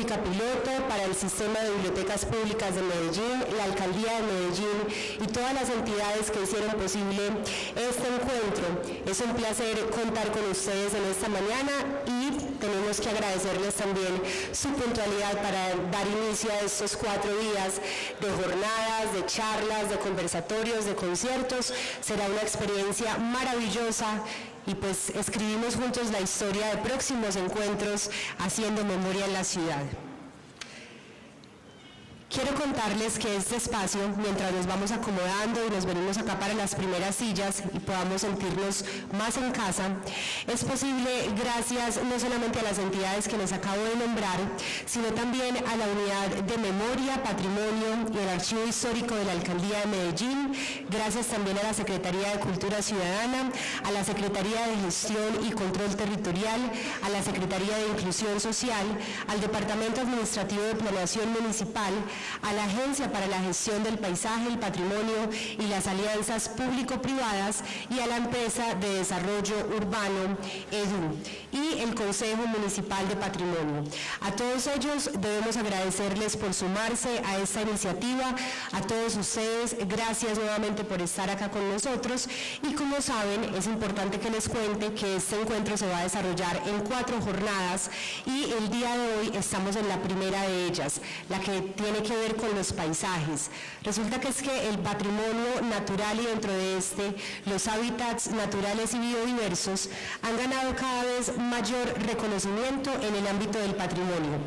Pública Piloto, para el Sistema de Bibliotecas Públicas de Medellín, la Alcaldía de Medellín y todas las entidades que hicieron posible este encuentro. Es un placer contar con ustedes en esta mañana y tenemos que agradecerles también su puntualidad para dar inicio a estos 4 días de jornadas, de charlas, de conversatorios, de conciertos. Será una experiencia maravillosa y pues escribimos juntos la historia de próximos encuentros haciendo memoria en la ciudad. Quiero contarles que este espacio, mientras nos vamos acomodando y nos venimos acá para las primeras sillas y podamos sentirnos más en casa, es posible gracias no solamente a las entidades que les acabo de nombrar, sino también a la Unidad de Memoria, Patrimonio y el Archivo Histórico de la Alcaldía de Medellín, gracias también a la Secretaría de Cultura Ciudadana, a la Secretaría de Gestión y Control Territorial, a la Secretaría de Inclusión Social, al Departamento Administrativo de Planeación Municipal, a la Agencia para la Gestión del Paisaje, el Patrimonio y las Alianzas Público-Privadas y a la Empresa de Desarrollo Urbano, EDU, y el Consejo Municipal de Patrimonio. A todos ellos debemos agradecerles por sumarse a esta iniciativa, a todos ustedes, gracias nuevamente por estar acá con nosotros y como saben, es importante que les cuente que este encuentro se va a desarrollar en 4 jornadas y el día de hoy estamos en la primera de ellas, la que tiene que ver con los paisajes. Resulta que es que el patrimonio natural y dentro de este, los hábitats naturales y biodiversos han ganado cada vez mayor reconocimiento en el ámbito del patrimonio.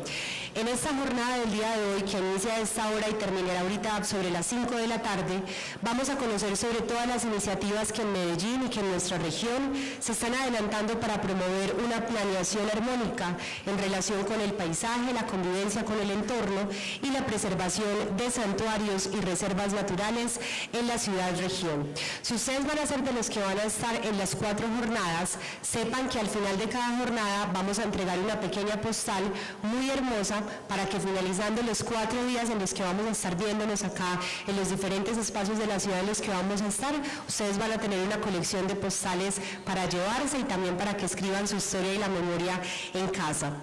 En esta jornada del día de hoy, que inicia a esta hora y terminará ahorita sobre las 5 de la tarde, vamos a conocer sobre todas las iniciativas que en Medellín y que en nuestra región se están adelantando para promover una planeación armónica en relación con el paisaje, la convivencia con el entorno y la preservación de santuarios y reservas naturales en la ciudad-región. Si ustedes van a ser de los que van a estar en las 4 jornadas, sepan que al final de cada jornada vamos a entregar una pequeña postal muy hermosa para que finalizando los 4 días en los que vamos a estar viéndonos acá en los diferentes espacios de la ciudad en los que vamos a estar, ustedes van a tener una colección de postales para llevarse y también para que escriban su historia y la memoria en casa.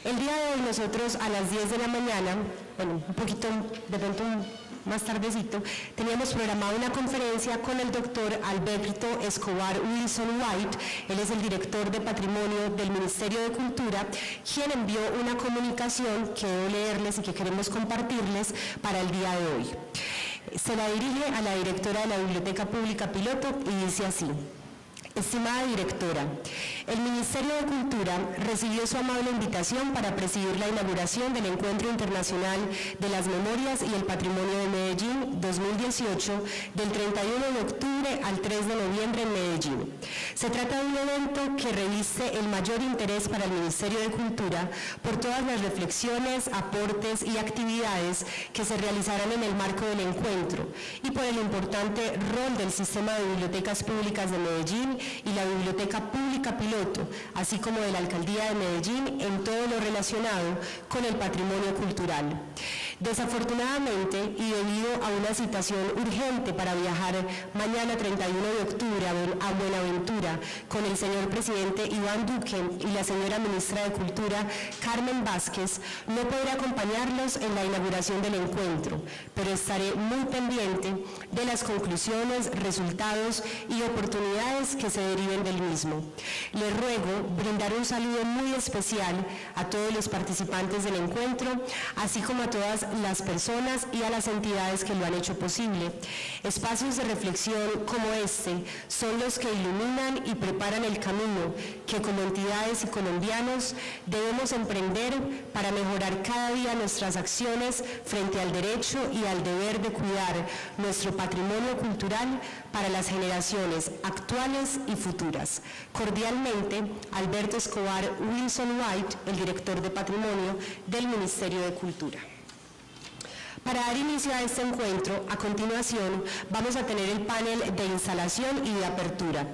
El día de hoy nosotros a las 10 de la mañana, bueno, un poquito, de pronto más tardecito, teníamos programada una conferencia con el doctor Alberto Escobar Wilson White, él es el director de Patrimonio del Ministerio de Cultura, quien envió una comunicación que debo leerles y que queremos compartirles para el día de hoy. Se la dirige a la directora de la Biblioteca Pública Piloto y dice así: estimada directora, el Ministerio de Cultura recibió su amable invitación para presidir la inauguración del Encuentro Internacional de las Memorias y el Patrimonio de Medellín 2018 del 31 de octubre al 3 de noviembre en Medellín. Se trata de un evento que reviste el mayor interés para el Ministerio de Cultura por todas las reflexiones, aportes y actividades que se realizarán en el marco del encuentro y por el importante rol del Sistema de Bibliotecas Públicas de Medellín y la Biblioteca Pública Piloto, así como de la Alcaldía de Medellín en todo lo relacionado con el patrimonio cultural. Desafortunadamente, y debido a una situación urgente para viajar mañana 31 de octubre a Buenaventura con el señor presidente Iván Duque y la señora ministra de Cultura Carmen Vázquez, no podré acompañarlos en la inauguración del encuentro, pero estaré muy pendiente de las conclusiones, resultados y oportunidades que se deriven del mismo. Les ruego brindar un saludo muy especial a todos los participantes del encuentro, así como a todas las personas y a las entidades que lo han hecho posible. Espacios de reflexión como este son los que iluminan y preparan el camino que como entidades y colombianos debemos emprender para mejorar cada día nuestras acciones frente al derecho y al deber de cuidar nuestro patrimonio cultural para las generaciones actuales y futuras. Cordialmente, Alberto Escobar Wilson White, el director de Patrimonio del Ministerio de Cultura. Para dar inicio a este encuentro, a continuación vamos a tener el panel de instalación y de apertura.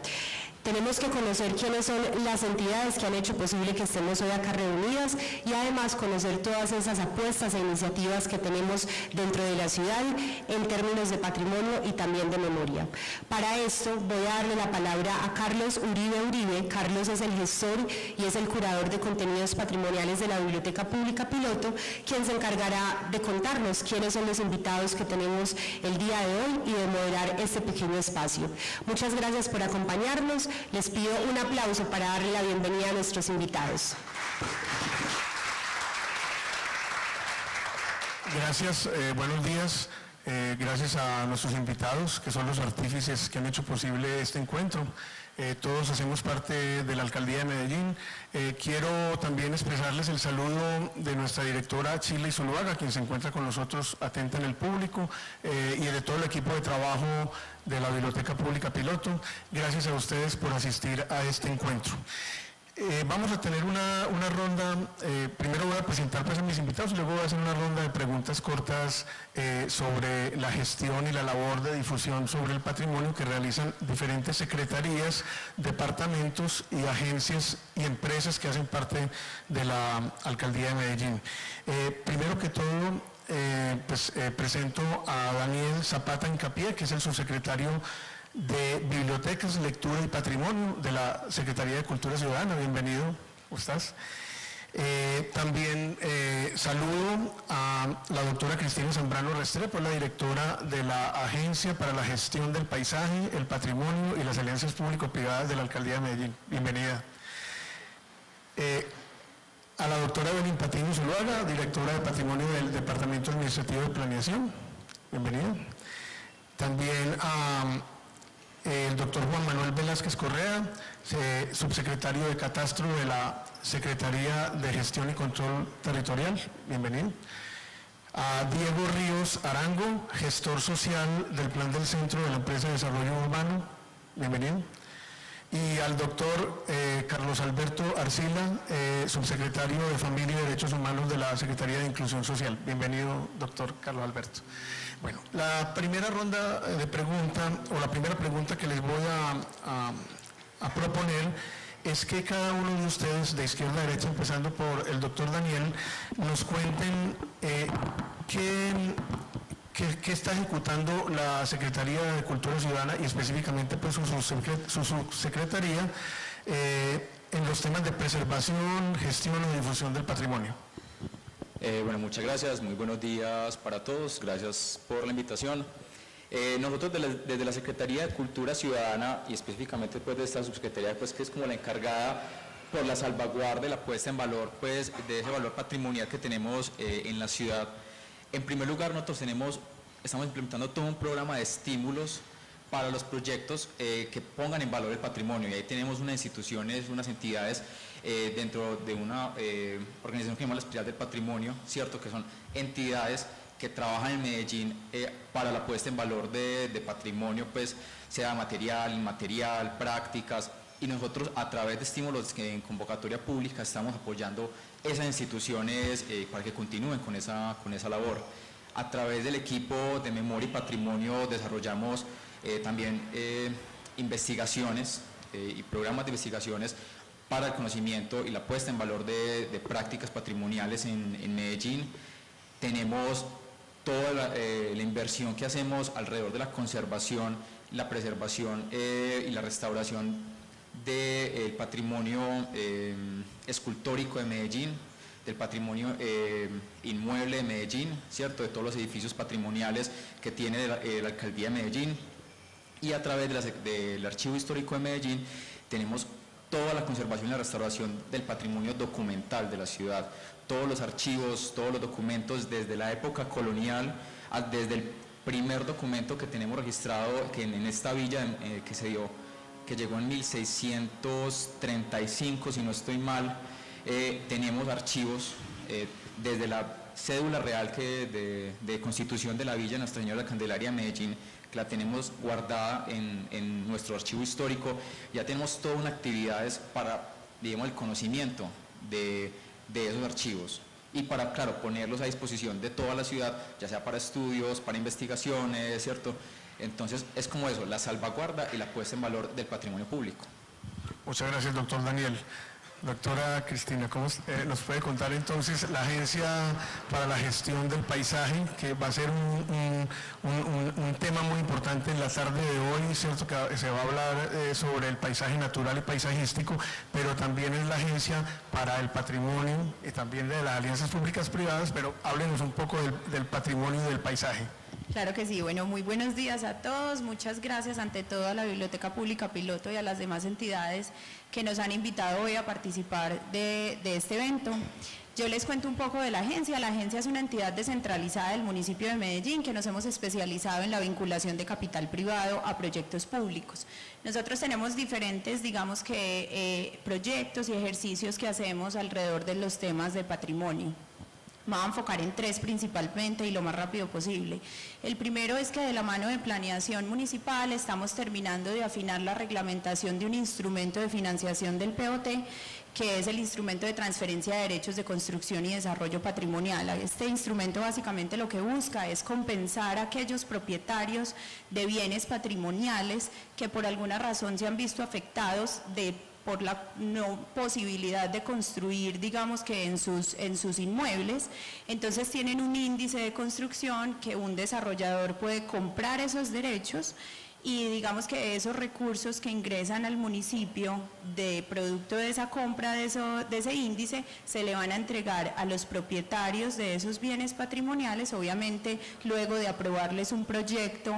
Tenemos que conocer quiénes son las entidades que han hecho posible que estemos hoy acá reunidas y además conocer todas esas apuestas e iniciativas que tenemos dentro de la ciudad en términos de patrimonio y también de memoria. Para esto voy a darle la palabra a Carlos Uribe. Carlos es el gestor y es el curador de contenidos patrimoniales de la Biblioteca Pública Piloto, quien se encargará de contarnos quiénes son los invitados que tenemos el día de hoy y de moderar este pequeño espacio. Muchas gracias por acompañarnos. Les pido un aplauso para darle la bienvenida a nuestros invitados. Gracias, buenos días. Gracias a nuestros invitados, que son los artífices que han hecho posible este encuentro. Todos hacemos parte de la Alcaldía de Medellín. Quiero también expresarles el saludo de nuestra directora Chile Zuluaga, quien se encuentra con nosotros atenta en el público, y de todo el equipo de trabajo de la Biblioteca Pública Piloto. Gracias a ustedes por asistir a este encuentro. Vamos a tener una ronda, primero voy a presentar pues a mis invitados y luego voy a hacer una ronda de preguntas cortas sobre la gestión y la labor de difusión sobre el patrimonio que realizan diferentes secretarías, departamentos y agencias y empresas que hacen parte de la Alcaldía de Medellín. Primero que todo, presento a Daniel Zapata Incapié, que es el subsecretario de Bibliotecas, Lectura y Patrimonio de la Secretaría de Cultura Ciudadana. Bienvenido, ¿cómo estás? También saludo a la doctora Cristina Zambrano Restrepo, la directora de la Agencia para la Gestión del Paisaje, el Patrimonio y las Alianzas Público-Privadas de la Alcaldía de Medellín. Bienvenida. A la doctora Evelyn Patiño Zuluaga, directora de Patrimonio del Departamento Administrativo de Planeación. Bienvenida. También a el doctor Juan Manuel Velázquez Correa, subsecretario de Catastro de la Secretaría de Gestión y Control Territorial. Bienvenido. A Diego Ríos Arango, gestor social del Plan del Centro de la Empresa de Desarrollo Urbano. Bienvenido. Y al doctor Carlos Alberto Arcila, subsecretario de Familia y Derechos Humanos de la Secretaría de Inclusión Social. Bienvenido, doctor Carlos Alberto. Bueno, la primera ronda de preguntas, o la primera pregunta que les voy a proponer es que cada uno de ustedes, de izquierda a derecha, empezando por el doctor Daniel, nos cuenten ¿qué está ejecutando la Secretaría de Cultura Ciudadana y específicamente pues, su subsecretaría en los temas de preservación, gestión y difusión del patrimonio? Bueno, muchas gracias, muy buenos días para todos, gracias por la invitación. Nosotros desde la Secretaría de Cultura Ciudadana y específicamente pues, de esta subsecretaría pues, que es como la encargada por la salvaguarda y la puesta en valor pues, de ese valor patrimonial que tenemos en la ciudad. En primer lugar, nosotros estamos implementando todo un programa de estímulos para los proyectos que pongan en valor el patrimonio, y ahí tenemos unas instituciones, unas entidades dentro de una organización que se llama la Espiral del Patrimonio, ¿cierto? Que son entidades que trabajan en Medellín para la puesta en valor de patrimonio, pues sea material, inmaterial, prácticas, y nosotros a través de estímulos que en convocatoria pública estamos apoyando esas instituciones para que continúen con esa labor. A través del equipo de Memoria y Patrimonio desarrollamos también investigaciones y programas de investigaciones para el conocimiento y la puesta en valor de prácticas patrimoniales en Medellín. Tenemos toda la inversión que hacemos alrededor de la conservación, la preservación y la restauración del patrimonio escultórico de Medellín, del patrimonio inmueble de Medellín, ¿cierto? De todos los edificios patrimoniales que tiene la Alcaldía de Medellín, y a través del Archivo Histórico de Medellín tenemos toda la conservación y la restauración del patrimonio documental de la ciudad, todos los archivos, todos los documentos desde la época colonial, desde el primer documento que tenemos registrado que en esta villa que llegó en 1635, si no estoy mal. Tenemos archivos desde la cédula real de constitución de la villa Nuestra Señora de la Candelaria de Medellín, que la tenemos guardada en nuestro archivo histórico. Ya tenemos toda una actividades para, digamos, el conocimiento de esos archivos y para, claro, ponerlos a disposición de toda la ciudad, ya sea para estudios, para investigaciones, ¿cierto? Entonces es como eso, la salvaguarda y la puesta en valor del patrimonio público. Muchas gracias, doctor Daniel. Doctora Cristina, ¿cómo nos puede contar entonces la Agencia para la Gestión del Paisaje, que va a ser un tema muy importante en la tarde de hoy, ¿cierto? Que se va a hablar sobre el paisaje natural y paisajístico, pero también es la Agencia para el Patrimonio y también de las alianzas públicas privadas, pero háblenos un poco del patrimonio y del paisaje. Claro que sí, bueno, muy buenos días a todos, muchas gracias ante todo a la Biblioteca Pública Piloto y a las demás entidades que nos han invitado hoy a participar de este evento. Yo les cuento un poco de la agencia es una entidad descentralizada del municipio de Medellín que nos hemos especializado en la vinculación de capital privado a proyectos públicos. Nosotros tenemos diferentes, digamos que, proyectos y ejercicios que hacemos alrededor de los temas de patrimonio. Me voy a enfocar en 3 principalmente y lo más rápido posible. El primero es que de la mano de planeación municipal estamos terminando de afinar la reglamentación de un instrumento de financiación del POT, que es el instrumento de transferencia de derechos de construcción y desarrollo patrimonial. Este instrumento básicamente lo que busca es compensar a aquellos propietarios de bienes patrimoniales que por alguna razón se han visto afectados por la no posibilidad de construir, digamos que en sus inmuebles. Entonces tienen un índice de construcción que un desarrollador puede comprar esos derechos y digamos que esos recursos que ingresan al municipio de producto de esa compra de ese índice se le van a entregar a los propietarios de esos bienes patrimoniales, obviamente luego de aprobarles un proyecto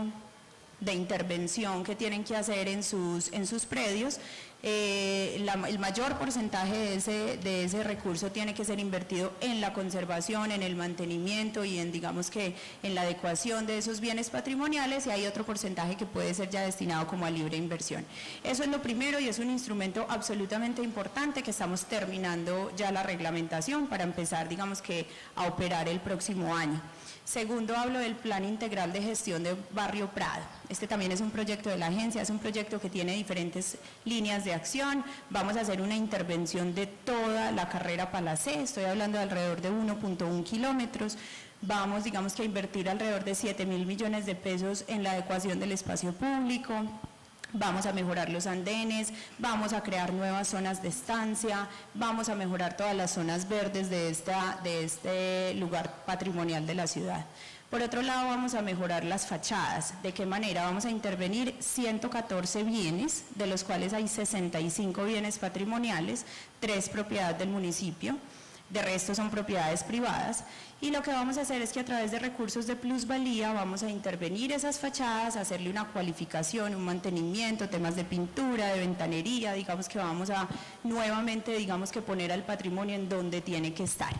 de intervención que tienen que hacer en sus predios. El mayor porcentaje de ese recurso tiene que ser invertido en la conservación, en el mantenimiento y digamos que en la adecuación de esos bienes patrimoniales, y hay otro porcentaje que puede ser ya destinado como a libre inversión. Eso es lo primero y es un instrumento absolutamente importante que estamos terminando ya la reglamentación para empezar, digamos que, a operar el próximo año. Segundo, hablo del Plan Integral de Gestión de Barrio Prado. Este también es un proyecto de la agencia, es un proyecto que tiene diferentes líneas de acción. Vamos a hacer una intervención de toda la carrera Palacé, estoy hablando de alrededor de 1.1 kilómetros. Vamos, digamos que, a invertir alrededor de 7.000 millones de pesos en la adecuación del espacio público. Vamos a mejorar los andenes, vamos a crear nuevas zonas de estancia, vamos a mejorar todas las zonas verdes de este lugar patrimonial de la ciudad. Por otro lado, vamos a mejorar las fachadas. ¿De qué manera? Vamos a intervenir 114 bienes, de los cuales hay 65 bienes patrimoniales, 3 propiedad del municipio, de resto son propiedades privadas. Y lo que vamos a hacer es que a través de recursos de plusvalía vamos a intervenir esas fachadas, hacerle una cualificación, un mantenimiento, temas de pintura, de ventanería, digamos que vamos a nuevamente, digamos que, poner al patrimonio en donde tiene que estar.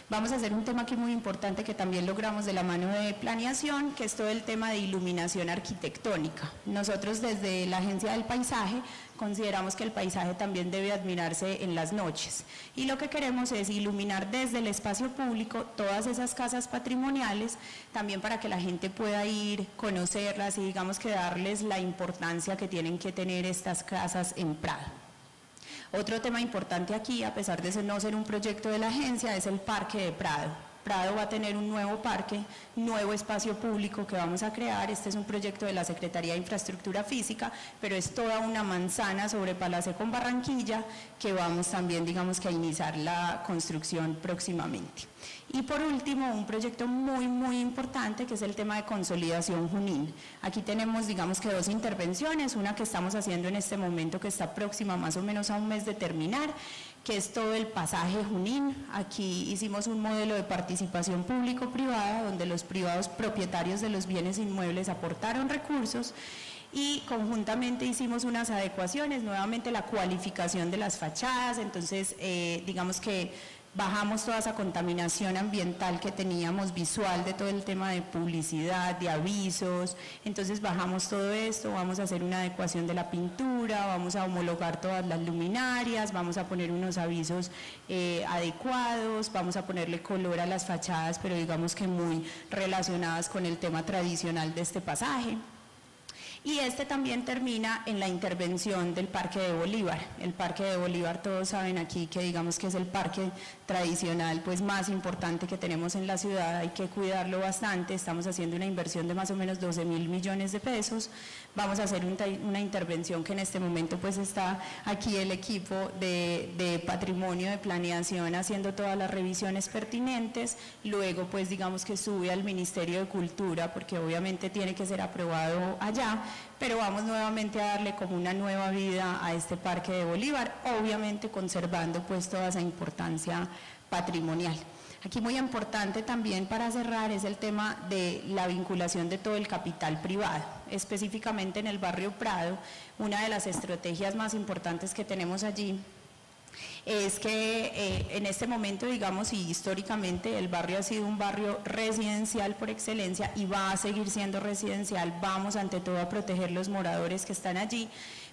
Vamos a hacer un tema aquí muy importante que también logramos de la mano de planeación, que es todo el tema de iluminación arquitectónica. Nosotros desde la Agencia del Paisaje consideramos que el paisaje también debe admirarse en las noches y lo que queremos es iluminar desde el espacio público todas esas casas patrimoniales, también para que la gente pueda ir, conocerlas y digamos que darles la importancia que tienen que tener estas casas en Prado. Otro tema importante aquí, a pesar de no ser un proyecto de la agencia, es el Parque de Prado. Prado va a tener un nuevo parque, nuevo espacio público que vamos a crear. Este es un proyecto de la Secretaría de Infraestructura Física, pero es toda una manzana sobre Palacé con Barranquilla que vamos también, digamos que, a iniciar la construcción próximamente. Y por último, un proyecto muy, muy importante que es el tema de consolidación Junín. Aquí tenemos, digamos que, 2 intervenciones, una que estamos haciendo en este momento que está próxima más o menos a un mes de terminar, que es todo el pasaje Junín. Aquí hicimos un modelo de participación público-privada donde los privados propietarios de los bienes inmuebles aportaron recursos y conjuntamente hicimos unas adecuaciones, nuevamente la cualificación de las fachadas, entonces digamos que bajamos toda esa contaminación ambiental que teníamos visual de todo el tema de publicidad, de avisos, entonces bajamos todo esto, vamos a hacer una adecuación de la pintura, vamos a homologar todas las luminarias, vamos a poner unos avisos adecuados, vamos a ponerle color a las fachadas, pero digamos que muy relacionadas con el tema tradicional de este pasaje. Y este también termina en la intervención del Parque de Bolívar. El Parque de Bolívar, todos saben aquí que digamos que es el parque tradicional pues más importante que tenemos en la ciudad, hay que cuidarlo bastante, estamos haciendo una inversión de más o menos 12.000 millones de pesos, vamos a hacer una intervención que en este momento pues está aquí el equipo de patrimonio de planeación haciendo todas las revisiones pertinentes, luego pues digamos que sube al Ministerio de Cultura porque obviamente tiene que ser aprobado allá, pero vamos nuevamente a darle como una nueva vida a este Parque de Bolívar, obviamente conservando pues toda esa importancia patrimonial. Aquí muy importante también para cerrar es el tema de la vinculación de todo el capital privado, específicamente en el barrio Prado, una de las estrategias más importantes que tenemos allí es que en este momento, digamos, y históricamente el barrio ha sido un barrio residencial por excelencia y va a seguir siendo residencial, vamos ante todo a proteger los moradores que están allí,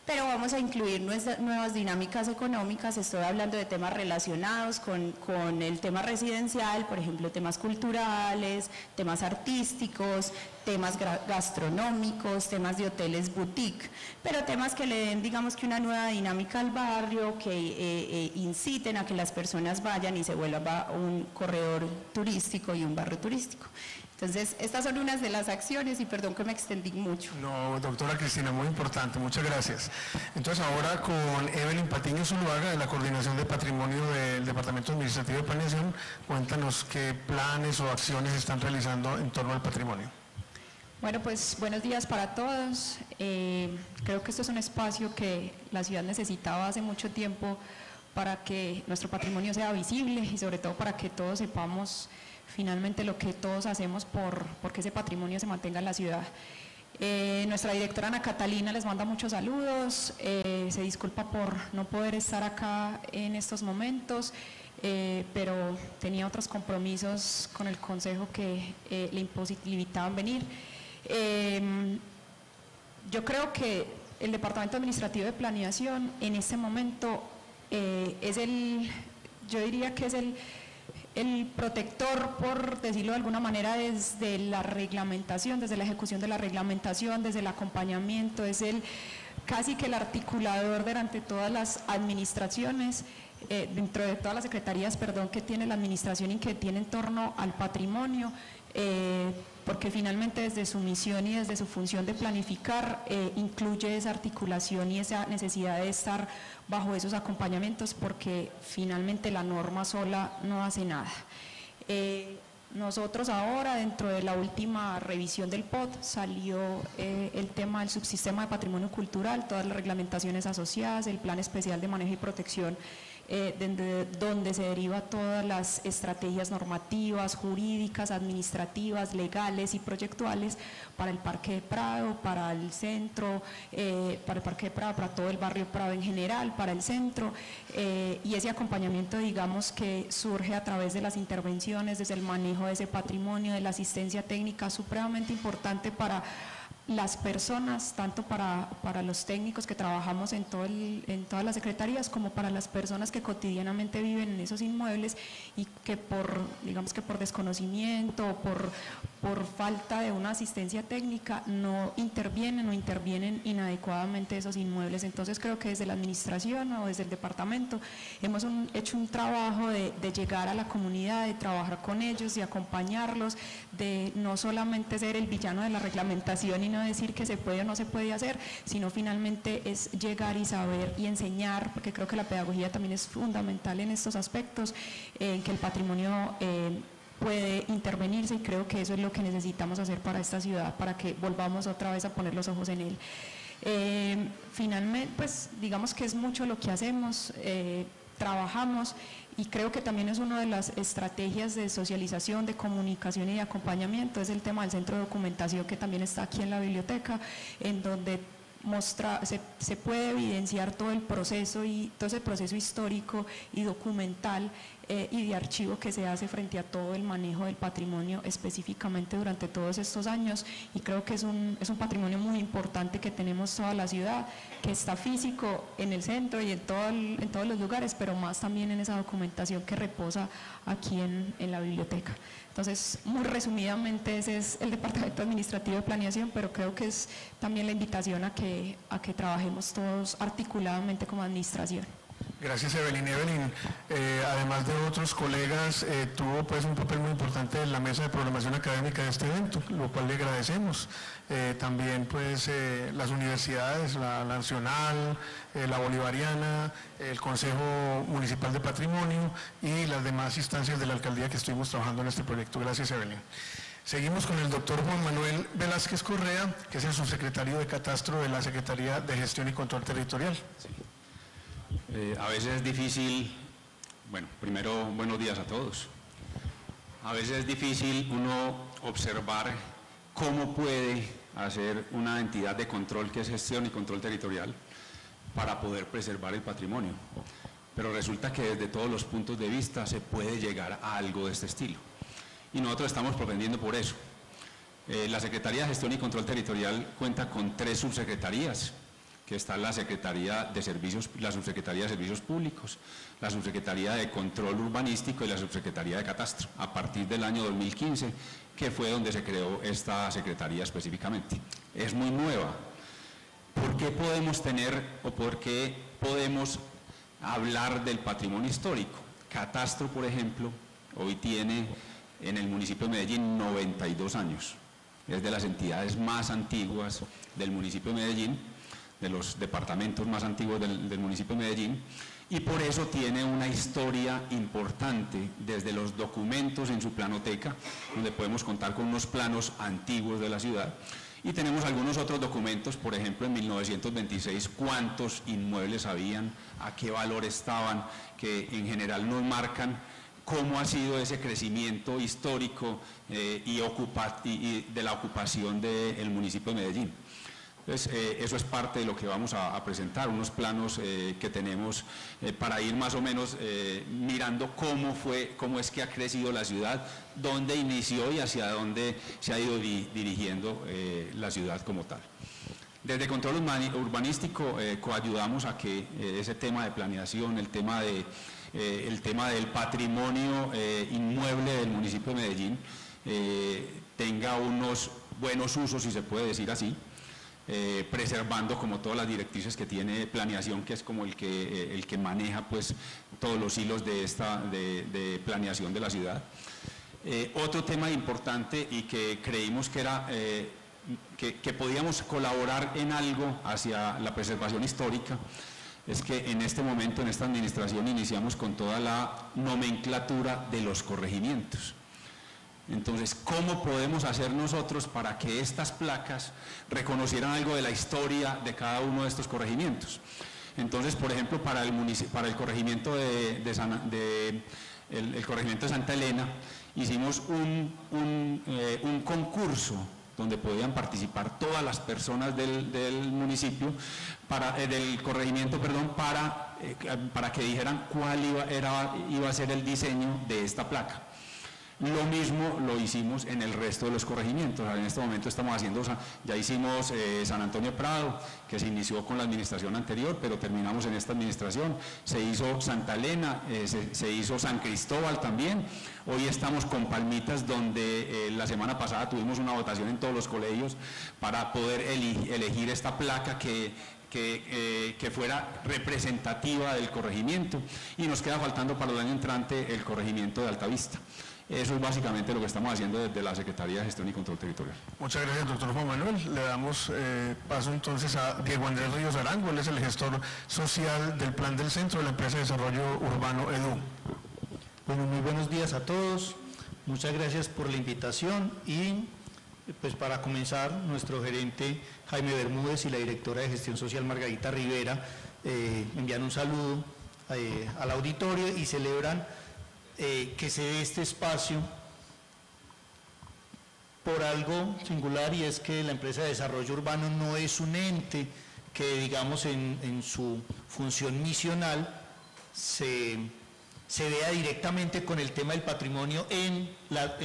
pero vamos a incluir nuevas dinámicas económicas, estoy hablando de temas relacionados con el tema residencial, por ejemplo, temas culturales, temas artísticos, temas gastronómicos, temas de hoteles boutique, pero temas que le den, digamos, que una nueva dinámica al barrio, que inciten a que las personas vayan y se vuelva un corredor turístico y un barrio turístico. Entonces, estas son unas de las acciones y perdón que me extendí mucho. No, doctora Cristina, muy importante, muchas gracias. Entonces, ahora con Evelyn Patiño Zuluaga, de la Coordinación de Patrimonio del Departamento Administrativo de Planeación, cuéntanos qué planes o acciones están realizando en torno al patrimonio. Bueno, pues buenos días para todos. Creo que esto es un espacio que la ciudad necesitaba hace mucho tiempo para que nuestro patrimonio sea visible y sobre todo para que todos sepamos finalmente lo que todos hacemos porque ese patrimonio se mantenga en la ciudad. Nuestra directora Ana Catalina les manda muchos saludos, se disculpa por no poder estar acá en estos momentos, pero tenía otros compromisos con el consejo que le imposibilitaban venir. Yo creo que el Departamento Administrativo de Planeación en este momento es yo diría que es el protector, por decirlo de alguna manera, desde la reglamentación, desde la ejecución de la reglamentación, desde el acompañamiento, es casi que el articulador durante todas las administraciones, dentro de todas las secretarías, perdón, que tiene la administración y que tiene en torno al patrimonio, porque finalmente desde su misión y desde su función de planificar incluye esa articulación y esa necesidad de estar bajo esos acompañamientos porque finalmente la norma sola no hace nada. Nosotros ahora, dentro de la última revisión del POT, salió el tema del subsistema de patrimonio cultural, todas las reglamentaciones asociadas, el plan especial de manejo y protección, donde se deriva todas las estrategias normativas, jurídicas, administrativas, legales y proyectuales para el Parque de Prado, para el centro, para el Parque de Prado, para todo el barrio Prado en general, para el centro, y ese acompañamiento, digamos, que surge a través de las intervenciones, desde el manejo de ese patrimonio, de la asistencia técnica, supremamente importante para las personas, tanto para los técnicos que trabajamos en todas las secretarías, como para las personas que cotidianamente viven en esos inmuebles y que digamos que por desconocimiento o por falta de una asistencia técnica no intervienen inadecuadamente esos inmuebles. Entonces creo que desde la administración o desde el departamento hemos hecho un trabajo de llegar a la comunidad, de trabajar con ellos, de acompañarlos, de no solamente ser el villano de la reglamentación y no decir que se puede o no se puede hacer, sino finalmente es llegar y saber y enseñar, porque creo que la pedagogía también es fundamental en estos aspectos, en que el patrimonio puede intervenirse, y creo que eso es lo que necesitamos hacer para esta ciudad, para que volvamos otra vez a poner los ojos en él. Finalmente, pues digamos que es mucho lo que hacemos, trabajamos, y creo que también es una de las estrategias de socialización, de comunicación y de acompañamiento, es el tema del centro de documentación que también está aquí en la biblioteca, en donde se puede evidenciar todo el proceso y todo ese proceso histórico y documental y de archivo que se hace frente a todo el manejo del patrimonio específicamente durante todos estos años, y creo que es un patrimonio muy importante que tenemos toda la ciudad, que está físico en el centro y en todos los lugares, pero más también en esa documentación que reposa aquí en la biblioteca. Entonces, muy resumidamente, ese es el Departamento Administrativo de Planeación, pero creo que es también la invitación a que trabajemos todos articuladamente como administración. Gracias, Evelyn. Evelyn, además de otros colegas, tuvo pues un papel muy importante en la mesa de programación académica de este evento, lo cual le agradecemos. También pues las universidades, la Nacional, la Bolivariana, el Consejo Municipal de Patrimonio y las demás instancias de la alcaldía que estuvimos trabajando en este proyecto. Gracias, Evelyn. Seguimos con el doctor Juan Manuel Velázquez Correa, que es el subsecretario de Catastro de la Secretaría de Gestión y Control Territorial. Sí. A veces es difícil, bueno, primero buenos días a todos. A veces es difícil uno observar cómo puede hacer una entidad de control que es gestión y control territorial para poder preservar el patrimonio. Pero resulta que desde todos los puntos de vista se puede llegar a algo de este estilo. Y nosotros estamos propendiendo por eso. La Secretaría de Gestión y Control Territorial cuenta con 3 subsecretarías, que está la Secretaría de Servicios, la Subsecretaría de Servicios Públicos, la Subsecretaría de Control Urbanístico y la Subsecretaría de Catastro, a partir del año 2015, que fue donde se creó esta secretaría específicamente. Es muy nueva. ¿Por qué podemos tener o por qué podemos hablar del patrimonio histórico? Catastro, por ejemplo, hoy tiene en el municipio de Medellín 92 años. Es de las entidades más antiguas del municipio de Medellín, de los departamentos más antiguos del municipio de Medellín, y por eso tiene una historia importante desde los documentos en su planoteca, donde podemos contar con unos planos antiguos de la ciudad, y tenemos algunos otros documentos, por ejemplo en 1926, cuántos inmuebles habían, a qué valor estaban, que en general nos marcan cómo ha sido ese crecimiento histórico y de la ocupación del municipio de Medellín. Entonces, eso es parte de lo que vamos a presentar, unos planos que tenemos para ir más o menos mirando cómo es que ha crecido la ciudad, dónde inició y hacia dónde se ha ido dirigiendo la ciudad como tal. Desde Control Urbanístico coayudamos a que ese tema de planeación, el tema del patrimonio inmueble del municipio de Medellín tenga unos buenos usos, si se puede decir así, preservando como todas las directrices que tiene planeación, que es como el que maneja pues todos los hilos de planeación de la ciudad. Otro tema importante y que creímos que era que podíamos colaborar en algo hacia la preservación histórica es que en este momento, en esta administración, iniciamos con toda la nomenclatura de los corregimientos. Entonces, ¿cómo podemos hacer nosotros para que estas placas reconocieran algo de la historia de cada uno de estos corregimientos? Entonces, por ejemplo, para el corregimiento el corregimiento de Santa Elena, hicimos un concurso donde podían participar todas las personas del municipio, del corregimiento, perdón, para que dijeran cuál iba a ser el diseño de esta placa. Lo mismo lo hicimos en el resto de los corregimientos. En este momento estamos haciendo, ya hicimos San Antonio Prado, que se inició con la administración anterior, pero terminamos en esta administración. Se hizo Santa Elena, se hizo San Cristóbal también. Hoy estamos con Palmitas, donde la semana pasada tuvimos una votación en todos los colegios para poder elegir esta placa que fuera representativa del corregimiento, y nos queda faltando para el año entrante el corregimiento de Altavista. Eso es básicamente lo que estamos haciendo desde la Secretaría de Gestión y Control Territorial. Muchas gracias, doctor Juan Manuel. Le damos paso entonces a Diego Andrés Ríos Arango. Él es el gestor social del Plan del Centro de la empresa de desarrollo urbano EDU. Bueno, muy buenos días a todos. Muchas gracias por la invitación y pues para comenzar, nuestro gerente Jaime Bermúdez y la directora de Gestión Social Margarita Rivera envían un saludo al auditorio y celebran que se dé este espacio por algo singular, y es que la empresa de desarrollo urbano no es un ente que, digamos, en su función misional se se vea directamente con el tema del patrimonio en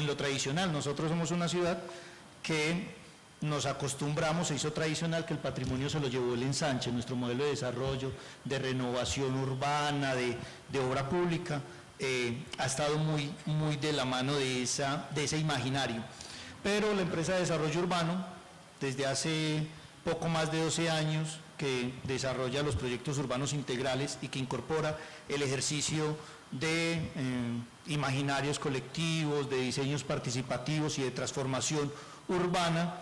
lo tradicional. Nosotros somos una ciudad que nos acostumbramos, se hizo tradicional que el patrimonio se lo llevó el ensanche, nuestro modelo de desarrollo, de renovación urbana, de obra pública, ha estado muy de la mano de ese imaginario. Pero la empresa de desarrollo urbano, desde hace poco más de 12 años, que desarrolla los proyectos urbanos integrales y que incorpora el ejercicio de imaginarios colectivos, de diseños participativos y de transformación urbana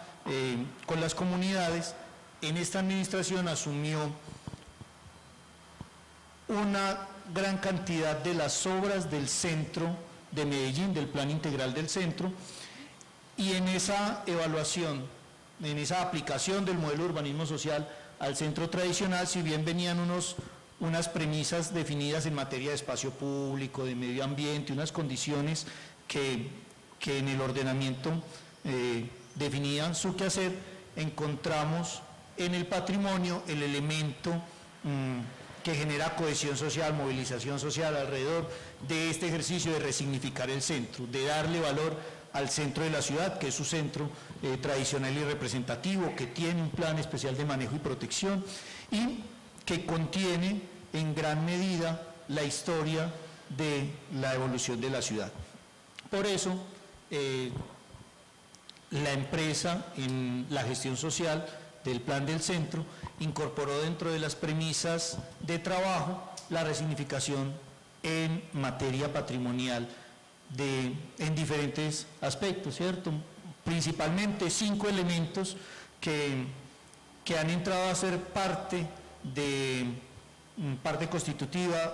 con las comunidades, en esta administración asumió una gran cantidad de las obras del centro de Medellín, del plan integral del centro, y en esa evaluación, en esa aplicación del modelo de urbanismo social al centro tradicional, si bien venían unas premisas definidas en materia de espacio público, de medio ambiente, unas condiciones que en el ordenamiento definían su quehacer, encontramos en el patrimonio el elemento que genera cohesión social, movilización social alrededor de este ejercicio de resignificar el centro, de darle valor al centro de la ciudad, que es su centro tradicional y representativo, que tiene un plan especial de manejo y protección y que contiene en gran medida la historia de la evolución de la ciudad. Por eso, la empresa en la gestión social del plan del centro incorporó dentro de las premisas de trabajo la resignificación en materia patrimonial en diferentes aspectos, ¿cierto? Principalmente 5 elementos que han entrado a ser parte constitutiva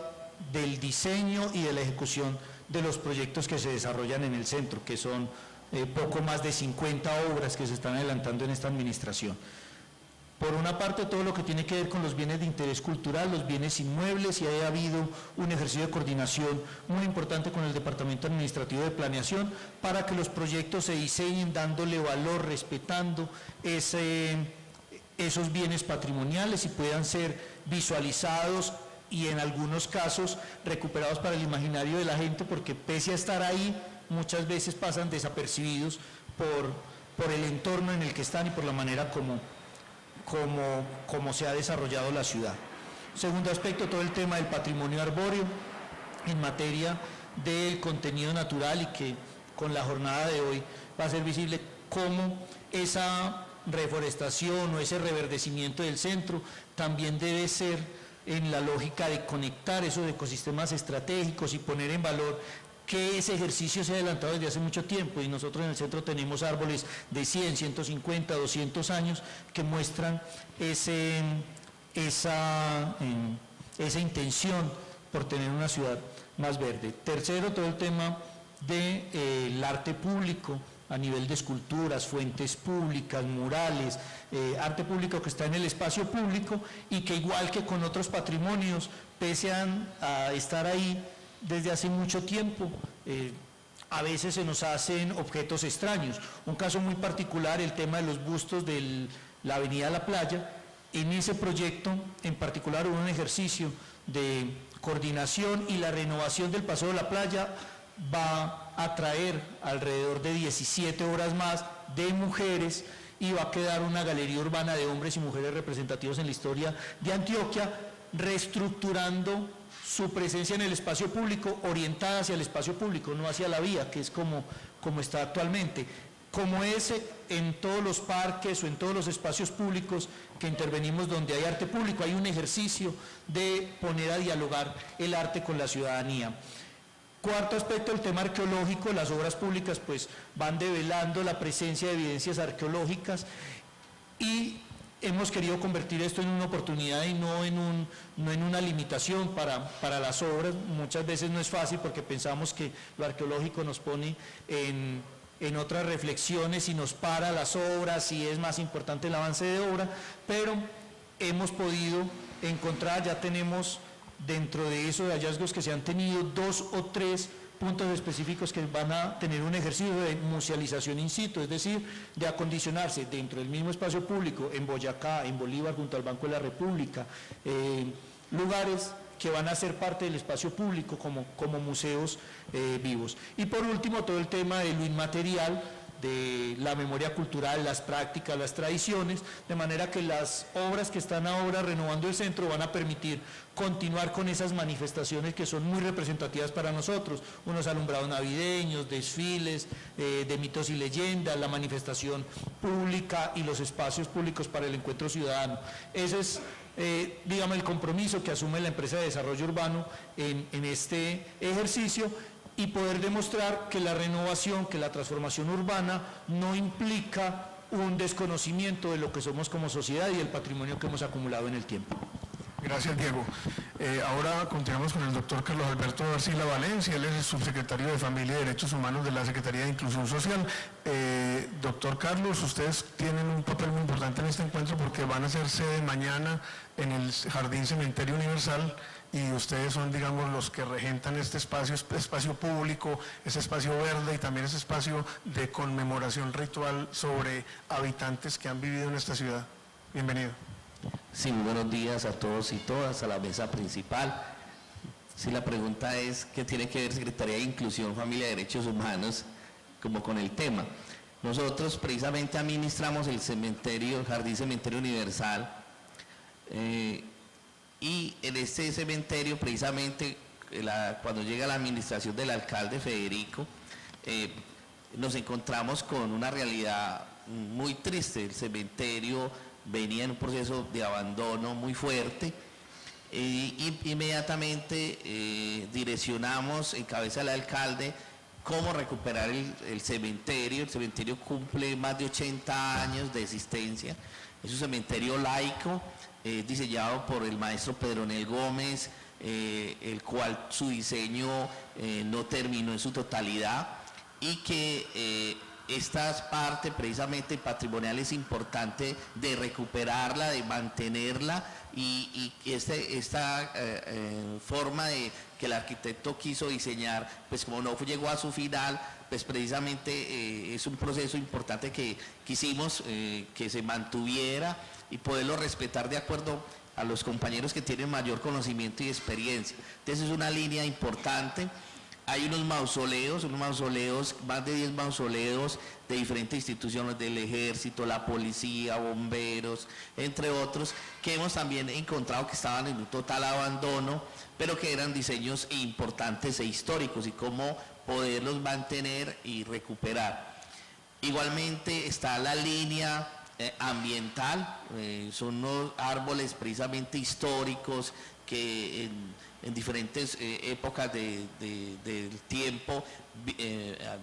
del diseño y de la ejecución de los proyectos que se desarrollan en el centro, que son poco más de 50 obras que se están adelantando en esta administración. Por una parte, todo lo que tiene que ver con los bienes de interés cultural, los bienes inmuebles, y ha habido un ejercicio de coordinación muy importante con el Departamento Administrativo de Planeación para que los proyectos se diseñen dándole valor, respetando esos bienes patrimoniales y puedan ser visualizados y en algunos casos recuperados para el imaginario de la gente, porque pese a estar ahí, muchas veces pasan desapercibidos por el entorno en el que están y por la manera como se ha desarrollado la ciudad. Segundo aspecto, todo el tema del patrimonio arbóreo en materia del contenido natural, y que con la jornada de hoy va a ser visible cómo esa reforestación o ese reverdecimiento del centro también debe ser en la lógica de conectar esos ecosistemas estratégicos y poner en valor que ese ejercicio se ha adelantado desde hace mucho tiempo, y nosotros en el centro tenemos árboles de 100, 150, 200 años que muestran esa intención por tener una ciudad más verde. Tercero, todo el tema del arte público a nivel de esculturas, fuentes públicas, murales, arte público que está en el espacio público y que, igual que con otros patrimonios, pese a estar ahí desde hace mucho tiempo, a veces se nos hacen objetos extraños. Un caso muy particular, el tema de los bustos de la Avenida La Playa. En ese proyecto en particular hubo un ejercicio de coordinación, y la renovación del Paseo de la Playa va a traer alrededor de 17 obras más de mujeres, y va a quedar una galería urbana de hombres y mujeres representativos en la historia de Antioquia, reestructurando su presencia en el espacio público, orientada hacia el espacio público, no hacia la vía, que es como está actualmente. Como es en todos los parques o en todos los espacios públicos que intervenimos donde hay arte público, hay un ejercicio de poner a dialogar el arte con la ciudadanía. Cuarto aspecto, el tema arqueológico. Las obras públicas pues van develando la presencia de evidencias arqueológicas, y hemos querido convertir esto en una oportunidad y no en una limitación para las obras. Muchas veces no es fácil porque pensamos que lo arqueológico nos pone en otras reflexiones y nos para las obras, y es más importante el avance de obra, pero hemos podido encontrar, ya tenemos dentro de esos hallazgos que se han tenido, 2 o 3 puntos específicos que van a tener un ejercicio de musealización in situ, es decir, de acondicionarse dentro del mismo espacio público, en Boyacá, en Bolívar, junto al Banco de la República, lugares que van a ser parte del espacio público como museos vivos. Y por último, todo el tema de lo inmaterial, de la memoria cultural, las prácticas, las tradiciones, de manera que las obras que están ahora renovando el centro van a permitir continuar con esas manifestaciones que son muy representativas para nosotros, unos alumbrados navideños, desfiles de mitos y leyendas, la manifestación pública y los espacios públicos para el encuentro ciudadano. Ese es, digamos, el compromiso que asume la empresa de desarrollo urbano en este ejercicio, y poder demostrar que la renovación, que la transformación urbana no implica un desconocimiento de lo que somos como sociedad y el patrimonio que hemos acumulado en el tiempo. Gracias, Diego. Ahora continuamos con el doctor Carlos Alberto Arcila Valencia, él es el subsecretario de Familia y Derechos Humanos de la Secretaría de Inclusión Social. Doctor Carlos, ustedes tienen un papel muy importante en este encuentro porque van a ser sede mañana en el Jardín Cementerio Universal, y ustedes son, digamos, los que regentan este espacio público, ese espacio verde y también ese espacio de conmemoración ritual sobre habitantes que han vivido en esta ciudad. Bienvenido. Sí, muy buenos días a todos y todas, a la mesa principal. Sí, la pregunta es, ¿qué tiene que ver Secretaría de Inclusión, Familia y Derechos Humanos como con el tema? Nosotros precisamente administramos el Jardín Cementerio Universal, y en este cementerio precisamente cuando llega la administración del alcalde Federico, nos encontramos con una realidad muy triste. El cementerio venía en un proceso de abandono muy fuerte, y inmediatamente direccionamos en cabeza del alcalde cómo recuperar el cementerio. El cementerio cumple más de 80 años de existencia, es un cementerio laico, diseñado por el maestro Pedronel Gómez, el cual su diseño no terminó en su totalidad, y que esta parte precisamente patrimonial es importante de recuperarla, de mantenerla, y esta forma de que el arquitecto quiso diseñar, pues como no llegó a su final, pues precisamente es un proceso importante que quisimos que se mantuviera y poderlo respetar de acuerdo a los compañeros que tienen mayor conocimiento y experiencia. Entonces es una línea importante. Hay unos mausoleos, más de 10 mausoleos de diferentes instituciones del ejército, la policía, bomberos, entre otros, que hemos también encontrado que estaban en un total abandono, pero que eran diseños importantes e históricos, y cómo poderlos mantener y recuperar. Igualmente está la línea ambiental, son unos árboles precisamente históricos que en diferentes épocas del tiempo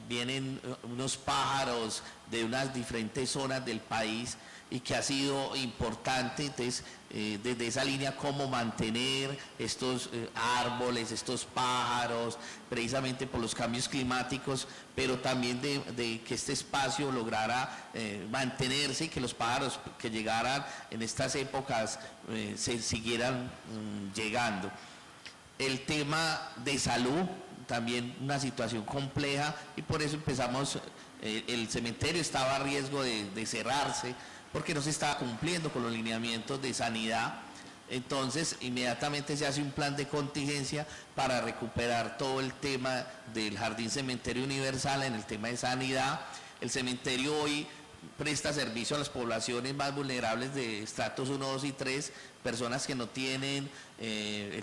vienen unos pájaros de unas diferentes zonas del país, y que ha sido importante. Entonces, desde esa línea, cómo mantener estos árboles, estos pájaros, precisamente por los cambios climáticos, pero también de que este espacio lograra mantenerse, y que los pájaros que llegaran en estas épocas se siguieran llegando. El tema de salud, también una situación compleja, y por eso empezamos, el cementerio estaba a riesgo de cerrarse, porque no se estaba cumpliendo con los lineamientos de sanidad. Entonces inmediatamente se hace un plan de contingencia para recuperar todo el tema del Jardín Cementerio Universal en el tema de sanidad. El cementerio hoy presta servicio a las poblaciones más vulnerables de estratos 1, 2 y 3, personas que no tienen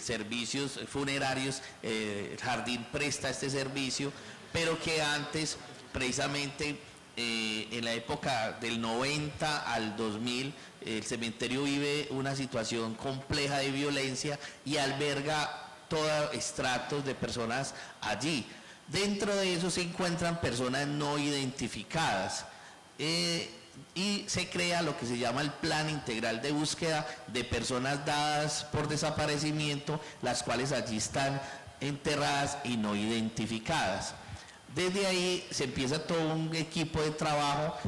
servicios funerarios. El jardín presta este servicio, pero que antes, precisamente en la época del 90 al 2000, el cementerio vive una situación compleja de violencia y alberga todos estratos de personas allí. Dentro de eso se encuentran personas no identificadas, y se crea lo que se llama el Plan Integral de Búsqueda de personas dadas por desaparecimiento, las cuales allí están enterradas y no identificadas. Desde ahí se empieza todo un equipo de trabajo,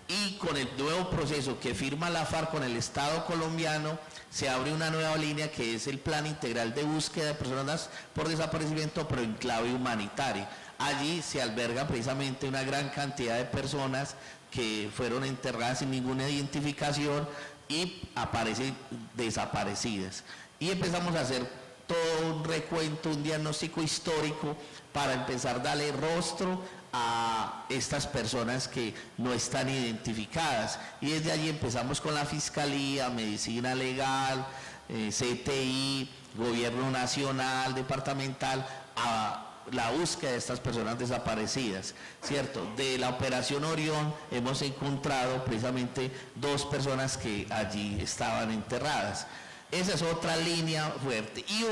y con el nuevo proceso que firma la FARC con el Estado colombiano, se abre una nueva línea que es el Plan Integral de Búsqueda de Personas por Desaparecimiento, pero en clave humanitaria. Allí se alberga precisamente una gran cantidad de personas que fueron enterradas sin ninguna identificación y aparecen desaparecidas. Y empezamos a hacer todo un recuento, un diagnóstico histórico para empezar a darle rostro a estas personas que no están identificadas. Y desde allí empezamos con la Fiscalía, Medicina Legal, CTI, Gobierno Nacional, Departamental, a la búsqueda de estas personas desaparecidas, ¿cierto? De la Operación Orión hemos encontrado precisamente 2 personas que allí estaban enterradas. Esa es otra línea fuerte. Y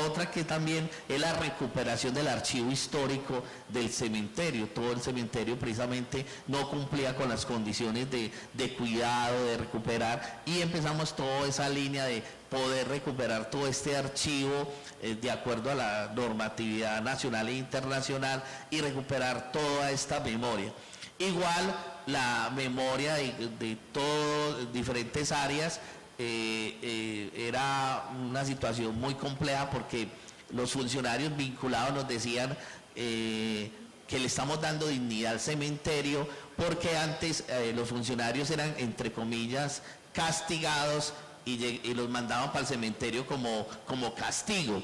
otra que también es la recuperación del archivo histórico del cementerio. Todo el cementerio precisamente no cumplía con las condiciones de cuidado, de recuperar, y empezamos toda esa línea de poder recuperar todo este archivo de acuerdo a la normatividad nacional e internacional y recuperar toda esta memoria. Igual la memoria de todas diferentes áreas. Era una situación muy compleja porque los funcionarios vinculados nos decían que le estamos dando dignidad al cementerio porque antes los funcionarios eran, entre comillas, castigados y los mandaban para el cementerio como castigo.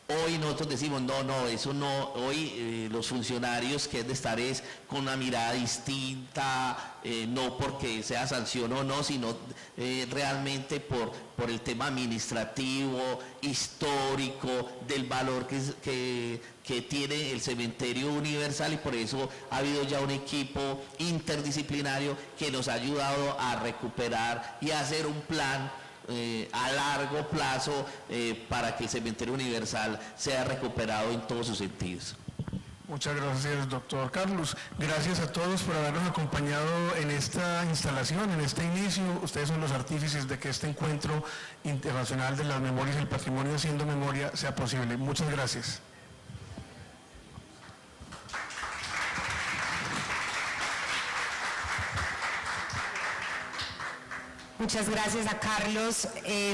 Hoy nosotros decimos, no, eso no, hoy los funcionarios que es de estar es con una mirada distinta, no porque sea sanción o no, sino realmente por el tema administrativo, histórico, del valor que tiene el cementerio universal, y por eso ha habido ya un equipo interdisciplinario que nos ha ayudado a recuperar y a hacer un plan a largo plazo para que el cementerio universal sea recuperado en todos sus sentidos. Muchas gracias, doctor Carlos. Gracias a todos por habernos acompañado en esta instalación, en este inicio. Ustedes son los artífices de que este encuentro internacional de las memorias y el patrimonio haciendo memoria sea posible. Muchas gracias. Muchas gracias a Carlos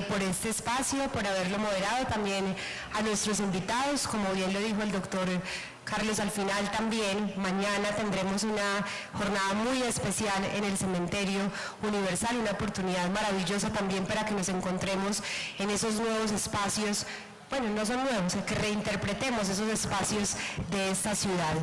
por este espacio, por haberlo moderado, también a nuestros invitados, como bien lo dijo el doctor Carlos al final también. Mañana tendremos una jornada muy especial en el Cementerio Universal, una oportunidad maravillosa también para que nos encontremos en esos nuevos espacios. Bueno, no son nuevos, es que reinterpretemos esos espacios de esta ciudad.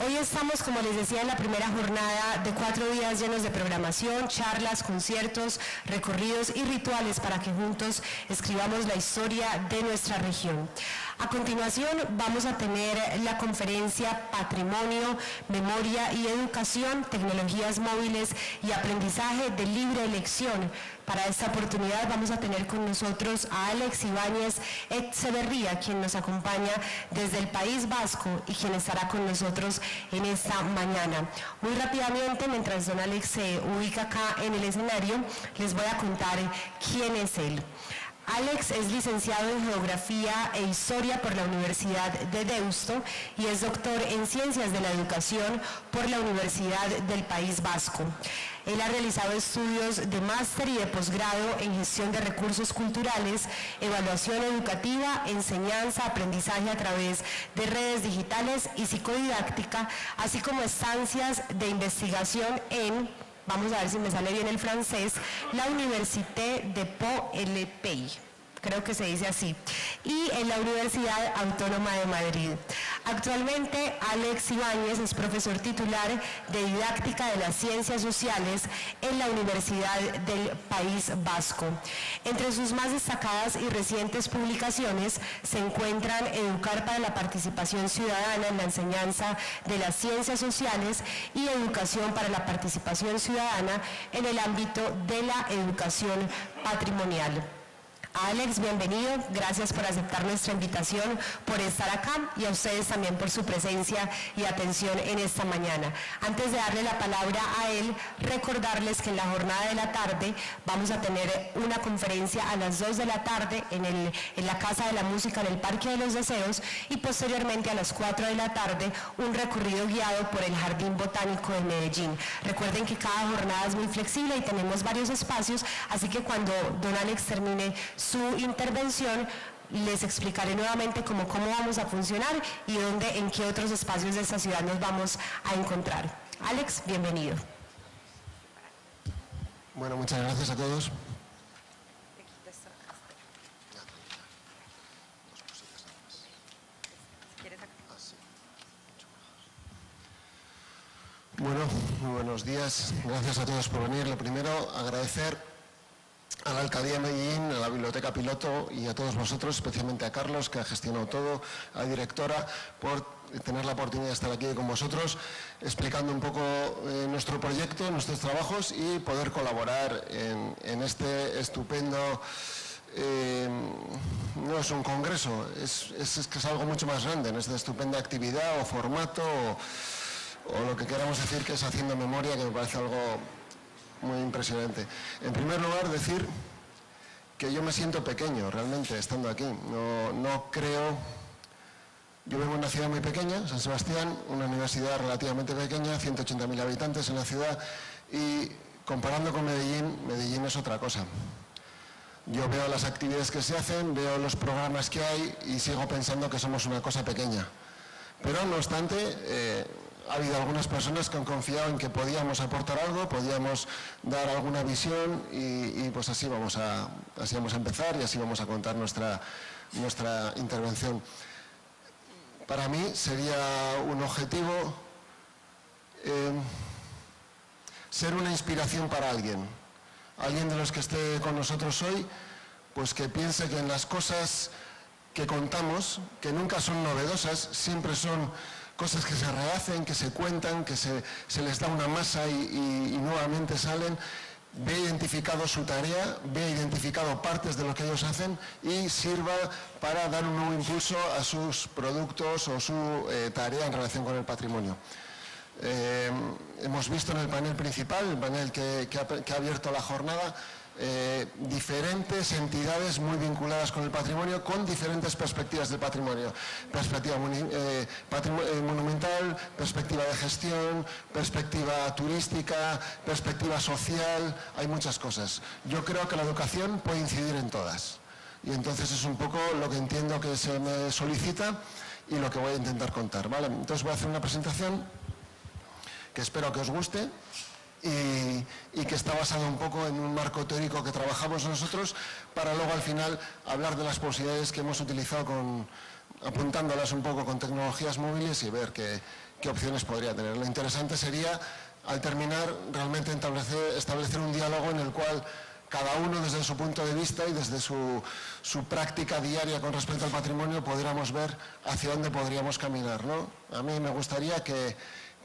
Hoy estamos, como les decía, en la primera jornada de 4 días llenos de programación, charlas, conciertos, recorridos y rituales para que juntos escribamos la historia de nuestra región. A continuación vamos a tener la conferencia Patrimonio, Memoria y Educación, Tecnologías Móviles y Aprendizaje de Libre Elección. Para esta oportunidad vamos a tener con nosotros a Alex Ibáñez Echeverría, quien nos acompaña desde el País Vasco y quien estará con nosotros en esta mañana. Muy rápidamente, mientras don Alex se ubica acá en el escenario, les voy a contar quién es él. Alex es licenciado en Geografía e Historia por la Universidad de Deusto y es doctor en Ciencias de la Educación por la Universidad del País Vasco. Él ha realizado estudios de máster y de posgrado en Gestión de Recursos Culturales, Evaluación Educativa, Enseñanza, Aprendizaje a través de redes digitales y psicodidáctica, así como estancias de investigación en, vamos a ver si me sale bien el francés, la Université de Pau-le-Pays, creo que se dice así, y en la Universidad Autónoma de Madrid. Actualmente, Alex Ibáñez es profesor titular de Didáctica de las Ciencias Sociales en la Universidad del País Vasco. Entre sus más destacadas y recientes publicaciones se encuentran Educar para la Participación Ciudadana en la Enseñanza de las Ciencias Sociales y Educación para la Participación Ciudadana en el ámbito de la educación patrimonial. Alex, bienvenido, gracias por aceptar nuestra invitación, por estar acá y a ustedes también por su presencia y atención en esta mañana. Antes de darle la palabra a él, recordarles que en la jornada de la tarde vamos a tener una conferencia a las 2 de la tarde en la Casa de la Música en el Parque de los Deseos y posteriormente a las 4 de la tarde un recorrido guiado por el Jardín Botánico de Medellín. Recuerden que cada jornada es muy flexible y tenemos varios espacios, así que cuando don Alex termine su intervención, les explicaré nuevamente cómo vamos a funcionar y en qué otros espacios de esta ciudad nos vamos a encontrar. Alex, bienvenido. Bueno, muchas gracias a todos. Bueno, muy buenos días. Gracias a todos por venir. Lo primero, agradecer a la Alcaldía de Medellín, a la Biblioteca Piloto y a todos vosotros, especialmente a Carlos, que ha gestionado todo, a la directora, por tener la oportunidad de estar aquí con vosotros, explicando un poco nuestro proyecto, nuestros trabajos y poder colaborar en este estupendo... no es un congreso, es que es algo mucho más grande, en esta estupenda actividad o formato o lo que queramos decir que es haciendo memoria, que me parece algo muy impresionante. En primer lugar, decir que yo me siento pequeño realmente estando aquí. No creo... Yo vivo en una ciudad muy pequeña, San Sebastián, una universidad relativamente pequeña, 180.000 habitantes en la ciudad, y comparando con Medellín, Medellín es otra cosa. Yo veo las actividades que se hacen, veo los programas que hay y sigo pensando que somos una cosa pequeña. Pero no obstante, ha habido algunas personas que han confiado en que podíamos aportar algo, podíamos dar alguna visión y pues así vamos a empezar y así vamos a contar nuestra intervención. Para mí sería un objetivo ser una inspiración para alguien de los que esté con nosotros hoy, pues que piense que en las cosas que contamos, que nunca son novedosas, siempre son cosas que se rehacen, que se cuentan, que se les da una masa y nuevamente salen, ve identificado su tarea, ve identificado partes de lo que ellos hacen y sirva para dar un nuevo impulso a sus productos o su tarea en relación con el patrimonio. Hemos visto en el panel principal, el panel que ha abierto la jornada, diferentes entidades muy vinculadas con el patrimonio, con diferentes perspectivas del patrimonio. Perspectiva monumental, perspectiva de gestión, perspectiva turística, perspectiva social, hay muchas cosas. Yo creo que la educación puede incidir en todas. Y entonces es un poco lo que entiendo que se me solicita y lo que voy a intentar contar, ¿vale? Entonces voy a hacer una presentación que espero que os guste y que está basado un poco en un marco teórico que trabajamos nosotros para luego al final hablar de las posibilidades que hemos utilizado apuntándolas un poco con tecnologías móviles y ver qué opciones podría tener. Lo interesante sería, al terminar, realmente establecer un diálogo en el cual cada uno desde su punto de vista y desde su práctica diaria con respecto al patrimonio pudiéramos ver hacia dónde podríamos caminar, ¿no? A mí me gustaría que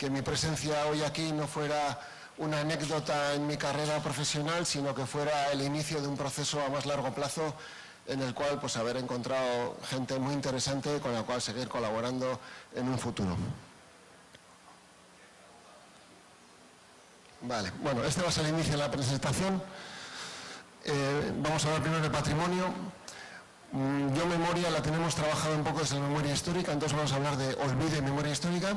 mi presencia hoy aquí no fuera una anécdota en mi carrera profesional, sino que fuera el inicio de un proceso a más largo plazo en el cual pues haber encontrado gente muy interesante con la cual seguir colaborando en un futuro. Vale, bueno, este va a ser el inicio de la presentación. Vamos a hablar primero de patrimonio. Yo memoria la tenemos trabajado un poco desde la memoria histórica, entonces vamos a hablar de olvido y memoria histórica.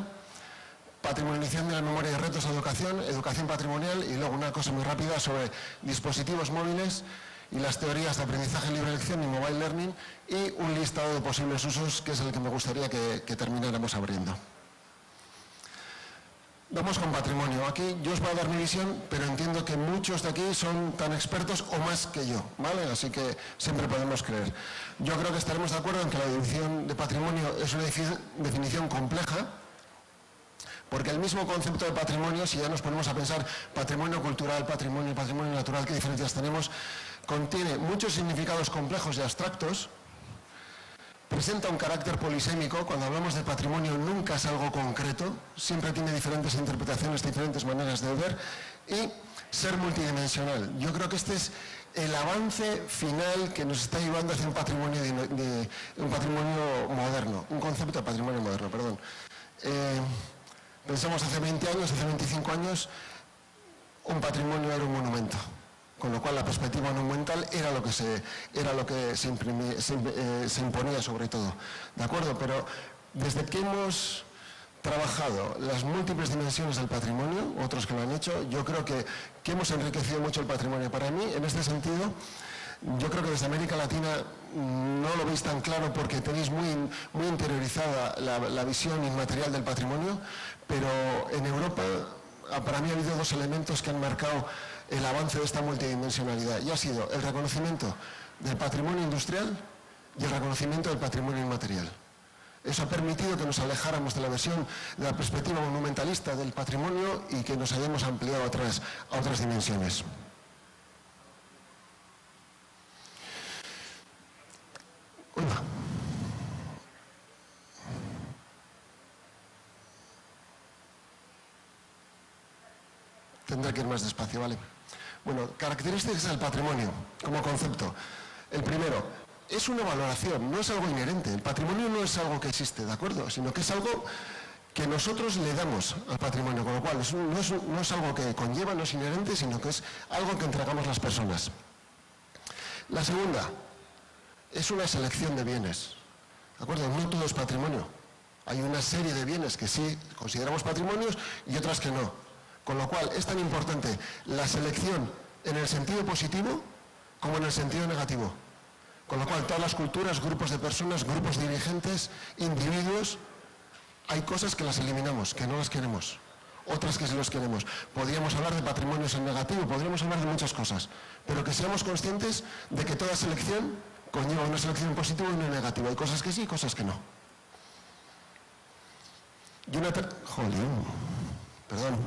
Patrimonialización de la memoria y retos de educación, educación patrimonial y luego una cosa muy rápida sobre dispositivos móviles y las teorías de aprendizaje libre elección y mobile learning y un listado de posibles usos que es el que me gustaría que termináramos abriendo. Vamos con patrimonio. Aquí yo os voy a dar mi visión, pero entiendo que muchos de aquí son tan expertos o más que yo, ¿vale? Así que siempre podemos creer. Yo creo que estaremos de acuerdo en que la definición de patrimonio es una definición compleja, porque el mismo concepto de patrimonio, si ya nos ponemos a pensar patrimonio cultural, patrimonio natural, qué diferencias tenemos, contiene muchos significados complejos y abstractos, presenta un carácter polisémico. Cuando hablamos de patrimonio nunca es algo concreto, siempre tiene diferentes interpretaciones, diferentes maneras de ver y ser multidimensional. Yo creo que este es el avance final que nos está llevando hacia un patrimonio, un patrimonio moderno, un concepto de patrimonio moderno, perdón. Pensamos hace 20 años, hace 25 años, un patrimonio era un monumento, con lo cual la perspectiva monumental era lo que se imponía sobre todo, ¿de acuerdo? Pero desde que hemos trabajado las múltiples dimensiones del patrimonio, otros que lo han hecho, yo creo que hemos enriquecido mucho el patrimonio. Para mí, en este sentido, yo creo que desde América Latina no lo veis tan claro porque tenéis muy interiorizada la visión inmaterial del patrimonio, pero en Europa para mí ha habido dos elementos que han marcado el avance de esta multidimensionalidad y ha sido el reconocimiento del patrimonio industrial y el reconocimiento del patrimonio inmaterial. Eso ha permitido que nos alejáramos de la versión, de la perspectiva monumentalista del patrimonio y que nos hayamos ampliado a otras dimensiones. Hola. Tendré que ir más despacio, ¿vale? Bueno, características del patrimonio como concepto. El primero, es una valoración, no es algo inherente. El patrimonio no es algo que existe, ¿de acuerdo? Sino que es algo que nosotros le damos al patrimonio, con lo cual no es algo que conlleva, no es inherente, sino que es algo que entregamos las personas. La segunda, es una selección de bienes, ¿de acuerdo? No todo es patrimonio. Hay una serie de bienes que sí consideramos patrimonios y otras que no. Con lo cual es tan importante la selección en el sentido positivo como en el sentido negativo. Con lo cual todas las culturas, grupos de personas, grupos dirigentes, individuos, hay cosas que las eliminamos, que no las queremos, otras que sí las queremos. Podríamos hablar de patrimonios en negativo, podríamos hablar de muchas cosas, pero que seamos conscientes de que toda selección conlleva una selección positiva y una negativa. Hay cosas que sí y cosas que no. Y una Perdón.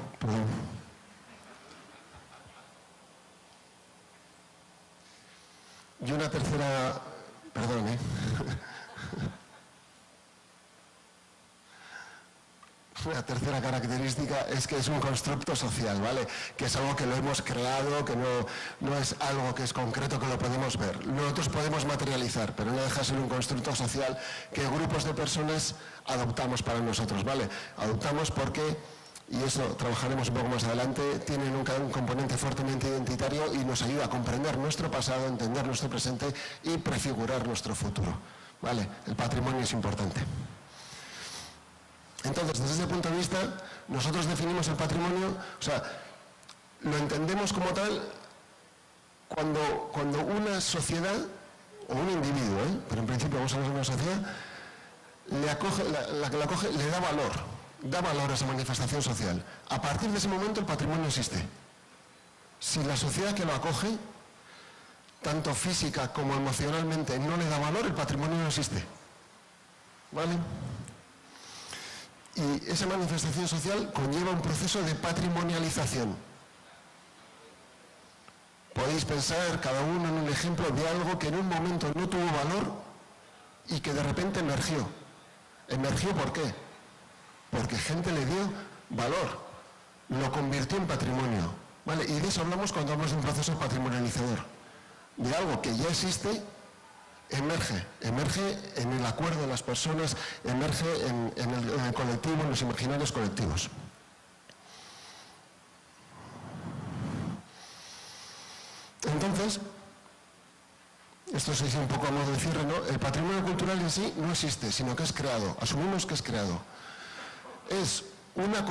Y una tercera... Perdón, Una tercera característica es que es un constructo social, ¿vale? Que es algo que lo hemos creado, que no es algo que es concreto, que lo podemos ver. Nosotros podemos materializar, pero no deja de ser un constructo social que grupos de personas adoptamos para nosotros, ¿vale? Adoptamos porque, y eso trabajaremos un poco más adelante, tienen un componente fuertemente identitario y nos ayuda a comprender nuestro pasado, entender nuestro presente y prefigurar nuestro futuro, ¿vale? El patrimonio es importante. Entonces, desde ese punto de vista, nosotros definimos el patrimonio, o sea, lo entendemos como tal cuando una sociedad, o un individuo, pero en principio vamos a hablar de una sociedad, la que la acoge le da valor a esa manifestación social. A partir de ese momento el patrimonio existe. Si la sociedad que lo acoge, tanto física como emocionalmente, no le da valor, el patrimonio no existe. ¿Vale? Y esa manifestación social conlleva un proceso de patrimonialización. Podéis pensar cada uno en un ejemplo de algo que en un momento no tuvo valor y que de repente emergió. ¿Emergió por qué? Porque gente le dio valor, lo convirtió en patrimonio, ¿vale? Y de eso hablamos cuando hablamos de un proceso patrimonializador. De algo que ya existe, emerge en el acuerdo de las personas, emerge en el colectivo, en los imaginarios colectivos. Entonces, esto se dice un poco a modo de cierre, ¿no? El patrimonio cultural en sí no existe, sino que es creado. Asumimos que es creado. Es una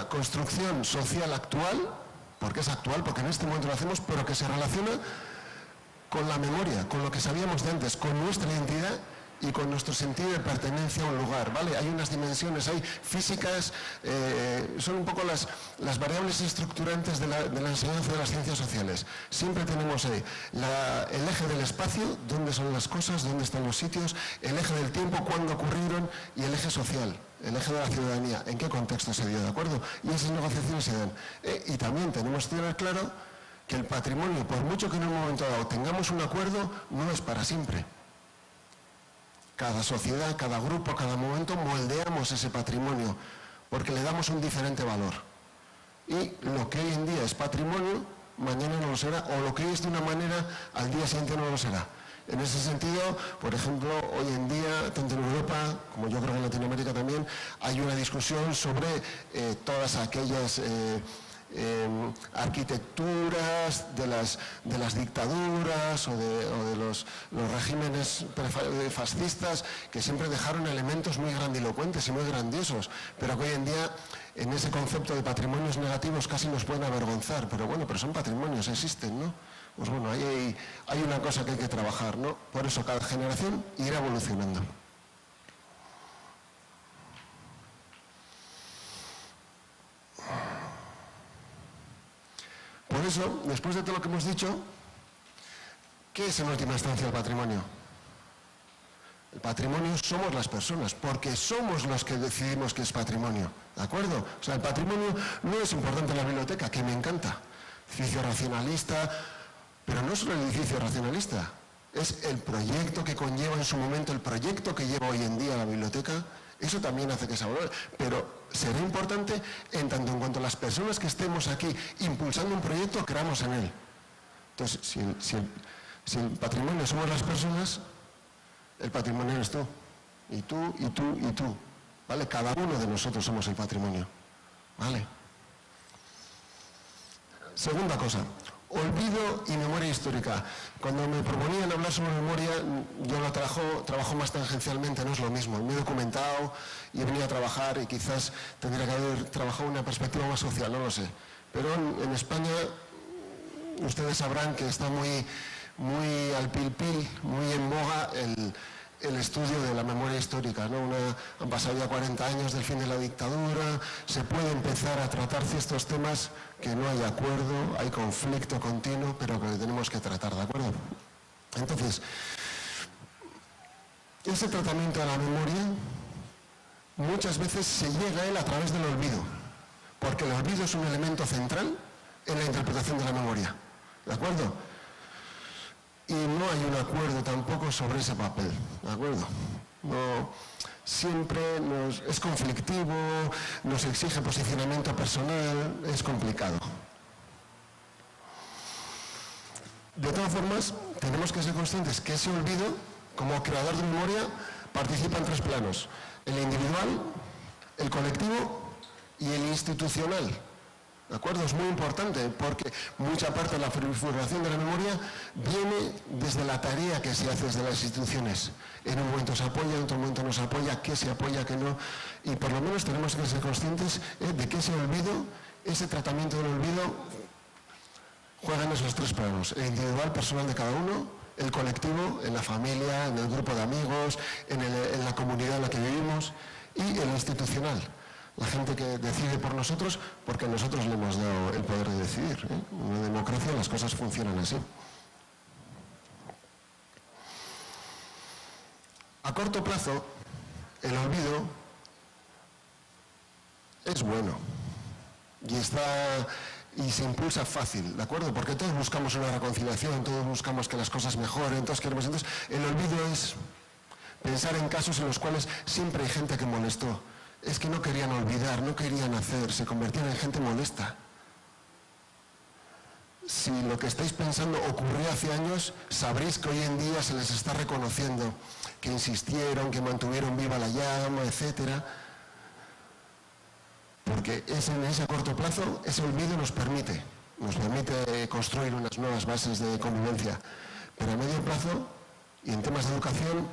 construcción social actual, porque es actual, porque en este momento lo hacemos, pero que se relaciona con la memoria, con lo que sabíamos de antes, con nuestra identidad y con nuestro sentido de pertenencia a un lugar, ¿vale? Hay unas dimensiones ahí físicas, son un poco las variables estructurantes de la enseñanza de las ciencias sociales. Siempre tenemos ahí el eje del espacio, dónde son las cosas, dónde están los sitios, el eje del tiempo, cuándo ocurrieron, y el eje social, el eje de la ciudadanía, en qué contexto se dio, ¿de acuerdo? Y esas negociaciones se dan. Y también tenemos que tener claro que el patrimonio, por mucho que en un momento dado tengamos un acuerdo, no es para siempre. Cada sociedad, cada grupo, cada momento moldeamos ese patrimonio porque le damos un diferente valor. Y lo que hoy en día es patrimonio, mañana no lo será, o lo que hoy es de una manera, al día siguiente no lo será. En ese sentido, por ejemplo, hoy en día, tanto en Europa, como yo creo que en Latinoamérica también, hay una discusión sobre todas aquellas arquitecturas de las dictaduras o de los regímenes fascistas que siempre dejaron elementos muy grandilocuentes y muy grandiosos, pero que hoy en día en ese concepto de patrimonios negativos casi nos pueden avergonzar, pero bueno, pero son patrimonios, existen, ¿no? Pues bueno, ahí hay una cosa que hay que trabajar, ¿no? Por eso cada generación irá evolucionando. Por eso, después de todo lo que hemos dicho, ¿qué es en última instancia el patrimonio? El patrimonio somos las personas, porque somos los que decidimos que es patrimonio, ¿de acuerdo? O sea, el patrimonio no es importante en la biblioteca, que me encanta. Edificio racionalista, pero no solo el edificio racionalista, es el proyecto que conlleva en su momento, el proyecto que lleva hoy en día la biblioteca, eso también hace que se valore, pero será importante en tanto en cuanto las personas que estemos aquí impulsando un proyecto creamos en él. Entonces, si el patrimonio somos las personas, el patrimonio eres tú, y tú, y tú, y tú, ¿vale? Cada uno de nosotros somos el patrimonio, ¿vale? Segunda cosa, olvido y memoria histórica. Cuando me proponían hablar sobre memoria, yo lo trabajo más tangencialmente, no es lo mismo. Me he documentado y he venido a trabajar y quizás tendría que haber trabajado una perspectiva más social, no lo sé. Pero en España ustedes sabrán que está muy al pil, muy en boga el estudio de la memoria histórica, ¿no? Han pasado ya 40 años del fin de la dictadura, se puede empezar a tratar ciertos temas que no hay acuerdo, hay conflicto continuo, pero que tenemos que tratar, ¿de acuerdo? Entonces, ese tratamiento de la memoria muchas veces se llega a él a través del olvido, porque el olvido es un elemento central en la interpretación de la memoria, ¿de acuerdo? Y no hay un acuerdo tampoco sobre ese papel, ¿de acuerdo? No, siempre es conflictivo, nos exige posicionamiento personal, es complicado. De todas formas, tenemos que ser conscientes que ese olvido, como creador de memoria, participa en tres planos: el individual, el colectivo y el institucional. ¿De acuerdo? Es muy importante porque mucha parte de la configuración de la memoria viene desde la tarea que se hace desde las instituciones. En un momento se apoya, en otro momento no se apoya, qué se apoya, qué no. Y por lo menos tenemos que ser conscientes de que ese olvido, ese tratamiento del olvido, juega en esos tres planos: el individual, personal de cada uno, el colectivo, en la familia, en el grupo de amigos, en la comunidad en la que vivimos, y el institucional. La gente que decide por nosotros, porque nosotros le hemos dado el poder de decidir, ¿eh? En una democracia las cosas funcionan así. A corto plazo, el olvido es bueno y se impulsa fácil, ¿de acuerdo? Porque todos buscamos una reconciliación, todos buscamos que las cosas mejoren, entonces el olvido es pensar en casos en los cuales siempre hay gente que molestó. Es que no querían olvidar, no querían hacer, se convertían en gente molesta. Si lo que estáis pensando ocurrió hace años, sabréis que hoy en día se les está reconociendo que insistieron, que mantuvieron viva la llama, etc. Porque en ese corto plazo, ese olvido nos permite construir unas nuevas bases de convivencia. Pero a medio plazo, y en temas de educación,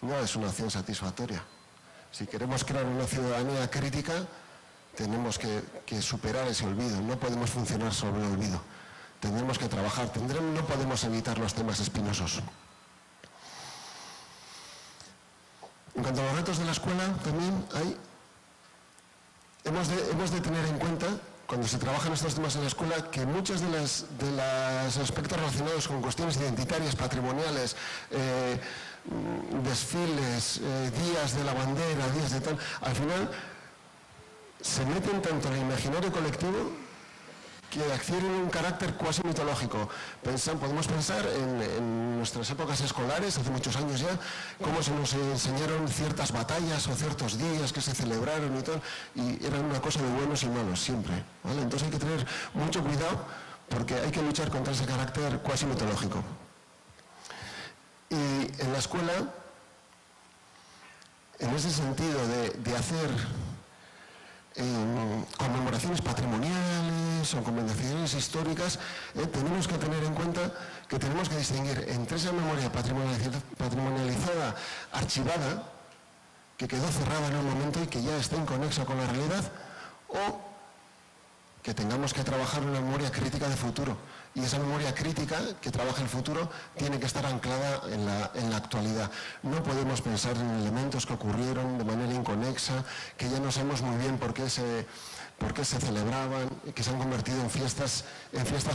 no es una acción satisfactoria. Si queremos crear una ciudadanía crítica, tenemos que superar ese olvido. No podemos funcionar sobre el olvido. Tendremos que trabajar, no podemos evitar los temas espinosos. En cuanto a los retos de la escuela, también hemos de tener en cuenta, cuando se trabajan estos temas en la escuela, que muchos de los aspectos relacionados con cuestiones identitarias, patrimoniales, desfiles, días de la bandera, días de tal, al final se meten tanto en el imaginario colectivo que adquieren un carácter cuasi mitológico. Podemos pensar en nuestras épocas escolares, hace muchos años ya, cómo se nos enseñaron ciertas batallas o ciertos días que se celebraron y tal, y eran una cosa de buenos y malos siempre, ¿vale? Entonces hay que tener mucho cuidado porque hay que luchar contra ese carácter cuasi mitológico. Y en la escuela, en ese sentido de hacer conmemoraciones patrimoniales o conmemoraciones históricas, tenemos que tener en cuenta que tenemos que distinguir entre esa memoria patrimonializada, archivada, que quedó cerrada en un momento y que ya está inconexa con la realidad, o que tengamos que trabajar una memoria crítica de futuro. Y esa memoria crítica que trabaja el futuro tiene que estar anclada en la actualidad. No podemos pensar en elementos que ocurrieron de manera inconexa, que ya no sabemos muy bien por qué se celebraban, que se han convertido en fiestas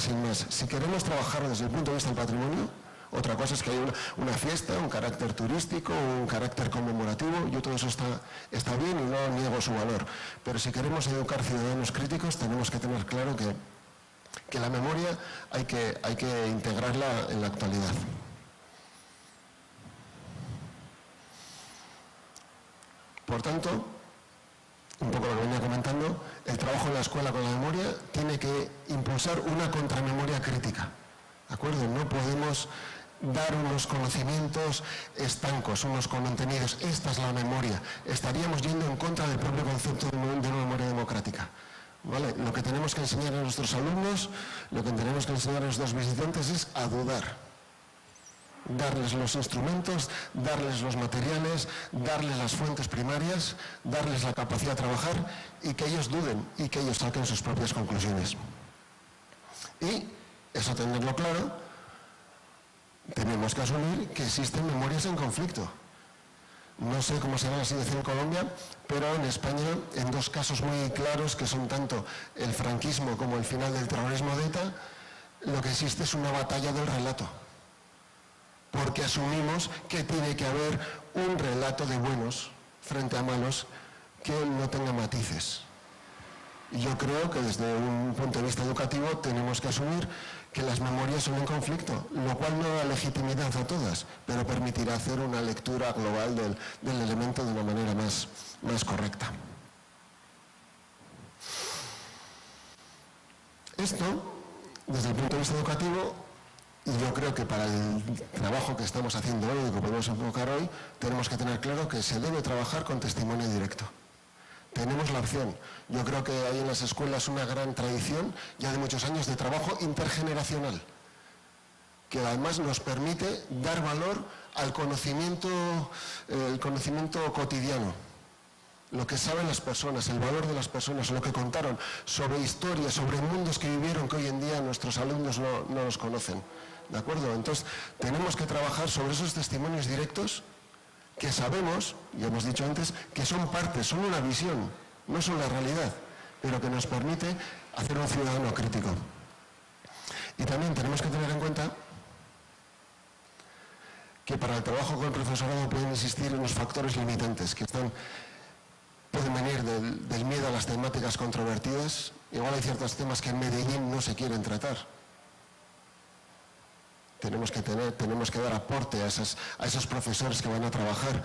sin más. Si queremos trabajar desde el punto de vista del patrimonio, Otra cosa es que hay una fiesta, un carácter turístico, un carácter conmemorativo, yo todo eso está bien y no niego su valor. Pero si queremos educar ciudadanos críticos, tenemos que tener claro que la memoria hay que integrarla en la actualidad. Por tanto, un poco lo que venía comentando, el trabajo en la escuela con la memoria tiene que impulsar una contramemoria crítica. ¿De acuerdo? No podemos dar unos conocimientos estancos, unos contenidos. Esta es la memoria. Estaríamos yendo en contra del propio concepto de una memoria democrática. ¿Vale? Lo que tenemos que enseñar a nuestros alumnos, lo que tenemos que enseñar a nuestros visitantes es a dudar. Darles los instrumentos, darles los materiales, darles las fuentes primarias, darles la capacidad de trabajar y que ellos duden y que ellos saquen sus propias conclusiones. Y eso tenerlo claro, tenemos que asumir que existen memorias en conflicto. No sé cómo será la situación en Colombia, pero en España, en dos casos muy claros, que son tanto el franquismo como el final del terrorismo de ETA, lo que existe es una batalla del relato. Porque asumimos que tiene que haber un relato de buenos frente a malos que no tenga matices. Y yo creo que desde un punto de vista educativo tenemos que asumir que las memorias son en conflicto, lo cual no da legitimidad a todas, pero permitirá hacer una lectura global del elemento de una manera más correcta. Esto, desde el punto de vista educativo, y yo creo que para el trabajo que estamos haciendo hoy, que podemos enfocar hoy, tenemos que tener claro que se debe trabajar con testimonio directo. Tenemos la opción. Yo creo que hay en las escuelas una gran tradición, ya de muchos años, de trabajo intergeneracional, que además nos permite dar valor al conocimiento, el conocimiento cotidiano. Lo que saben las personas, el valor de las personas, lo que contaron sobre historias, sobre mundos que vivieron que hoy en día nuestros alumnos no los conocen. ¿De acuerdo? Entonces, tenemos que trabajar sobre esos testimonios directos que sabemos, ya hemos dicho antes, que son partes, son una visión, no son la realidad, pero que nos permite hacer un ciudadano crítico. Y también tenemos que tener en cuenta que para el trabajo con el profesorado pueden existir unos factores limitantes que pueden venir del miedo a las temáticas controvertidas. Igual hay ciertos temas que en Medellín no se quieren tratar. Tenemos que dar aporte a esos profesores que van a trabajar,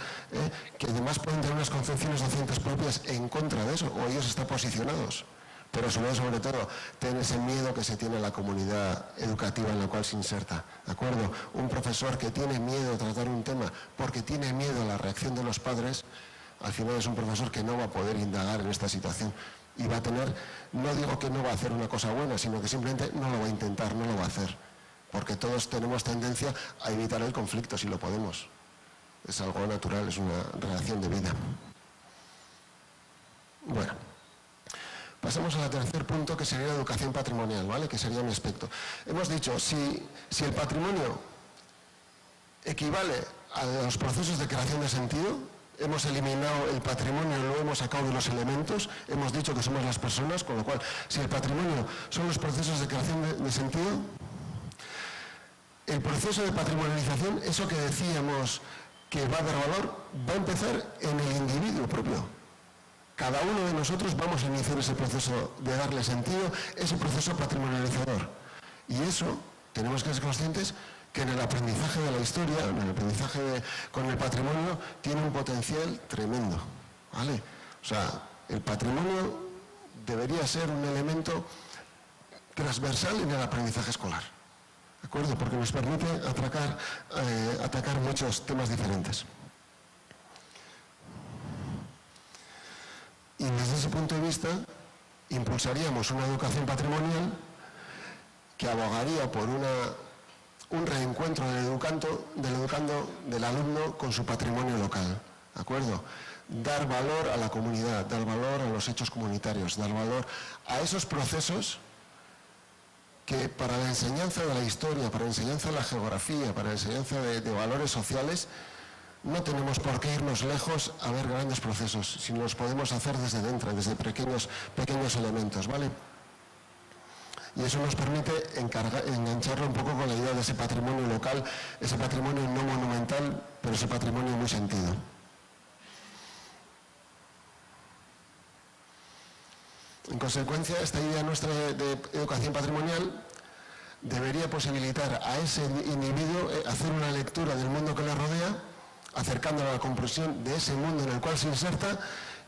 que además pueden tener unas concepciones docentes propias en contra de eso, o ellos están posicionados. Pero sobre todo, tener ese miedo que se tiene en la comunidad educativa en la cual se inserta. ¿De acuerdo? Un profesor que tiene miedo a tratar un tema porque tiene miedo a la reacción de los padres, al final es un profesor que no va a poder indagar en esta situación. Y va a tener, no digo que no va a hacer una cosa buena, sino que simplemente no lo va a intentar, no lo va a hacer. Porque todos tenemos tendencia a evitar el conflicto si lo podemos. Es algo natural, es una relación de vida. Bueno, pasamos al tercer punto, que sería la educación patrimonial, ¿vale? Que sería mi aspecto. Hemos dicho, si el patrimonio equivale a los procesos de creación de sentido, hemos eliminado el patrimonio, lo hemos sacado de los elementos, hemos dicho que somos las personas, con lo cual, si el patrimonio son los procesos de creación de sentido, el proceso de patrimonialización, eso que decíamos que va a dar valor, va a empezar en el individuo propio. Cada uno de nosotros vamos a iniciar ese proceso de darle sentido, ese proceso patrimonializador. Y eso, tenemos que ser conscientes que en el aprendizaje de la historia, en el aprendizaje con el patrimonio, tiene un potencial tremendo, ¿vale? O sea, el patrimonio debería ser un elemento transversal en el aprendizaje escolar. ¿De acuerdo? Porque nos permite atacar muchos temas diferentes. Y desde ese punto de vista, impulsaríamos una educación patrimonial que abogaría por un reencuentro del educando, del alumno con su patrimonio local. ¿De acuerdo? Dar valor a la comunidad, dar valor a los hechos comunitarios, dar valor a esos procesos que para la enseñanza de la historia, para la enseñanza de la geografía, para la enseñanza de valores sociales, no tenemos por qué irnos lejos a ver grandes procesos, sino los podemos hacer desde dentro, desde pequeños elementos, ¿vale? Y eso nos permite engancharlo un poco con la idea de ese patrimonio local, ese patrimonio no monumental, pero ese patrimonio muy sentido. En consecuencia, esta idea nuestra de educación patrimonial debería posibilitar a ese individuo hacer una lectura del mundo que le rodea, acercándolo a la comprensión de ese mundo en el cual se inserta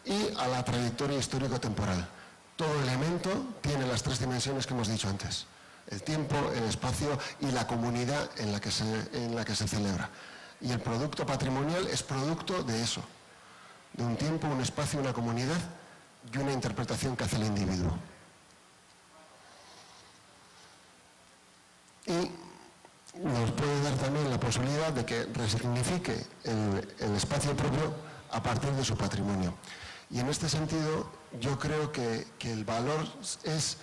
y a la trayectoria histórico-temporal. Todo elemento tiene las tres dimensiones que hemos dicho antes: el tiempo, el espacio y la comunidad en la que se celebra. Y el producto patrimonial es producto de eso, de un tiempo, un espacio, una comunidad y una interpretación que hace el individuo. Y nos puede dar también la posibilidad de que resignifique el espacio propio a partir de su patrimonio. Y en este sentido, yo creo que el valor es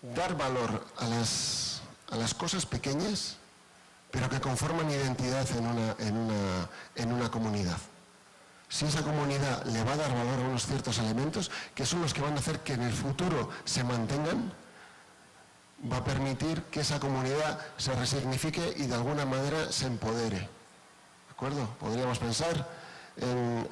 dar valor a las cosas pequeñas, pero que conforman identidad en una comunidad. Si esa comunidad le va a dar valor a unos ciertos elementos, que son los que van a hacer que en el futuro se mantengan, va a permitir que esa comunidad se resignifique y de alguna manera se empodere. ¿De acuerdo? Podríamos pensar,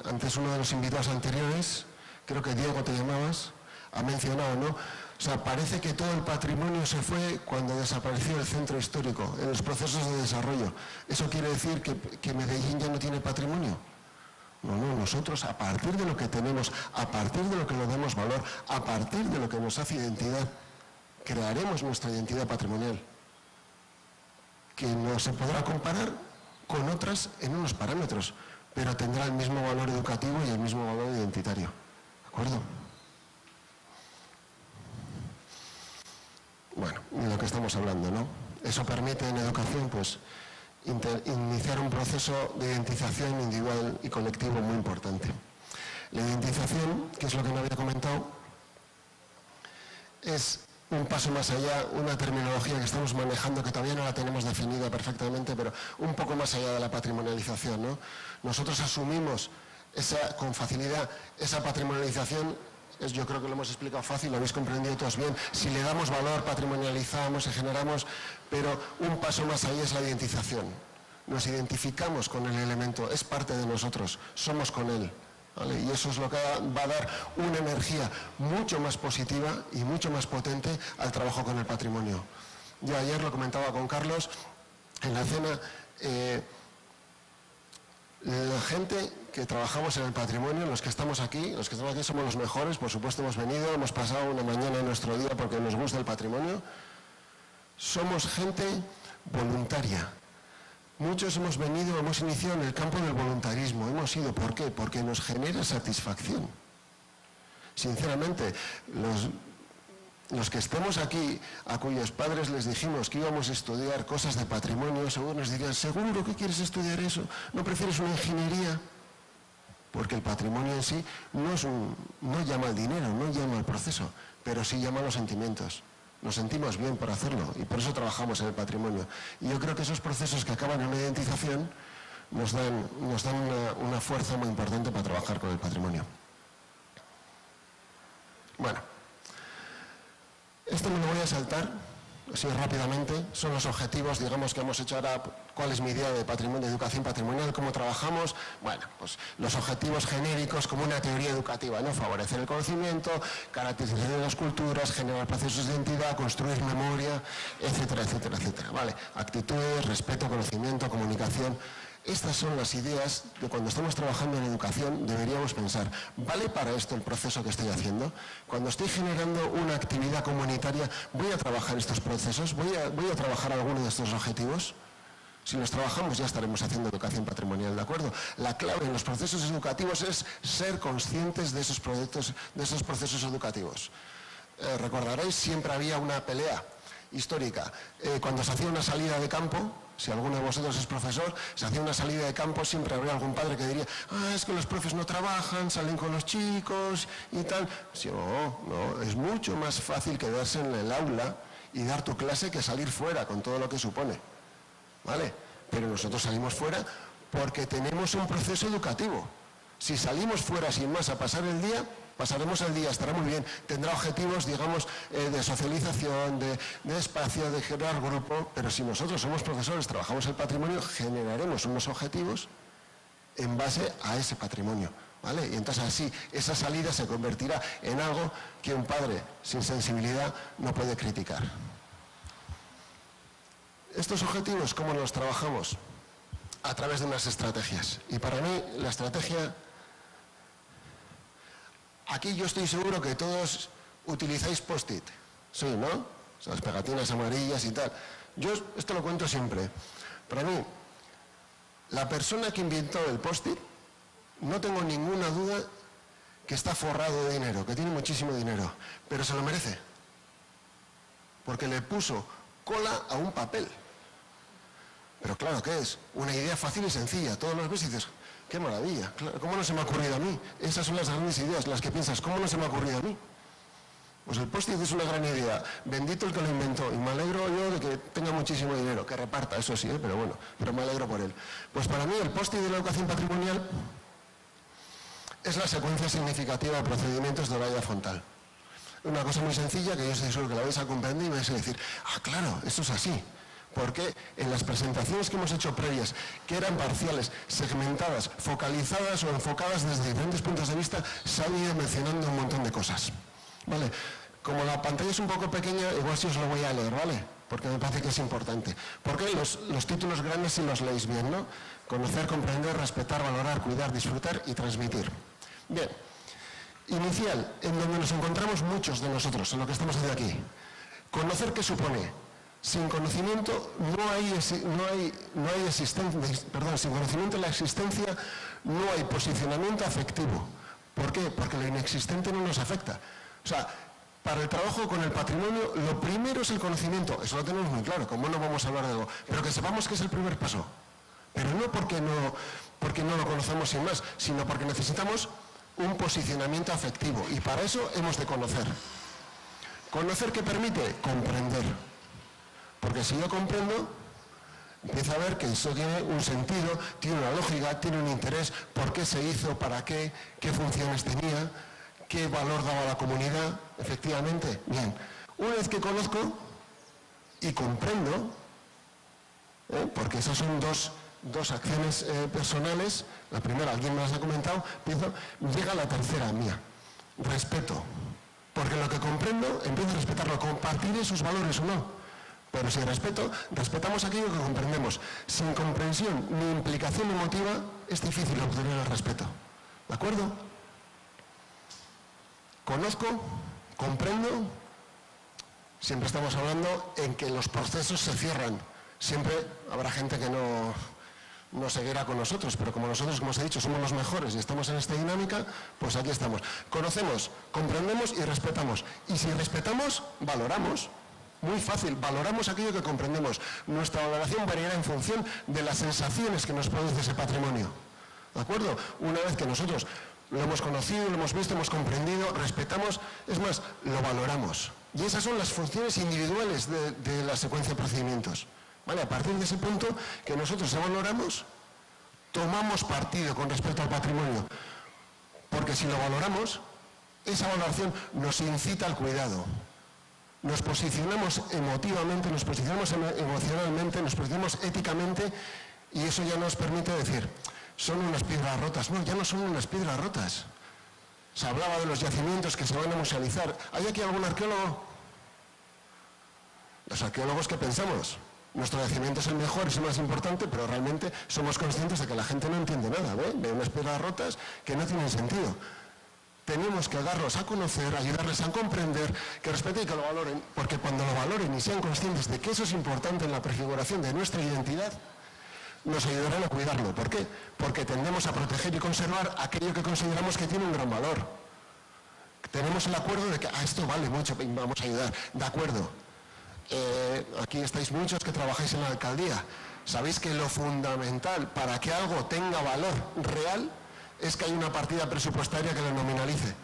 antes uno de los invitados anteriores, creo que Diego te llamabas, ha mencionado, ¿no? O sea, parece que todo el patrimonio se fue cuando desapareció el centro histórico, en los procesos de desarrollo. ¿Eso quiere decir que Medellín ya no tiene patrimonio? No, nosotros a partir de lo que tenemos, a partir de lo que le damos valor, a partir de lo que nos hace identidad, crearemos nuestra identidad patrimonial, que no se podrá comparar con otras en unos parámetros, pero tendrá el mismo valor educativo y el mismo valor identitario. ¿De acuerdo? Bueno, de lo que estamos hablando, ¿no? Eso permite en educación, pues, iniciar un proceso de identificación individual y colectivo muy importante. La identificación, que es lo que no había comentado, es un paso más allá, una terminología que estamos manejando que todavía no la tenemos definida perfectamente, pero un poco más allá de la patrimonialización, ¿no? Nosotros asumimos con facilidad esa patrimonialización. Yo creo que lo hemos explicado fácil, lo habéis comprendido todos bien. Si le damos valor, patrimonializamos y generamos, pero un paso más allá es la identificación. Nos identificamos con el elemento, es parte de nosotros, somos con él, ¿vale? Y eso es lo que va a dar una energía mucho más positiva y mucho más potente al trabajo con el patrimonio. Yo ayer lo comentaba con Carlos en la cena. La gente que trabajamos en el patrimonio, los que estamos aquí somos los mejores, por supuesto hemos venido, hemos pasado una mañana en nuestro día porque nos gusta el patrimonio. Somos gente voluntaria. Muchos hemos venido, hemos iniciado en el campo del voluntarismo. Hemos ido, ¿por qué? Porque nos genera satisfacción. Sinceramente, los que estemos aquí, a cuyos padres les dijimos que íbamos a estudiar cosas de patrimonio, seguro nos dirían, ¿seguro que quieres estudiar eso? ¿No prefieres una ingeniería? Porque el patrimonio en sí no llama al dinero, no llama al proceso, pero sí llama a los sentimientos. Nos sentimos bien por hacerlo y por eso trabajamos en el patrimonio. Y yo creo que esos procesos que acaban en una identificación nos dan una fuerza muy importante para trabajar con el patrimonio. Bueno. Esto me lo voy a saltar, así rápidamente. Son los objetivos, digamos, que hemos hecho ahora. ¿Cuál es mi idea de patrimonio, de educación patrimonial? ¿Cómo trabajamos? Bueno, pues los objetivos genéricos como una teoría educativa, ¿no? Favorecer el conocimiento, caracterización de las culturas, generar procesos de identidad, construir memoria, etcétera, etcétera, etcétera. Vale, actitudes, respeto, conocimiento, comunicación. Estas son las ideas de cuando estamos trabajando en educación, deberíamos pensar, ¿vale para esto el proceso que estoy haciendo? Cuando estoy generando una actividad comunitaria, ¿voy a trabajar estos procesos? ¿Voy a trabajar alguno de estos objetivos? Si los trabajamos ya estaremos haciendo educación patrimonial, ¿de acuerdo? La clave en los procesos educativos es ser conscientes de esos procesos educativos. Recordaréis, siempre había una pelea histórica. Cuando se hacía una salida de campo, si alguno de vosotros es profesor, se hacía una salida de campo, siempre habría algún padre que diría, es que los profes no trabajan, salen con los chicos y tal. Sí, no, es mucho más fácil quedarse en el aula y dar tu clase que salir fuera con todo lo que supone, ¿vale? Pero nosotros salimos fuera porque tenemos un proceso educativo. Si salimos fuera sin más a pasar el día, pasaremos el día, estará muy bien, tendrá objetivos, digamos, de socialización, de espacio, de generar grupo, pero si nosotros somos profesores, trabajamos el patrimonio, generaremos unos objetivos en base a ese patrimonio, ¿vale? Y entonces así esa salida se convertirá en algo que un padre sin sensibilidad no puede criticar. Estos objetivos, ¿cómo los trabajamos? A través de unas estrategias. Y para mí la estrategia... Aquí yo estoy seguro que todos utilizáis post-it. Sí, ¿no? O sea, las pegatinas amarillas y tal. Yo esto lo cuento siempre. Para mí, la persona que inventó el post-it, no tengo ninguna duda que está forrado de dinero, que tiene muchísimo dinero, pero se lo merece. Porque le puso cola a un papel. Pero claro, ¿qué es? Una idea fácil y sencilla. Todos los ves y dices, ¡qué maravilla! Claro, ¿cómo no se me ha ocurrido a mí? Esas son las grandes ideas, las que piensas, ¿cómo no se me ha ocurrido a mí? Pues el post-it es una gran idea. Bendito el que lo inventó. Y me alegro yo de que tenga muchísimo dinero, que reparta, eso sí, pero bueno, pero me alegro por él. Pues para mí el post-it de la educación patrimonial es la secuencia significativa de procedimientos de Olaya Fontal. Una cosa muy sencilla que yo estoy seguro que la vais a comprender y vais a decir, ah, claro, esto es así. Porque en las presentaciones que hemos hecho previas, que eran parciales, segmentadas, focalizadas o enfocadas desde diferentes puntos de vista, se han ido mencionando un montón de cosas. ¿Vale? Como la pantalla es un poco pequeña, igual sí os lo voy a leer, ¿vale? Porque me parece que es importante. Porque los títulos grandes sí los leéis bien, ¿no? Conocer, comprender, respetar, valorar, cuidar, disfrutar y transmitir. Bien. Inicial, en donde nos encontramos muchos de nosotros, en lo que estamos haciendo aquí. Conocer, ¿qué supone? Sin conocimiento sin conocimiento de la existencia no hay posicionamiento afectivo. ¿Por qué? Porque lo inexistente no nos afecta. O sea, para el trabajo con el patrimonio, lo primero es el conocimiento. Eso lo tenemos muy claro, como no vamos a hablar de algo. Pero que sepamos que es el primer paso. Pero no porque no lo conocemos sin más, sino porque necesitamos un posicionamiento afectivo. Y para eso hemos de conocer. ¿Conocer qué permite? Comprender. Porque si yo comprendo, empiezo a ver que eso tiene un sentido, tiene una lógica, tiene un interés, por qué se hizo, para qué funciones tenía, qué valor daba a la comunidad, efectivamente. Bien, una vez que conozco y comprendo, porque esas son dos acciones personales, la primera, alguien me las ha comentado, llega la tercera mía, respeto. Porque lo que comprendo, empiezo a respetarlo, compartiré sus valores o no. Pero si respetamos aquello que comprendemos. Sin comprensión ni implicación emotiva, es difícil obtener el respeto. ¿De acuerdo? Conozco, comprendo, siempre estamos hablando en que los procesos se cierran. Siempre habrá gente que no seguirá con nosotros, pero como nosotros, como os he dicho, somos los mejores y estamos en esta dinámica, pues aquí estamos. Conocemos, comprendemos y respetamos. Y si respetamos, valoramos. Muy fácil, valoramos aquello que comprendemos. Nuestra valoración variará en función de las sensaciones que nos produce ese patrimonio. ¿De acuerdo? Una vez que nosotros lo hemos conocido, lo hemos visto, hemos comprendido, respetamos, es más, lo valoramos. Y esas son las funciones individuales de la secuencia de procedimientos. ¿Vale? A partir de ese punto que nosotros valoramos, tomamos partido con respecto al patrimonio. Porque si lo valoramos, esa valoración nos incita al cuidado. Nos posicionamos emotivamente, nos posicionamos emocionalmente, nos posicionamos éticamente y eso ya nos permite decir, son unas piedras rotas. No, ya no son unas piedras rotas. Se hablaba de los yacimientos que se van a musealizar. ¿Hay aquí algún arqueólogo? Los arqueólogos, ¿qué pensamos? Nuestro yacimiento es el mejor, es el más importante, pero realmente somos conscientes de que la gente no entiende nada, ¿ve? De unas piedras rotas que no tienen sentido. Tenemos que darlos a conocer, ayudarles a comprender, que respeten y que lo valoren, porque cuando lo valoren y sean conscientes de que eso es importante en la prefiguración de nuestra identidad, nos ayudarán a cuidarlo. ¿Por qué? Porque tendemos a proteger y conservar aquello que consideramos que tiene un gran valor. Tenemos el acuerdo de que esto vale mucho, vamos a ayudar. De acuerdo. Aquí estáis muchos que trabajáis en la alcaldía. Sabéis que lo fundamental para que algo tenga valor real es que hay una partida presupuestaria que lo nominalice.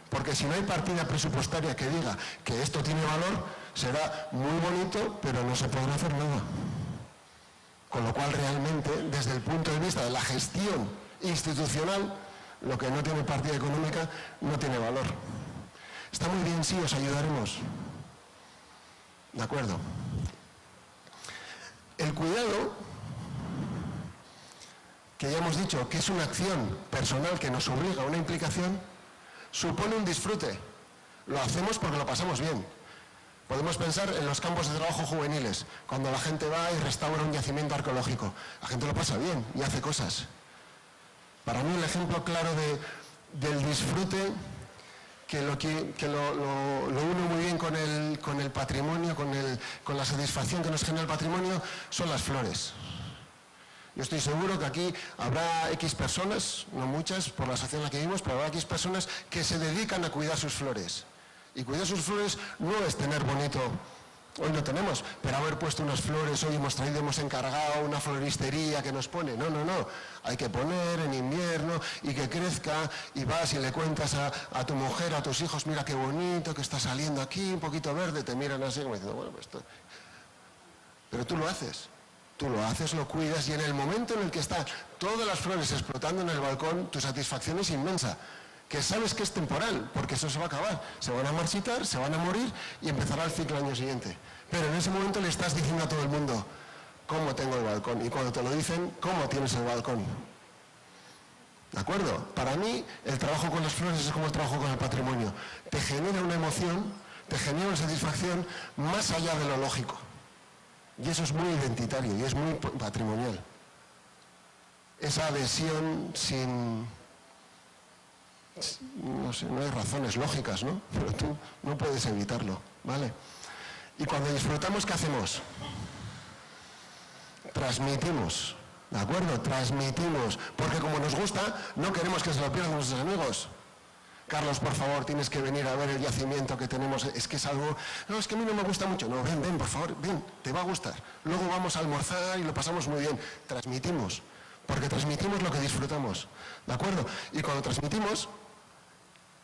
Porque si no hay partida presupuestaria que diga que esto tiene valor, será muy bonito, pero no se podrá hacer nada. Con lo cual, realmente, desde el punto de vista de la gestión institucional, Lo que no tiene partida económica no tiene valor. Está muy bien, sí, os ayudaremos. ¿De acuerdo? El cuidado, que ya hemos dicho que es una acción personal que nos obliga a una implicación, supone un disfrute. Lo hacemos porque lo pasamos bien. Podemos pensar en los campos de trabajo juveniles, cuando la gente va y restaura un yacimiento arqueológico. La gente lo pasa bien y hace cosas. Para mí el ejemplo claro del disfrute que lo une muy bien con el patrimonio, con la satisfacción que nos genera el patrimonio, son las flores. Yo estoy seguro que aquí habrá X personas, no muchas por la sociedad en la que vivimos, pero habrá X personas que se dedican a cuidar sus flores. Y cuidar sus flores no es tener bonito, hoy no tenemos, pero haber puesto unas flores, hoy hemos encargado una floristería que nos pone. No, no, no. Hay que poner en invierno y que crezca, y vas y le cuentas a tu mujer, a tus hijos, mira qué bonito que está saliendo aquí, un poquito verde, te miran así como diciendo, bueno, pues esto... Pero tú lo haces. Tú lo haces, lo cuidas, y en el momento en el que están todas las flores explotando en el balcón, tu satisfacción es inmensa. Que sabes que es temporal, porque eso se va a acabar. Se van a marchitar, se van a morir y empezará el ciclo al año siguiente. Pero en ese momento le estás diciendo a todo el mundo cómo tengo el balcón. Y cuando te lo dicen, cómo tienes el balcón. ¿De acuerdo? Para mí, el trabajo con las flores es como el trabajo con el patrimonio. Te genera una emoción, te genera una satisfacción más allá de lo lógico. Y eso es muy identitario y es muy patrimonial. Esa adhesión sin... No sé, no hay razones lógicas, ¿no? Pero tú no puedes evitarlo, ¿vale? Y cuando disfrutamos, ¿qué hacemos? Transmitimos, ¿de acuerdo? Transmitimos, porque como nos gusta, no queremos que se lo pierdan nuestros amigos. Carlos, por favor, tienes que venir a ver el yacimiento que tenemos, es que es algo... No, es que a mí no me gusta mucho. No, ven, por favor, ven, te va a gustar. Luego vamos a almorzar y lo pasamos muy bien. Transmitimos, porque transmitimos lo que disfrutamos, ¿de acuerdo? Y cuando transmitimos...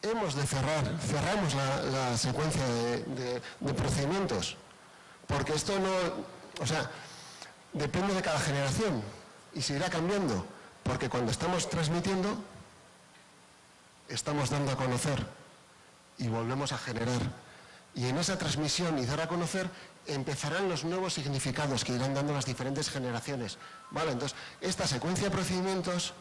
hemos de cerramos la secuencia de procedimientos, porque esto no, o sea, depende de cada generación y se irá cambiando, porque cuando estamos transmitiendo, estamos dando a conocer y volvemos a generar. Y en esa transmisión y dar a conocer empezarán los nuevos significados que irán dando las diferentes generaciones. ¿Vale? Entonces, esta secuencia de procedimientos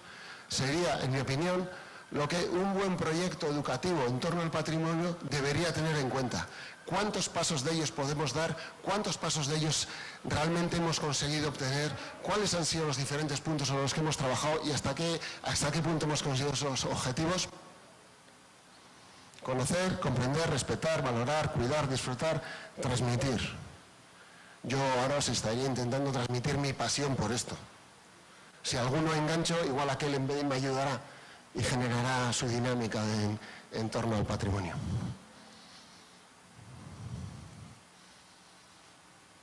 sería, en mi opinión, lo que un buen proyecto educativo en torno al patrimonio debería tener en cuenta. ¿Cuántos pasos de ellos podemos dar? ¿Cuántos pasos de ellos realmente hemos conseguido obtener? ¿Cuáles han sido los diferentes puntos en los que hemos trabajado y hasta qué punto hemos conseguido esos objetivos? Conocer, comprender, respetar, valorar, cuidar, disfrutar, transmitir. Yo ahora os estaría intentando transmitir mi pasión por esto. Si alguno engancho, igual aquel me ayudará y generará su dinámica en torno al patrimonio.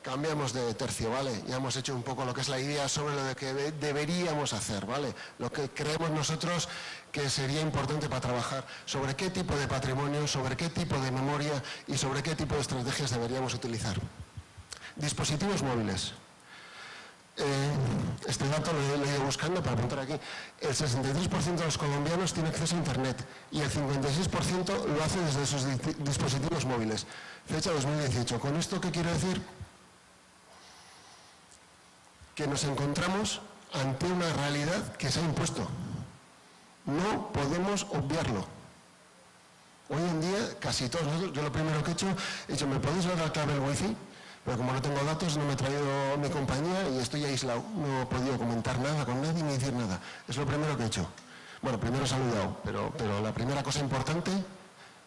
Cambiamos de tercio, ¿vale? Ya hemos hecho un poco lo que es la idea sobre lo que deberíamos hacer, ¿vale? Lo que creemos nosotros que sería importante para trabajar, sobre qué tipo de patrimonio, sobre qué tipo de memoria y sobre qué tipo de estrategias deberíamos utilizar. Dispositivos móviles. Este dato lo he ido buscando para apuntar aquí. El 63% de los colombianos tiene acceso a Internet y el 56% lo hace desde sus dispositivos móviles. Fecha 2018. ¿Con esto qué quiero decir? Que nos encontramos ante una realidad que se ha impuesto. No podemos obviarlo. Hoy en día, casi todos nosotros, yo lo primero que he dicho, ¿me podéis dar la clave del wifi? Pero como no tengo datos, no me he traído mi compañía y estoy aislado. No he podido comentar nada con nadie ni decir nada. Es lo primero que he hecho. Bueno, primero he saludado, pero la primera cosa importante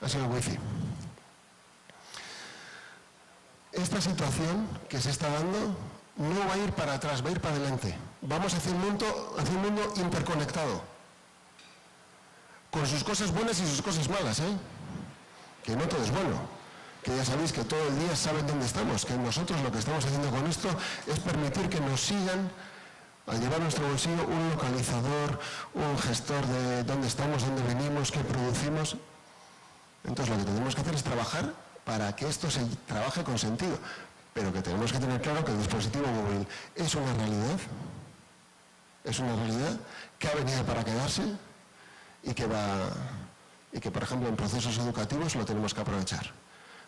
ha sido el wifi. Esta situación que se está dando no va a ir para atrás, va a ir para adelante. Vamos hacia un mundo interconectado, con sus cosas buenas y sus cosas malas, que no todo es bueno, que ya sabéis que todo el día saben dónde estamos, que nosotros lo que estamos haciendo con esto es permitir que nos sigan al llevar a nuestro bolsillo un localizador, un gestor de dónde estamos, dónde venimos, qué producimos. Entonces lo que tenemos que hacer es trabajar para que esto se trabaje con sentido. Pero que tenemos que tener claro que el dispositivo móvil es una realidad que ha venido para quedarse y que, por ejemplo, en procesos educativos lo tenemos que aprovechar.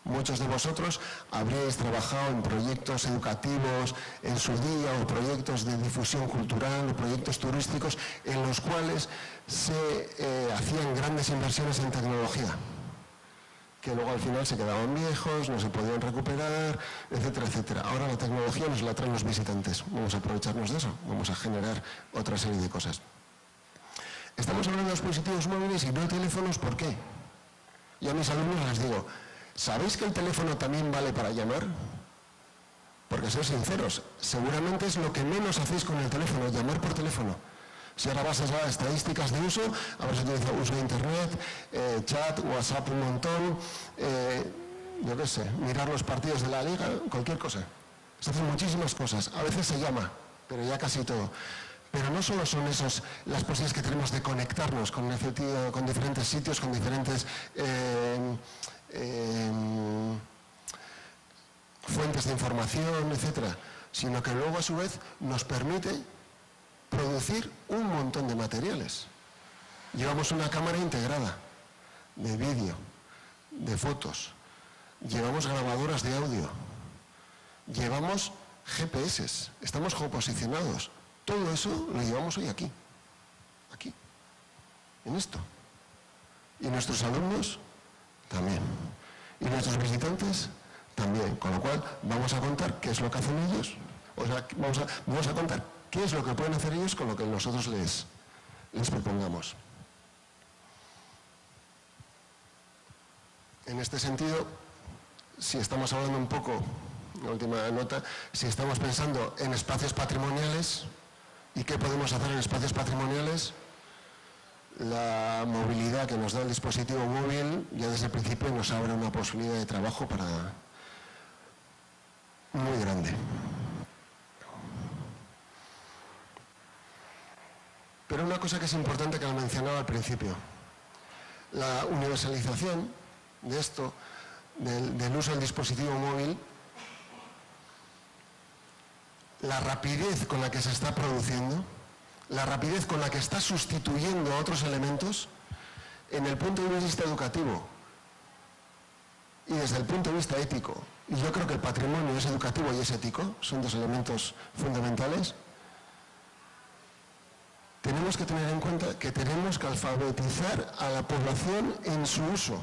Muchos de vosotros habréis trabajado en proyectos educativos en su día o proyectos de difusión cultural o proyectos turísticos en los cuales se hacían grandes inversiones en tecnología, que luego al final se quedaban viejos, no se podían recuperar, etcétera, etcétera. Ahora la tecnología nos la traen los visitantes. Vamos a aprovecharnos de eso, vamos a generar otra serie de cosas. Estamos hablando de dispositivos móviles y no de teléfonos, ¿por qué? Yo a mis alumnos les digo, ¿sabéis que el teléfono también vale para llamar? Porque, ser sinceros, seguramente es lo que menos hacéis con el teléfono, llamar por teléfono. Si ahora vas a las estadísticas de uso, habrás utilizado uso de internet, chat, WhatsApp un montón, yo qué sé, mirar los partidos de la liga, cualquier cosa. Se hacen muchísimas cosas, a veces se llama, pero ya casi todo. Pero no solo son esas las posibilidades que tenemos de conectarnos con diferentes sitios, con diferentes fuentes de información, etcétera, sino que luego a su vez nos permite producir un montón de materiales. Llevamos una cámara integrada de vídeo, de fotos, llevamos grabadoras de audio, llevamos GPS, estamos geoposicionados. Todo eso lo llevamos hoy aquí, en esto. Y nuestros alumnos también. Y nuestros visitantes también. Con lo cual vamos a contar qué es lo que hacen ellos, o sea, vamos a contar qué es lo que pueden hacer ellos con lo que nosotros les propongamos. En este sentido, si estamos hablando un poco, la última nota, si estamos pensando en espacios patrimoniales, ¿y qué podemos hacer en espacios patrimoniales? La movilidad que nos da el dispositivo móvil ya desde el principio nos abre una posibilidad de trabajo muy grande. Pero una cosa que es importante que lo mencionaba al principio, la universalización de esto, del uso del dispositivo móvil, la rapidez con la que se está produciendo, la rapidez con la que está sustituyendo a otros elementos, en el punto de vista educativo y desde el punto de vista ético, y yo creo que el patrimonio es educativo y es ético, son dos elementos fundamentales, tenemos que tener en cuenta que tenemos que alfabetizar a la población en su uso.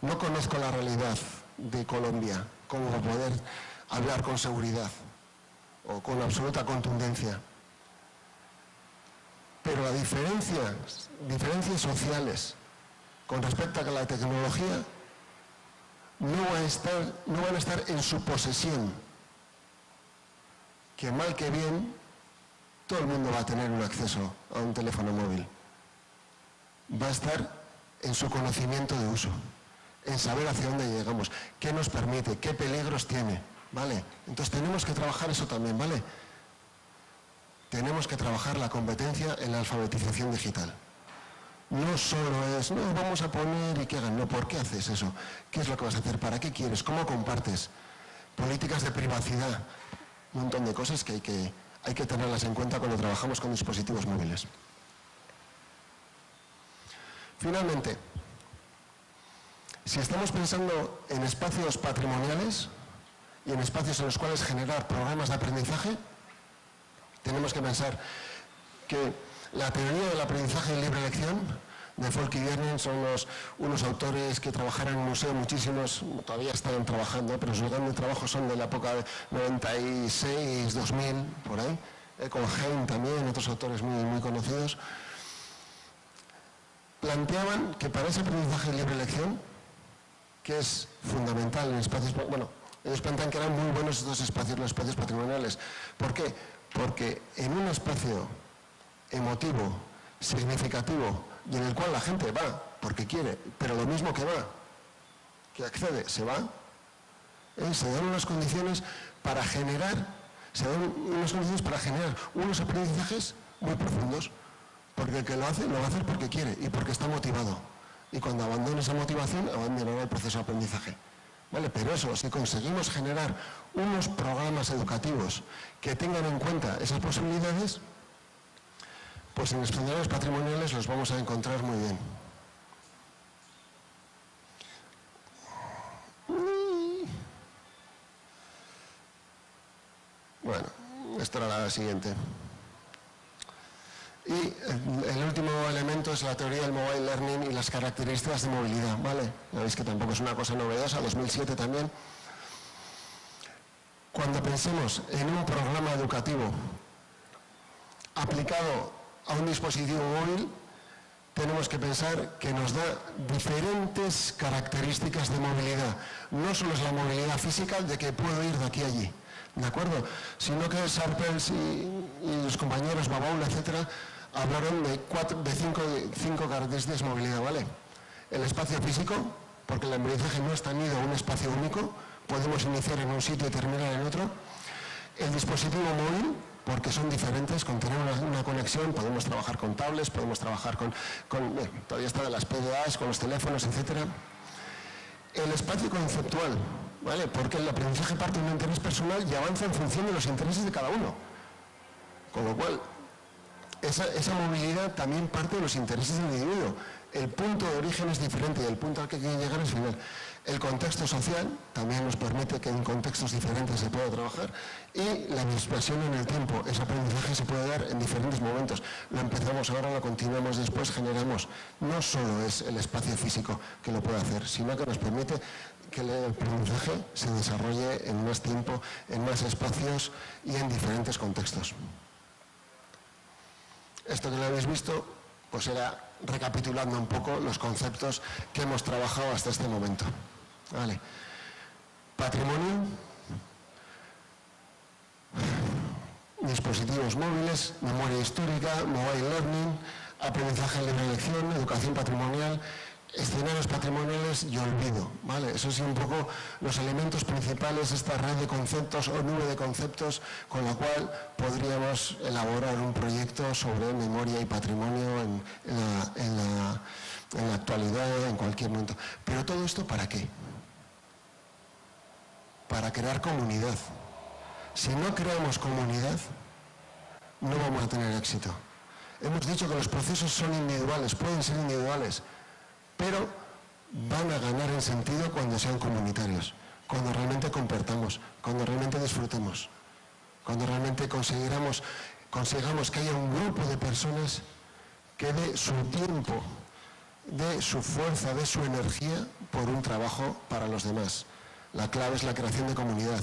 No conozco la realidad de Colombia como para poder hablar con seguridad o con absoluta contundencia. Pero las diferencias sociales con respecto a la tecnología no van a estar en su posesión. Que mal que bien, todo el mundo va a tener un acceso a un teléfono móvil. Va a estar en su conocimiento de uso, en saber hacia dónde llegamos, qué nos permite, qué peligros tiene, ¿vale? Entonces tenemos que trabajar eso también, ¿vale? Tenemos que trabajar la competencia en la alfabetización digital. No solo es, no, vamos a poner y que hagan, no, ¿por qué haces eso? ¿Qué es lo que vas a hacer? ¿Para qué quieres? ¿Cómo compartes? Políticas de privacidad, un montón de cosas que hay que tenerlas en cuenta cuando trabajamos con dispositivos móviles. Finalmente, si estamos pensando en espacios patrimoniales y en espacios en los cuales generar programas de aprendizaje, tenemos que pensar que la teoría del aprendizaje de libre elección de Folk y Viernen son unos autores que trabajaron en el museo, muchísimos todavía están trabajando, pero sus grandes trabajos son de la época de 96, 2000, por ahí, con Heim también, otros autores muy conocidos, planteaban que para ese aprendizaje de libre elección, que es fundamental en espacios, bueno, ellos plantean que eran muy buenos estos espacios, los espacios patrimoniales. ¿Por qué? Porque en un espacio emotivo, significativo, y en el cual la gente va porque quiere, pero lo mismo que va, que accede, se va, se dan unas condiciones para generar, unos aprendizajes muy profundos, porque el que lo hace, lo va a hacer porque quiere y porque está motivado. Y cuando abandone esa motivación, abandonará el proceso de aprendizaje. ¿Vale? Pero eso, si conseguimos generar unos programas educativos que tengan en cuenta esas posibilidades, Pues en escenarios patrimoniales los vamos a encontrar muy bien. Bueno, esta era la siguiente. Y el último elemento es la teoría del mobile learning y las características de movilidad, ¿vale? Ya veis que tampoco es una cosa novedosa, 2007 también. Cuando pensemos en un programa educativo aplicado a un dispositivo móvil, tenemos que pensar que nos da diferentes características de movilidad. No solo es la movilidad física de que puedo ir de aquí a allí, ¿de acuerdo? Sino que Sharples y los compañeros Babaula, etcétera, hablaron de cinco características de movilidad, ¿vale? El espacio físico, porque el aprendizaje no está unido a un espacio único, podemos iniciar en un sitio y terminar en otro. El dispositivo móvil, porque son diferentes, con tener una conexión, podemos trabajar con tablets, podemos trabajar todavía está de las PDAs, con los teléfonos, etcétera. El espacio conceptual, ¿vale? Porque el aprendizaje parte de un interés personal y avanza en función de los intereses de cada uno. Con lo cual, esa movilidad también parte de los intereses del individuo. El punto de origen es diferente y el punto al que quiere llegar es final. El contexto social también nos permite que en contextos diferentes se pueda trabajar y la dispersión en el tiempo. Ese aprendizaje se puede dar en diferentes momentos. Lo empezamos ahora, lo continuamos después, generamos. No solo es el espacio físico que lo puede hacer, sino que nos permite que el aprendizaje se desarrolle en más tiempo, en más espacios y en diferentes contextos. Esto que lo habéis visto, pues era recapitulando un poco los conceptos que hemos trabajado hasta este momento. Vale. Patrimonio, dispositivos móviles, memoria histórica, mobile learning, aprendizaje en libre elección, educación patrimonial, escenarios patrimoniales y olvido, ¿vale? Esos son un poco los elementos principales de esta red de conceptos o nube de conceptos con la cual podríamos elaborar un proyecto sobre memoria y patrimonio en la actualidad, en cualquier momento. Pero todo esto, ¿para qué? Para crear comunidad. Si no creamos comunidad, no vamos a tener éxito. Hemos dicho que los procesos son individuales, pueden ser individuales, pero van a ganar en sentido cuando sean comunitarios, cuando realmente compartamos, cuando realmente disfrutemos, cuando realmente consigamos que haya un grupo de personas que dé su tiempo, dé su fuerza, dé su energía por un trabajo para los demás. La clave es la creación de comunidad.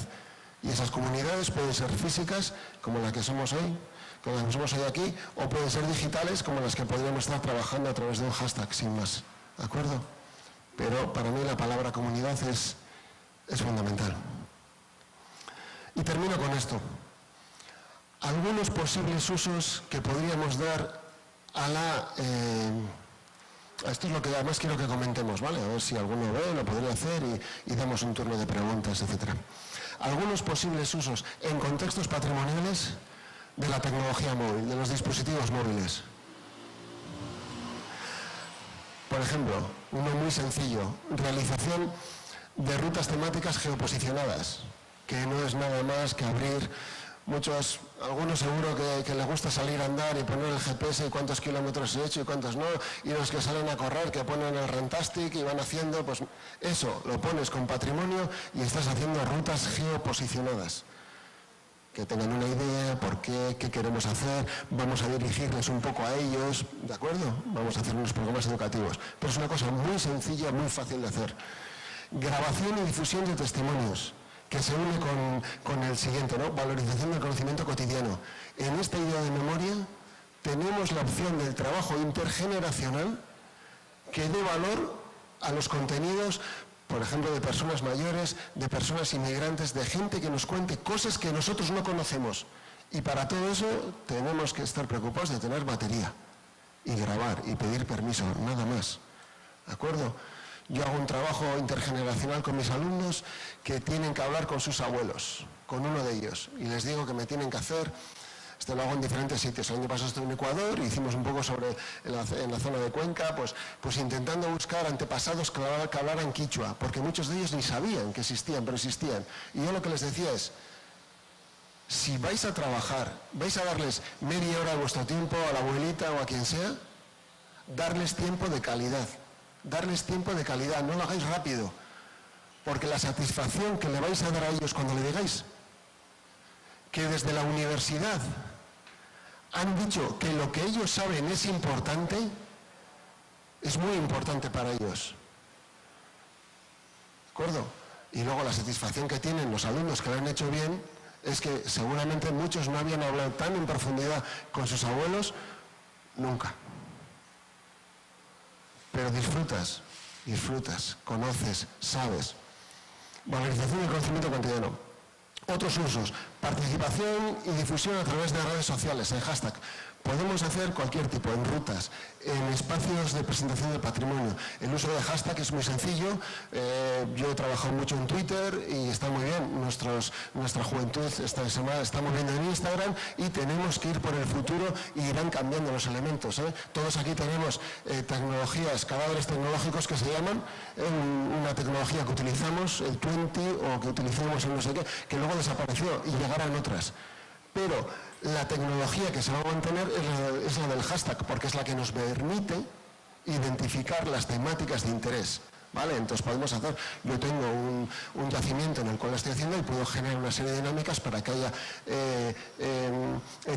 Y esas comunidades pueden ser físicas, como la que somos hoy, como la que somos hoy aquí, o pueden ser digitales, como las que podríamos estar trabajando a través de un hashtag, sin más. ¿De acuerdo? Pero para mí la palabra comunidad es fundamental. Y termino con esto. Algunos posibles usos que podríamos dar esto es lo que además quiero que comentemos, ¿vale? A ver si alguno ve, lo podría hacer y damos un turno de preguntas, etc. Algunos posibles usos en contextos patrimoniales de la tecnología móvil, de los dispositivos móviles. Por ejemplo, uno muy sencillo, realización de rutas temáticas geoposicionadas, que no es nada más que abrir algunos seguro que les gusta salir a andar y poner el GPS y cuántos kilómetros he hecho y cuántos no, y los que salen a correr que ponen el Rantastic y van haciendo, pues eso, lo pones con patrimonio y estás haciendo rutas geoposicionadas. Que tengan una idea, por qué queremos hacer, vamos a dirigirles un poco a ellos, ¿de acuerdo? Vamos a hacer unos programas educativos. Pero es una cosa muy sencilla, muy fácil de hacer. Grabación y difusión de testimonios, que se une con el siguiente, ¿no? Valorización del conocimiento cotidiano. En esta idea de memoria tenemos la opción del trabajo intergeneracional que dé valor a los contenidos, por ejemplo, de personas mayores, de personas inmigrantes, de gente que nos cuente cosas que nosotros no conocemos. Y para todo eso tenemos que estar preocupados de tener batería y grabar y pedir permiso, nada más. ¿De acuerdo? Yo hago un trabajo intergeneracional con mis alumnos que tienen que hablar con sus abuelos, con uno de ellos, y les digo que me tienen que hacer. Esto lo hago en diferentes sitios. El año pasado estuve en Ecuador y hicimos un poco en la zona de Cuenca, pues intentando buscar antepasados que hablaran quichua, porque muchos de ellos ni sabían que existían, pero existían. Y yo lo que les decía es, Si vais a trabajar, vais a darles media hora de vuestro tiempo a la abuelita o a quien sea, darles tiempo de calidad. Darles tiempo de calidad, no lo hagáis rápido. Porque la satisfacción que le vais a dar a ellos cuando le digáis que desde la universidad han dicho que lo que ellos saben es importante, es muy importante para ellos. ¿De acuerdo? Y luego la satisfacción que tienen los alumnos que lo han hecho bien es que seguramente muchos no habían hablado tan en profundidad con sus abuelos nunca. Pero disfrutas, conoces, sabes. Valorización del conocimiento cotidiano. Otros usos, participación y difusión a través de redes sociales, en hashtag. Podemos hacer cualquier tipo, en rutas, en espacios de presentación del patrimonio. El uso de hashtag es muy sencillo. Yo he trabajado mucho en Twitter y está muy bien. Nuestra juventud estamos viendo en Instagram y tenemos que ir por el futuro y irán cambiando los elementos. Todos aquí tenemos tecnologías, cadáveres tecnológicos que se llaman, una tecnología que utilizamos, el 20 o que utilizamos en no sé qué, que luego desapareció y llegarán otras. Pero la tecnología que se va a mantener es la del hashtag, porque es la que nos permite identificar las temáticas de interés. ¿Vale? Entonces podemos hacer, yo tengo un yacimiento en el cual estoy haciendo y puedo generar una serie de dinámicas para que haya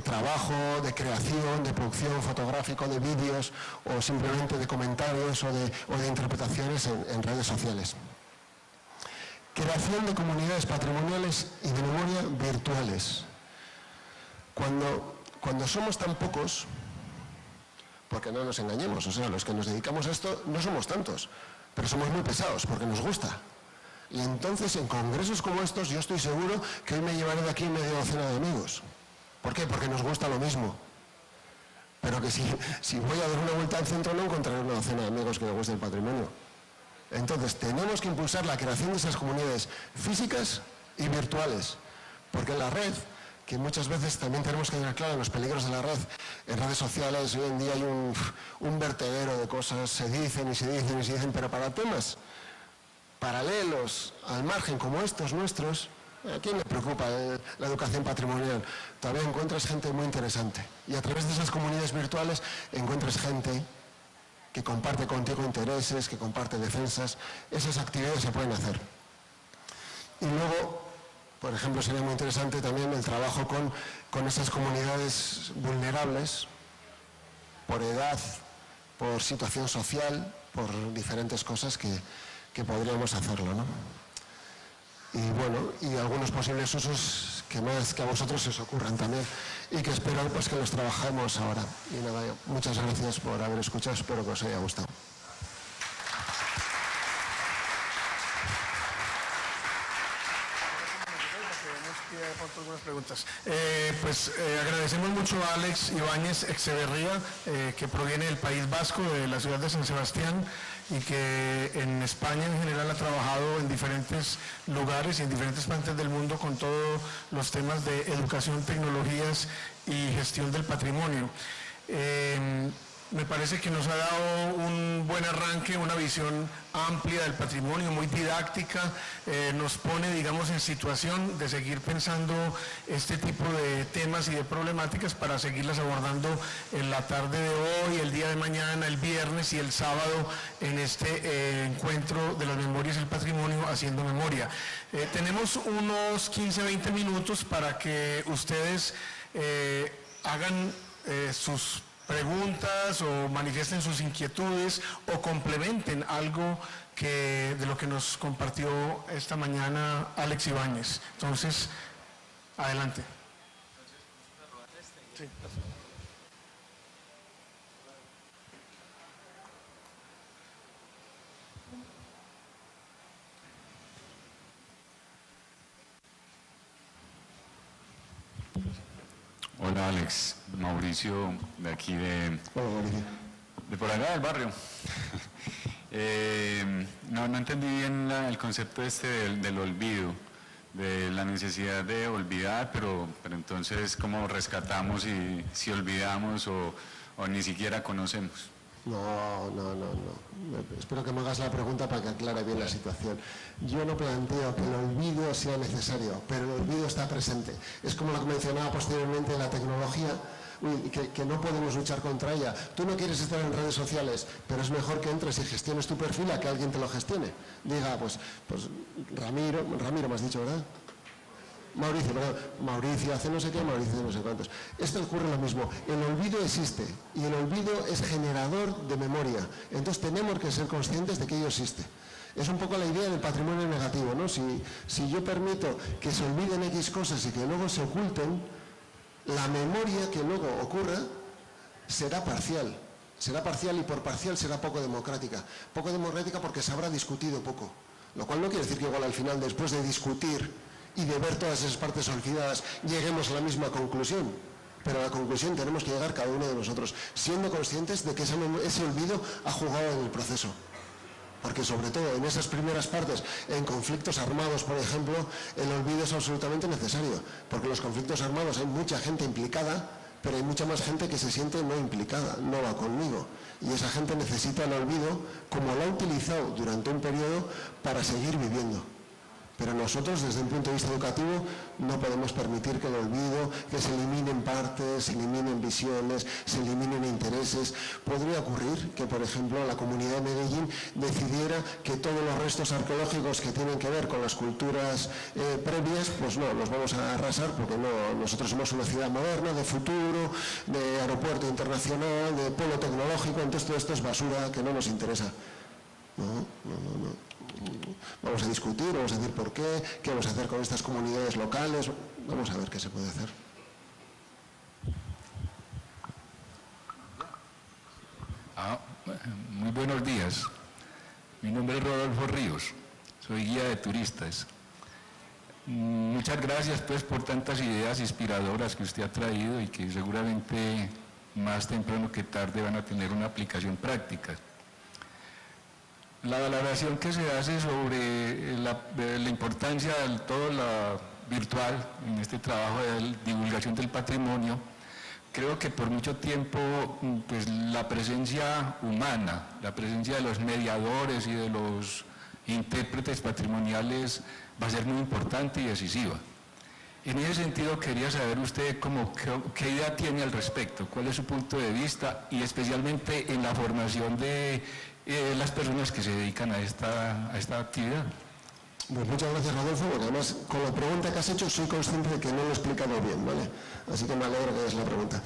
trabajo de creación, de producción fotográfico, de vídeos o simplemente de comentarios o de interpretaciones en redes sociales. Creación de comunidades patrimoniales y de memoria virtuales. Cuando somos tan pocos, porque no nos engañemos, o sea, los que nos dedicamos a esto no somos tantos, pero somos muy pesados porque nos gusta. Y entonces en congresos como estos yo estoy seguro que hoy me llevaré de aquí media docena de amigos. ¿Por qué? Porque nos gusta lo mismo. Pero que si voy a dar una vuelta al centro no encontraré una docena de amigos que me guste el patrimonio. Entonces tenemos que impulsar la creación de esas comunidades físicas y virtuales, porque en la red, que muchas veces también tenemos que tener claro los peligros de la red. En redes sociales hoy en día hay un vertedero de cosas, se dicen, pero para temas paralelos, al margen como estos nuestros, ¿a quién le preocupa la educación patrimonial? Todavía encuentras gente muy interesante. Y a través de esas comunidades virtuales encuentras gente que comparte contigo intereses, que comparte defensas. Esas actividades se pueden hacer. Y luego, por ejemplo, sería muy interesante también el trabajo con esas comunidades vulnerables, por edad, por situación social, por diferentes cosas que podríamos hacerlo, ¿no? Y bueno, y algunos posibles usos que más que a vosotros se os ocurran también y que espero pues que los trabajemos ahora. Y nada, muchas gracias por haber escuchado, espero que os haya gustado. Algunas preguntas. Agradecemos mucho a Alex Ibáñez Echeverría, que proviene del País Vasco, de la ciudad de San Sebastián, y que en España en general ha trabajado en diferentes lugares y en diferentes partes del mundo con todos los temas de educación, tecnologías y gestión del patrimonio. Me parece que nos ha dado un buen arranque, una visión amplia del patrimonio, muy didáctica, nos pone, digamos, en situación de seguir pensando este tipo de temas y de problemáticas para seguirlas abordando en la tarde de hoy, el día de mañana, el viernes y el sábado en este encuentro de las memorias del patrimonio, Haciendo Memoria. Tenemos unos 15-20 minutos para que ustedes hagan sus preguntas o manifiesten sus inquietudes o complementen algo de lo que nos compartió esta mañana Alex Ibáñez. Entonces, adelante. Sí. Hola Alex, Mauricio de aquí de por acá del barrio. No entendí bien el concepto del olvido, de la necesidad de olvidar, pero entonces ¿cómo rescatamos si olvidamos o ni siquiera conocemos? No. Espero que me hagas la pregunta para que aclare bien la situación. Yo no planteo que el olvido sea necesario, pero el olvido está presente. Es como lo que mencionaba posteriormente la tecnología, que no podemos luchar contra ella. Tú no quieres estar en redes sociales, pero es mejor que entres y gestiones tu perfil a que alguien te lo gestione. Diga, pues Ramiro me has dicho, ¿verdad? Mauricio hace no sé qué, Mauricio hace no sé cuántos. Esto ocurre lo mismo. El olvido existe y el olvido es generador de memoria. Entonces tenemos que ser conscientes de que ello existe. Es un poco la idea del patrimonio negativo, ¿no? Si yo permito que se olviden X cosas y que luego se oculten, la memoria que luego ocurra será parcial. Será parcial y por parcial será poco democrática. Poco democrática porque se habrá discutido poco. Lo cual no quiere decir que igual al final, después de discutir y de ver todas esas partes olvidadas, lleguemos a la misma conclusión. Pero a la conclusión tenemos que llegar cada uno de nosotros, siendo conscientes de que ese olvido ha jugado en el proceso. Porque sobre todo en esas primeras partes, en conflictos armados, por ejemplo, el olvido es absolutamente necesario. Porque en los conflictos armados hay mucha gente implicada, pero hay mucha más gente que se siente no implicada, no va conmigo. Y esa gente necesita el olvido, como lo ha utilizado durante un periodo, para seguir viviendo. Pero nosotros, desde un punto de vista educativo, no podemos permitir que el olvido, que se eliminen partes, se eliminen visiones, se eliminen intereses. Podría ocurrir que, por ejemplo, la comunidad de Medellín decidiera que todos los restos arqueológicos que tienen que ver con las culturas previas, pues no, los vamos a arrasar porque no, nosotros somos una ciudad moderna, de futuro, de aeropuerto internacional, de polo tecnológico, entonces todo esto es basura que no nos interesa. No. Vamos a discutir, vamos a decir por qué vamos a hacer con estas comunidades locales, vamos a ver qué se puede hacer. Muy buenos días. Mi nombre es Rodolfo Ríos, soy guía de turistas. Muchas gracias pues por tantas ideas inspiradoras que usted ha traído y que seguramente más temprano que tarde van a tener una aplicación práctica. La valoración que se hace sobre la importancia de todo lo virtual en este trabajo de divulgación del patrimonio, creo que por mucho tiempo pues, la presencia humana, la presencia de los mediadores y de los intérpretes patrimoniales va a ser muy importante y decisiva. En ese sentido quería saber usted qué idea tiene al respecto, cuál es su punto de vista y especialmente en la formación de las personas que se dedican a esta actividad. Pues muchas gracias, Rodolfo, porque además con la pregunta que has hecho soy consciente de que no lo he explicado bien, ¿vale? Así que me alegro que hagas la pregunta.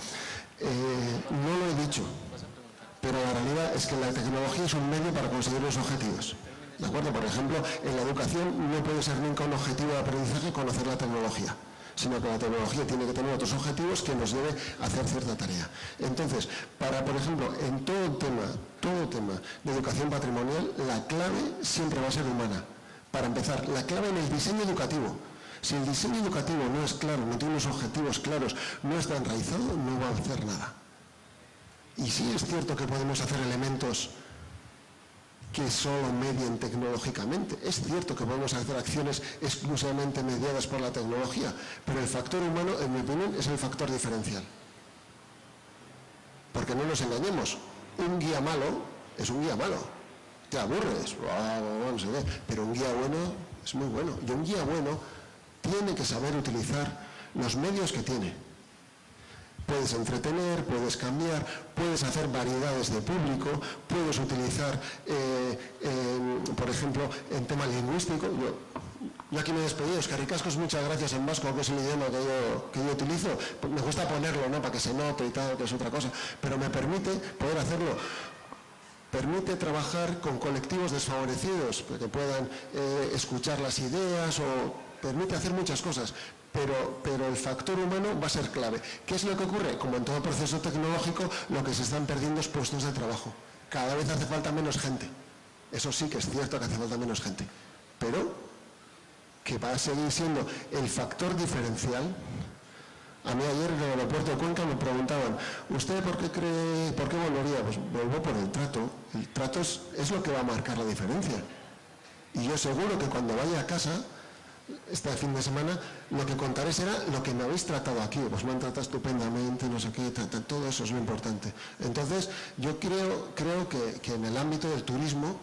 No lo he dicho, pero la realidad es que la tecnología es un medio para conseguir los objetivos. ¿De acuerdo? Por ejemplo, en la educación no puede ser nunca un objetivo de aprendizaje conocer la tecnología, sino que la tecnología tiene que tener otros objetivos que nos debe hacer cierta tarea. Entonces, por ejemplo, en todo tema de educación patrimonial, la clave siempre va a ser humana. Para empezar, la clave en el diseño educativo. Si el diseño educativo no es claro, no tiene unos objetivos claros, no está enraizado, no va a hacer nada. Y sí es cierto que podemos hacer elementos que solo medien tecnológicamente. Es cierto que podemos hacer acciones exclusivamente mediadas por la tecnología, pero el factor humano, en mi opinión, es el factor diferencial. Porque no nos engañemos, un guía malo es un guía malo. Te aburres, no sé qué, pero un guía bueno es muy bueno. Y un guía bueno tiene que saber utilizar los medios que tiene. Puedes entretener, puedes cambiar, puedes hacer variedades de público, puedes utilizar, por ejemplo, en tema lingüístico. Yo aquí me he despedido, escarricascos, muchas gracias en vasco, que es el idioma que yo utilizo. Me gusta ponerlo, ¿no?, para que se note y tal, que es otra cosa, pero me permite poder hacerlo. Permite trabajar con colectivos desfavorecidos, que puedan escuchar las ideas, o permite hacer muchas cosas. Pero el factor humano va a ser clave. ¿Qué es lo que ocurre? Como en todo proceso tecnológico, lo que se están perdiendo es puestos de trabajo. Cada vez hace falta menos gente. Eso sí que es cierto que hace falta menos gente. Pero que va a seguir siendo el factor diferencial. A mí ayer en el aeropuerto de Cuenca me preguntaban, ¿usted por qué volvería? Pues vuelvo por el trato. El trato es lo que va a marcar la diferencia. Y yo seguro que cuando vaya a casa, este fin de semana, lo que contaré será lo que me habéis tratado aquí. Pues me han tratado estupendamente, no sé qué, todo eso es lo importante. Entonces, yo creo que en el ámbito del turismo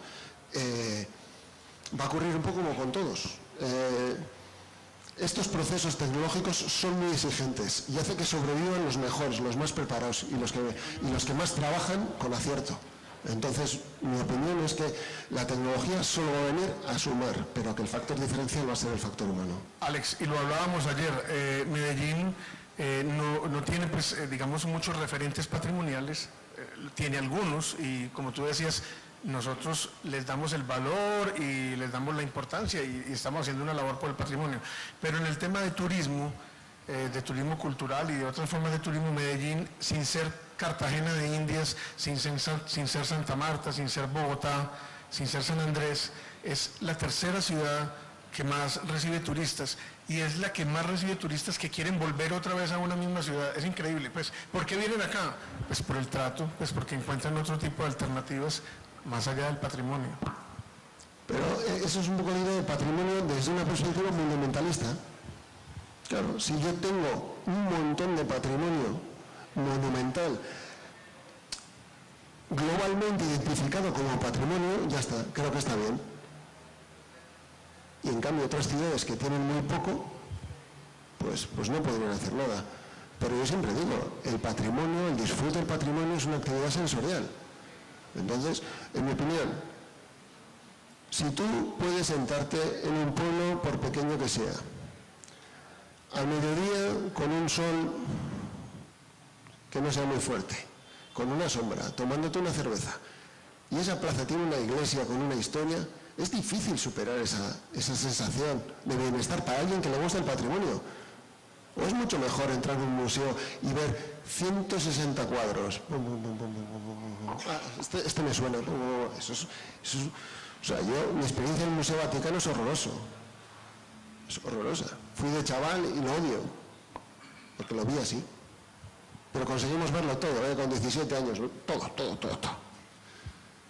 va a ocurrir un poco como con todos. Estos procesos tecnológicos son muy exigentes y hace que sobrevivan los mejores, los más preparados y los que más trabajan con acierto. Entonces, mi opinión es que la tecnología solo va a venir a sumar, pero que el factor diferencial va a ser el factor humano. Alex, y lo hablábamos ayer, Medellín no tiene, pues, digamos, muchos referentes patrimoniales, tiene algunos y, como tú decías, nosotros les damos el valor y les damos la importancia y estamos haciendo una labor por el patrimonio. Pero en el tema de turismo cultural y de otras formas de turismo, Medellín, sin ser Cartagena de Indias, sin ser Santa Marta, sin ser Bogotá, sin ser San Andrés, es la tercera ciudad que más recibe turistas y es la que más recibe turistas que quieren volver otra vez a una misma ciudad. Es increíble. Pues, ¿por qué vienen acá? Pues por el trato, pues porque encuentran otro tipo de alternativas más allá del patrimonio. Pero eso es un poco la idea del patrimonio desde una perspectiva fundamentalista. Claro, si yo tengo un montón de patrimonio monumental globalmente identificado como patrimonio, ya está, creo que está bien. Y en cambio otras ciudades que tienen muy poco, pues no podrían hacer nada. Pero yo siempre digo, el patrimonio, el disfrute del patrimonio es una actividad sensorial. Entonces, en mi opinión, si tú puedes sentarte en un pueblo, por pequeño que sea, al mediodía con un sol que no sea muy fuerte, con una sombra, tomándote una cerveza, y esa plaza tiene una iglesia con una historia, es difícil superar esa sensación de bienestar para alguien que le gusta el patrimonio. O es mucho mejor entrar en un museo y ver 160 cuadros. Este me suena. O sea, mi experiencia en el Museo Vaticano es horroroso. Es horrorosa. Fui de chaval y lo odio, porque lo vi así. Pero conseguimos verlo todo, con 17 años. Todo.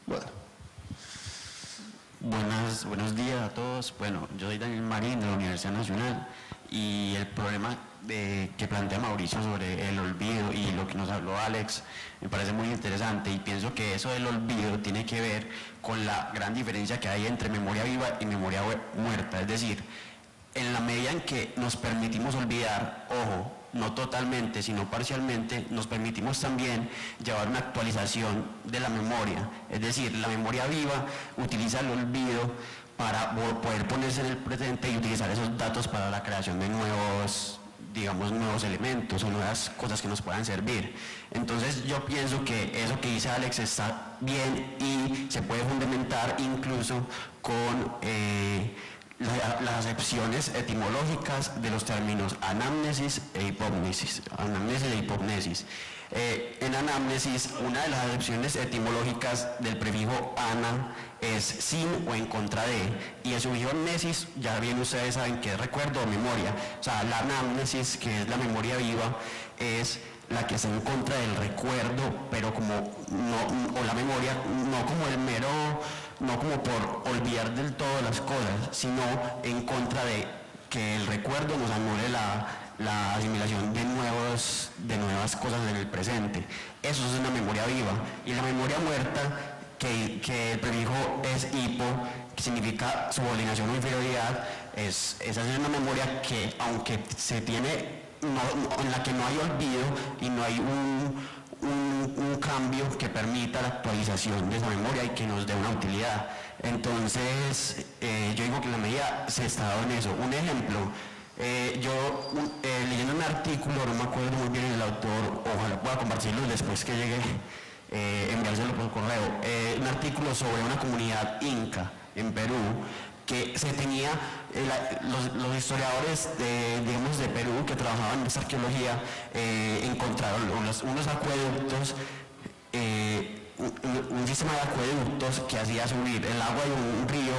Bueno. Buenos días a todos. Bueno, yo soy Daniel Marín de la Universidad Nacional y el problema que plantea Mauricio sobre el olvido y lo que nos habló Alex me parece muy interesante y pienso que eso del olvido tiene que ver con la gran diferencia que hay entre memoria viva y memoria muerta. Es decir, en la medida en que nos permitimos olvidar, ojo, no totalmente, sino parcialmente, nos permitimos también llevar una actualización de la memoria. Es decir, la memoria viva utiliza el olvido para poder ponerse en el presente y utilizar esos datos para la creación de nuevos elementos o nuevas cosas que nos puedan servir. Entonces yo pienso que eso que dice Alex está bien y se puede fundamentar incluso con las acepciones etimológicas de los términos anamnesis e hipognesis. En anamnesis, una de las acepciones etimológicas del prefijo ana es sin o en contra de, y el sufijo nesis, ya bien ustedes saben que es recuerdo o memoria. O sea, la anamnesis, que es la memoria viva, es la que está en contra del recuerdo, pero o la memoria, no como el mero, no como por olvidar del todo las cosas, sino en contra de que el recuerdo nos anule la asimilación de nuevas cosas en el presente. Eso es una memoria viva. Y la memoria muerta, que el prefijo es hipo, que significa subordinación o inferioridad, esa es una memoria que, aunque se tiene, en la que no hay olvido y no hay un cambio que permita la actualización de esa memoria y que nos dé una utilidad. Entonces, yo digo que en la medida se está dando en eso. Un ejemplo, leyendo un artículo, no me acuerdo muy bien el autor, ojalá pueda compartirlo después que llegue, enviárselo por correo, un artículo sobre una comunidad inca en Perú, que se tenía, los historiadores de Perú que trabajaban en esta arqueología encontraron unos acueductos, un sistema de acueductos que hacía subir el agua de un río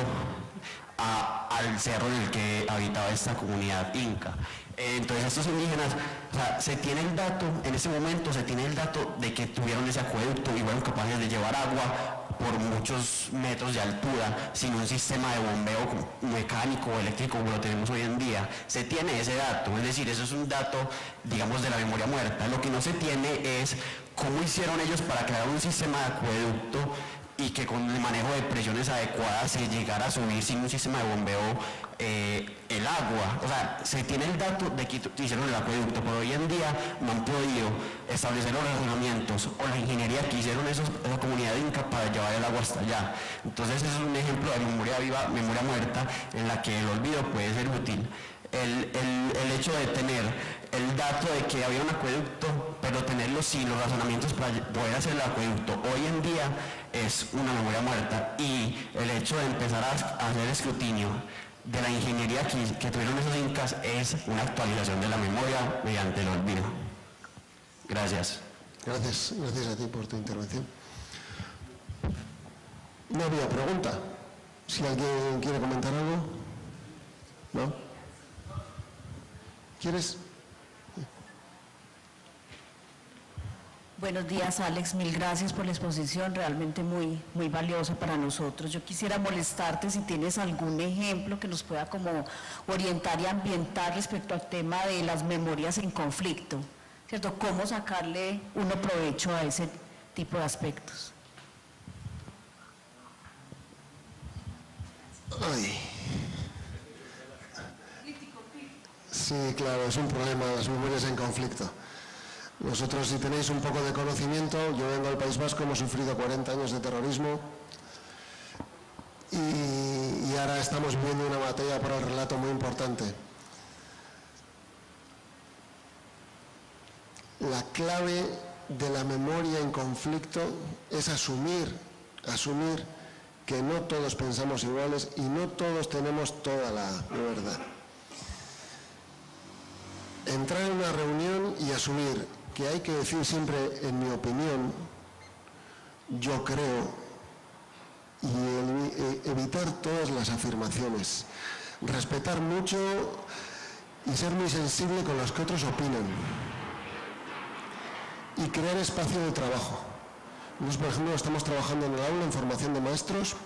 al cerro en el que habitaba esta comunidad inca. Entonces estos indígenas, o sea, se tiene el dato, en ese momento se tiene el dato de que tuvieron ese acueducto y fueron capaces de llevar agua por muchos metros de altura sin un sistema de bombeo mecánico o eléctrico como lo tenemos hoy en día. Se tiene ese dato, es decir, eso es un dato, digamos, de la memoria muerta. Lo que no se tiene es cómo hicieron ellos para crear un sistema de acueducto y que con el manejo de presiones adecuadas se llegara a subir sin un sistema de bombeo el agua. O sea, se tiene el dato de que hicieron el acueducto, pero hoy en día no han podido establecer los razonamientos o la ingeniería que hicieron esa comunidad incapaz de llevar el agua hasta allá. Entonces ese es un ejemplo de memoria viva, memoria muerta, en la que el olvido puede ser útil. El hecho de tener el dato de que había un acueducto, pero tenerlo sin los razonamientos para poder hacer el acueducto hoy en día es una memoria muerta, y el hecho de empezar a hacer escrutinio de la ingeniería que tuvieron esos incas es una actualización de la memoria mediante el olvido. Gracias. Gracias a ti por tu intervención. No había pregunta. Si alguien quiere comentar algo. ¿No? ¿Quieres? Buenos días, Alex. Mil gracias por la exposición, realmente muy valiosa para nosotros. Yo quisiera molestarte si tienes algún ejemplo que nos pueda como orientar y ambientar respecto al tema de las memorias en conflicto, ¿cierto? ¿Cómo sacarle uno provecho a ese tipo de aspectos? Ay. Sí, claro, es un problema las memorias en conflicto. Vosotros, si tenéis un poco de conocimiento, yo vengo del País Vasco, hemos sufrido 40 años de terrorismo y ahora estamos viviendo una batalla por el relato muy importante. La clave de la memoria en conflicto es asumir que no todos pensamos iguales y no todos tenemos toda la verdad. Entrar en una reunión y asumir que hay que decir siempre, en mi opinión, yo creo, y evitar todas las afirmaciones, respetar mucho y ser muy sensible con los que otros opinan, y crear espacio de trabajo. Nosotros, por ejemplo, estamos trabajando en el aula en formación de maestros,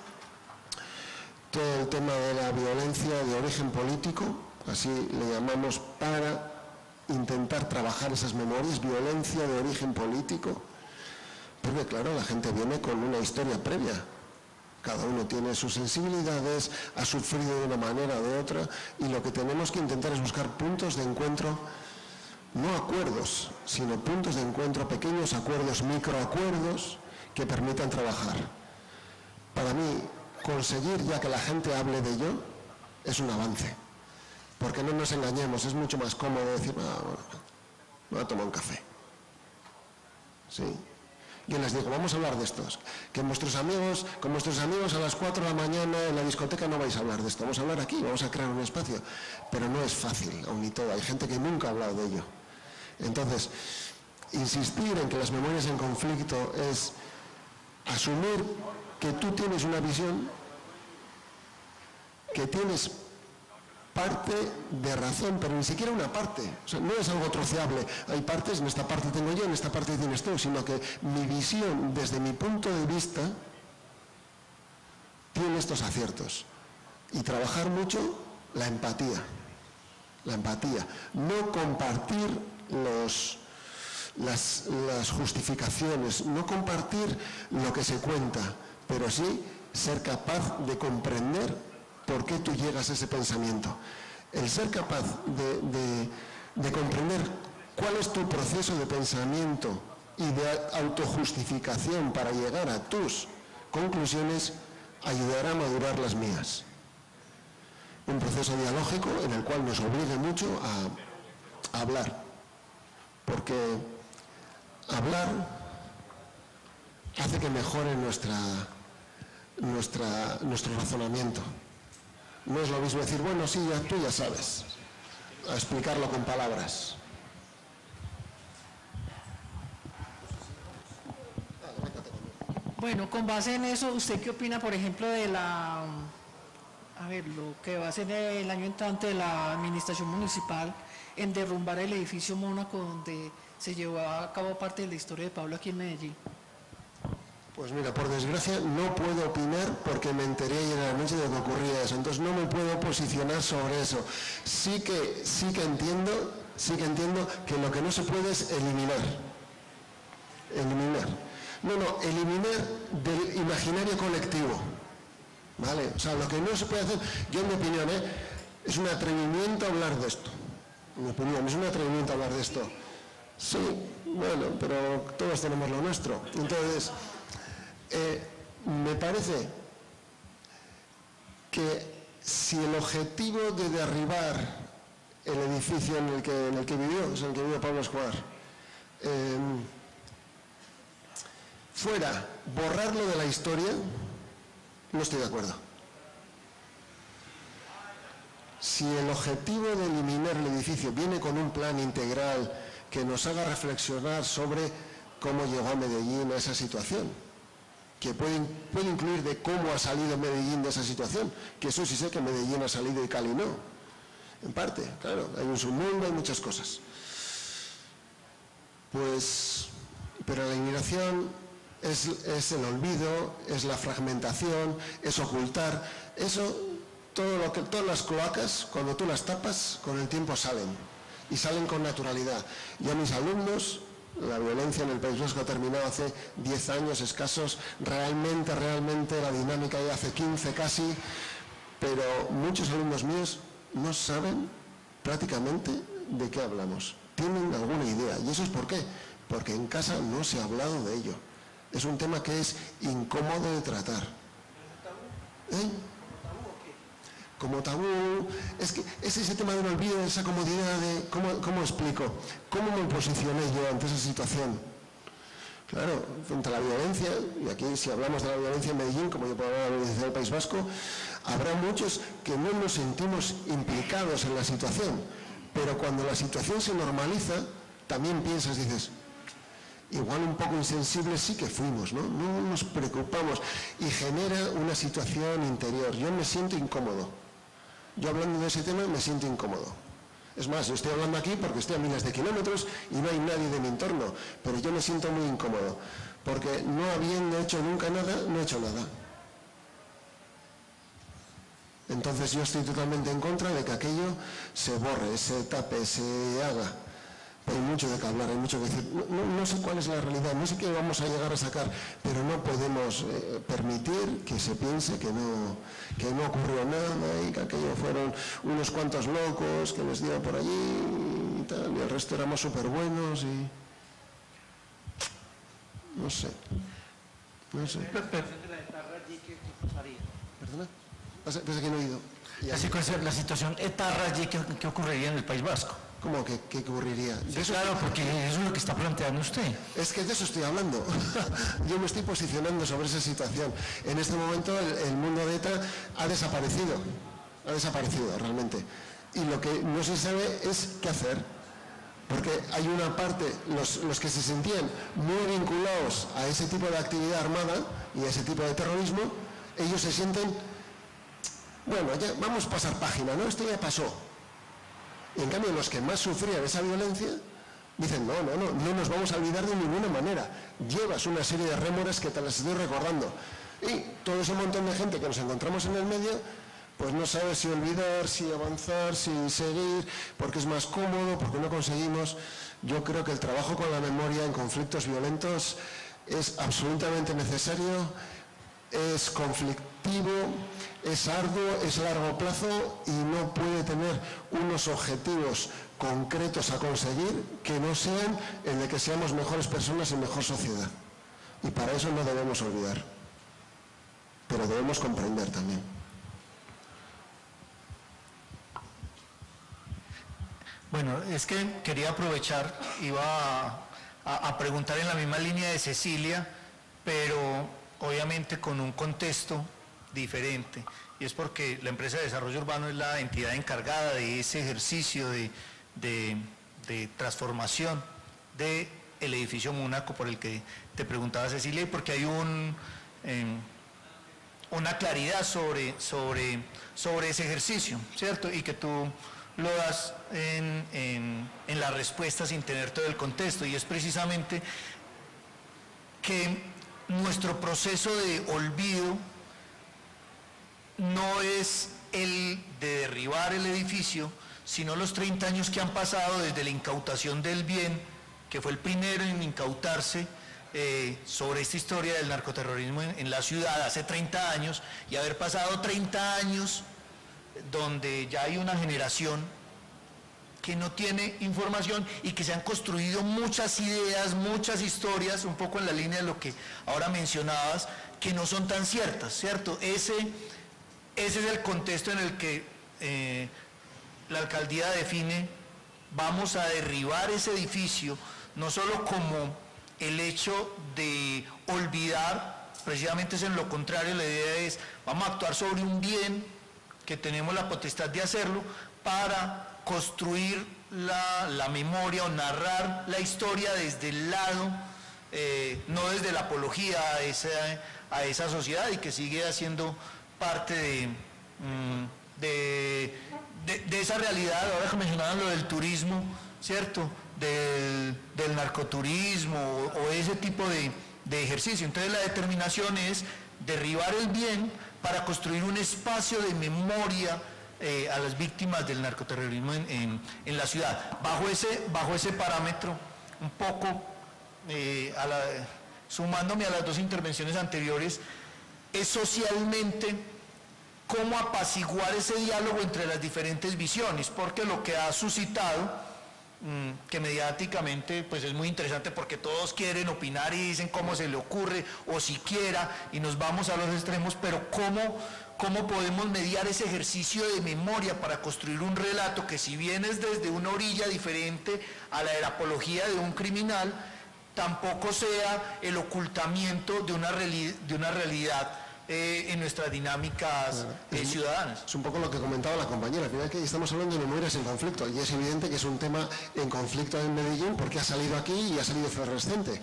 todo el tema de la violencia de origen político, así le llamamos, para intentar trabajar esas memorias, violencia de origen político, porque claro, la gente viene con una historia previa, cada uno tiene sus sensibilidades, ha sufrido de una manera o de otra, y lo que tenemos que intentar es buscar puntos de encuentro, no acuerdos, sino puntos de encuentro, pequeños acuerdos, microacuerdos que permitan trabajar. Para mí, conseguir ya que la gente hable de ello es un avance. Porque no nos engañemos, es mucho más cómodo decir, bueno, me voy a tomar un café. ¿Sí? Yo les digo, vamos a hablar de estos. Que con vuestros amigos a las 4 de la mañana en la discoteca no vais a hablar de esto. Vamos a hablar aquí, vamos a crear un espacio. Pero no es fácil, aún y todo. Hay gente que nunca ha hablado de ello. Entonces, insistir en que las memorias en conflicto es asumir que tú tienes una visión, que tienes parte de razón, pero ni siquiera una parte, o sea, no es algo troceable, hay partes, en esta parte tengo yo, en esta parte tienes tú, sino que mi visión, desde mi punto de vista, tiene estos aciertos. Y trabajar mucho la empatía, no compartir las justificaciones, no compartir lo que se cuenta, pero sí ser capaz de comprender por qué tú llegas a ese pensamiento. El ser capaz de comprender cuál es tu proceso de pensamiento y de autojustificación para llegar a tus conclusiones ayudará a madurar las mías. Un proceso dialógico en el cual nos obligue mucho a hablar, porque hablar hace que mejore nuestro razonamiento. No es lo mismo decir, bueno, sí, tú ya sabes, a explicarlo con palabras. Bueno, con base en eso, ¿usted qué opina, por ejemplo, de lo que va a ser el año entrante de la administración municipal en derrumbar el edificio Mónaco donde se llevó a cabo parte de la historia de Pablo aquí en Medellín? Pues mira, por desgracia no puedo opinar porque me enteré ayer a la noche de que ocurría eso, entonces no me puedo posicionar sobre eso. Sí que entiendo que lo que no se puede es eliminar. Eliminar del imaginario colectivo. ¿Vale? O sea, lo que no se puede hacer, yo en mi opinión, es un atrevimiento hablar de esto. En mi opinión, es un atrevimiento hablar de esto. Sí, bueno, pero todos tenemos lo nuestro. Entonces, me parece que si el objetivo de derribar el edificio en el que vivió Pablo Escobar, fuera borrarlo de la historia, no estoy de acuerdo. Si el objetivo de eliminar el edificio viene con un plan integral que nos haga reflexionar sobre cómo llegó a Medellín a esa situación, que puede incluir de cómo ha salido Medellín de esa situación, que eso sí sé que Medellín ha salido y Cali no, en parte, claro, hay un submundo, hay muchas cosas. Pues, pero la inmigración es el olvido, es la fragmentación, es ocultar, eso, todas las cloacas, cuando tú las tapas, con el tiempo salen, y salen con naturalidad. Yo a mis alumnos, la violencia en el País Vasco ha terminado hace 10 años escasos, realmente la dinámica ya hace 15 casi, pero muchos alumnos míos no saben prácticamente de qué hablamos, tienen alguna idea, y eso es ¿por qué? Porque en casa no se ha hablado de ello. Es un tema que es incómodo de tratar. Como tabú, es que es ese tema del olvido, esa comodidad de, ¿cómo explico? ¿Cómo me posicioné yo ante esa situación? Claro, frente a la violencia, y aquí si hablamos de la violencia en Medellín, como yo puedo hablar de la violencia del País Vasco, habrá muchos que no nos sentimos implicados en la situación, pero cuando la situación se normaliza, también piensas, dices, igual un poco insensibles sí que fuimos, ¿no? No nos preocupamos y genera una situación interior. Yo me siento incómodo. Yo hablando de ese tema me siento incómodo. Es más, yo estoy hablando aquí porque estoy a miles de kilómetros y no hay nadie de mi entorno, pero yo me siento muy incómodo, porque no habiendo hecho nunca nada, no he hecho nada. Entonces yo estoy totalmente en contra de que aquello se borre, se tape, se haga. Hay mucho de qué hablar, hay mucho que decir. No sé cuál es la realidad, no sé qué vamos a llegar a sacar, pero no podemos permitir que se piense que no ocurrió nada y que aquello fueron unos cuantos locos que les dieron por allí y tal, y el resto éramos súper buenos y... No sé. ¿Perdona? Pensé que no he oído. La situación etarra allí, ¿qué ocurriría en el País Vasco? ¿Cómo que qué ocurriría? Sí, claro, porque eso es lo que está planteando usted. Es que de eso estoy hablando. Yo me estoy posicionando sobre esa situación. En este momento el mundo de ETA ha desaparecido realmente. Y lo que no se sabe es qué hacer. Porque hay una parte, los que se sentían muy vinculados a ese tipo de actividad armada y a ese tipo de terrorismo, ellos se sienten, bueno, ya vamos a pasar página, ¿no? Esto ya pasó. Y en cambio los que más sufrían esa violencia dicen, no nos vamos a olvidar de ninguna manera. Llevas una serie de rémoras que te las estoy recordando. Y todo ese montón de gente que nos encontramos en el medio, pues no sabe si olvidar, si avanzar, si seguir, porque es más cómodo, porque no conseguimos. Yo creo que el trabajo con la memoria en conflictos violentos es absolutamente necesario, es conflictivo, es arduo, es a largo plazo y no puede tener unos objetivos concretos a conseguir que no sean el de que seamos mejores personas y mejor sociedad. Y para eso no debemos olvidar, pero debemos comprender también. Bueno, es que quería aprovechar, iba a preguntar en la misma línea de Cecilia, pero obviamente con un contexto diferente, y es porque la empresa de desarrollo urbano es la entidad encargada de ese ejercicio de transformación del edificio Mónaco por el que te preguntaba Cecilia, y porque hay una claridad sobre ese ejercicio, ¿cierto? Y que tú lo das en la respuesta sin tener todo el contexto, y es precisamente que nuestro proceso de olvido no es el de derribar el edificio, sino los 30 años que han pasado desde la incautación del bien, que fue el primero en incautarse sobre esta historia del narcoterrorismo en la ciudad hace 30 años, y haber pasado 30 años donde ya hay una generación que no tiene información y que se han construido muchas ideas, muchas historias, un poco en la línea de lo que ahora mencionabas, que no son tan ciertas, ¿cierto? Ese es el contexto en el que la alcaldía define: vamos a derribar ese edificio, no solo como el hecho de olvidar, precisamente es en lo contrario, la idea es: vamos a actuar sobre un bien que tenemos la potestad de hacerlo para construir la memoria o narrar la historia desde el lado, no desde la apología a esa sociedad, y que sigue haciendo parte de esa realidad. Ahora que mencionaban lo del turismo, ¿cierto?, del narcoturismo o ese tipo de ejercicio. Entonces la determinación es derribar el bien para construir un espacio de memoria a las víctimas del narcoterrorismo en la ciudad. Bajo ese parámetro, un poco sumándome a las dos intervenciones anteriores, es socialmente cómo apaciguar ese diálogo entre las diferentes visiones, porque lo que ha suscitado, que mediáticamente pues es muy interesante, porque todos quieren opinar y dicen cómo se le ocurre o siquiera, y nos vamos a los extremos, pero cómo podemos mediar ese ejercicio de memoria para construir un relato que, si bien es desde una orilla diferente a la de la apología de un criminal, tampoco sea el ocultamiento de una realidad en nuestras dinámicas ciudadanas. Es un poco lo que comentaba la compañera. Al final, que estamos hablando de memorias en conflicto, y es evidente que es un tema en conflicto en Medellín, porque ha salido aquí y ha salido fluorescente.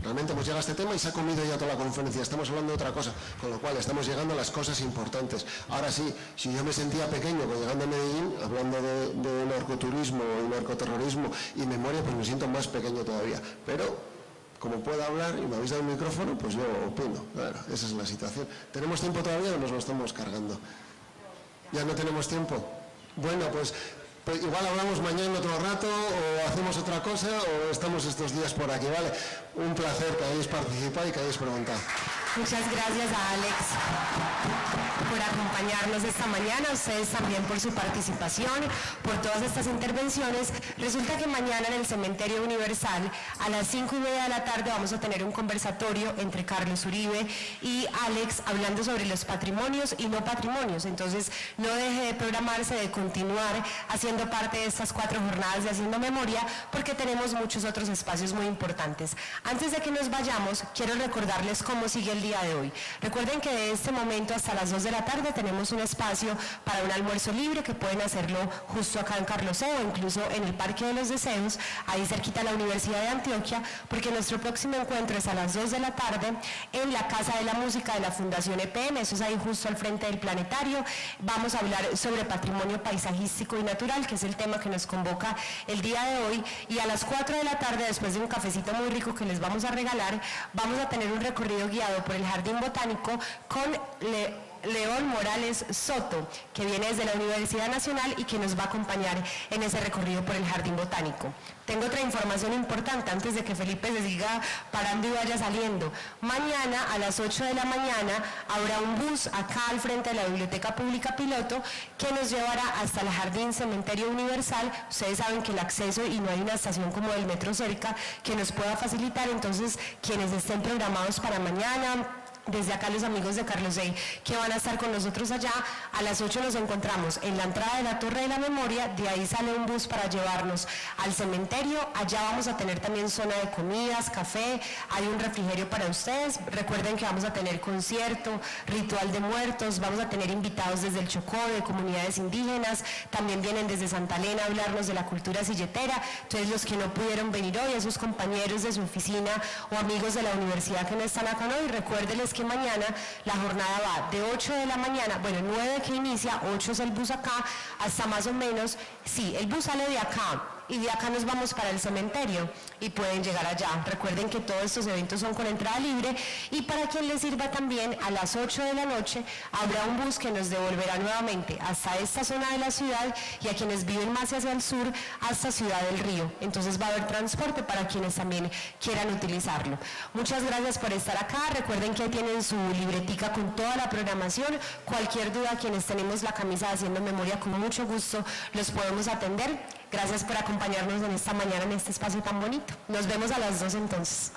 Realmente hemos llegado a este tema y se ha comido ya toda la conferencia. Estamos hablando de otra cosa, con lo cual estamos llegando a las cosas importantes. Ahora sí, si yo me sentía pequeño llegando a Medellín, hablando de narcoturismo y narcoterrorismo y memoria, pues me siento más pequeño todavía. Pero como puedo hablar y me habéis dado el micrófono, pues yo opino. Claro, esa es la situación. ¿Tenemos tiempo todavía o nos lo estamos cargando? ¿Ya no tenemos tiempo? Bueno, pues igual hablamos mañana otro rato, o hacemos otra cosa, o estamos estos días por aquí, ¿vale? Un placer que hayáis participado y que hayáis preguntado. Muchas gracias a Alex por acompañarnos esta mañana, a ustedes también por su participación, por todas estas intervenciones. Resulta que mañana en el Cementerio Universal a las 5:30 de la tarde vamos a tener un conversatorio entre Carlos Uribe y Alex, hablando sobre los patrimonios y no patrimonios. Entonces no deje de programarse, de continuar haciendo parte de estas 4 jornadas de Haciendo Memoria, porque tenemos muchos otros espacios muy importantes. Antes de que nos vayamos, quiero recordarles cómo sigue el día de hoy. Recuerden que de este momento hasta las 2 de la tarde tenemos un espacio para un almuerzo libre, que pueden hacerlo justo acá en Carlos E, o incluso en el Parque de los Deseos, ahí cerquita a la Universidad de Antioquia, porque nuestro próximo encuentro es a las 2 de la tarde en la Casa de la Música de la Fundación EPM, eso es ahí justo al frente del planetario. Vamos a hablar sobre patrimonio paisajístico y natural, que es el tema que nos convoca el día de hoy, y a las 4 de la tarde, después de un cafecito muy rico que les vamos a regalar, vamos a tener un recorrido guiado por el Jardín Botánico con León Morales Soto, que viene desde la Universidad Nacional y que nos va a acompañar en ese recorrido por el Jardín Botánico. Tengo otra información importante antes de que Felipe se siga parando y vaya saliendo. Mañana a las 8 de la mañana habrá un bus acá al frente de la Biblioteca Pública Piloto que nos llevará hasta el Jardín Cementerio Universal. Ustedes saben que el acceso, y no hay una estación como del metro cerca que nos pueda facilitar, entonces quienes estén programados para mañana, desde acá los amigos de Carlos E, que van a estar con nosotros allá, a las 8 nos encontramos en la entrada de la Torre de la Memoria, de ahí sale un bus para llevarnos al cementerio. Allá vamos a tener también zona de comidas, café, hay un refrigerio para ustedes. Recuerden que vamos a tener concierto, ritual de muertos, vamos a tener invitados desde el Chocó, de comunidades indígenas, también vienen desde Santa Elena a hablarnos de la cultura silletera. Entonces los que no pudieron venir hoy, esos compañeros de su oficina o amigos de la universidad que no están acá hoy, recuérdenles que mañana la jornada va de 8 de la mañana, bueno, 9 que inicia, 8 es el bus acá, hasta más o menos, sí, el bus sale de acá y de acá nos vamos para el cementerio y pueden llegar allá. Recuerden que todos estos eventos son con entrada libre y para quien les sirva también, a las 8 de la noche habrá un bus que nos devolverá nuevamente hasta esta zona de la ciudad y a quienes viven más hacia el sur hasta Ciudad del Río. Entonces va a haber transporte para quienes también quieran utilizarlo. Muchas gracias por estar acá. Recuerden que tienen su libretica con toda la programación. Cualquier duda, quienes tenemos la camisa de Haciendo Memoria, con mucho gusto los podemos atender. Gracias por acompañarnos en esta mañana en este espacio tan bonito. Nos vemos a las 2 entonces.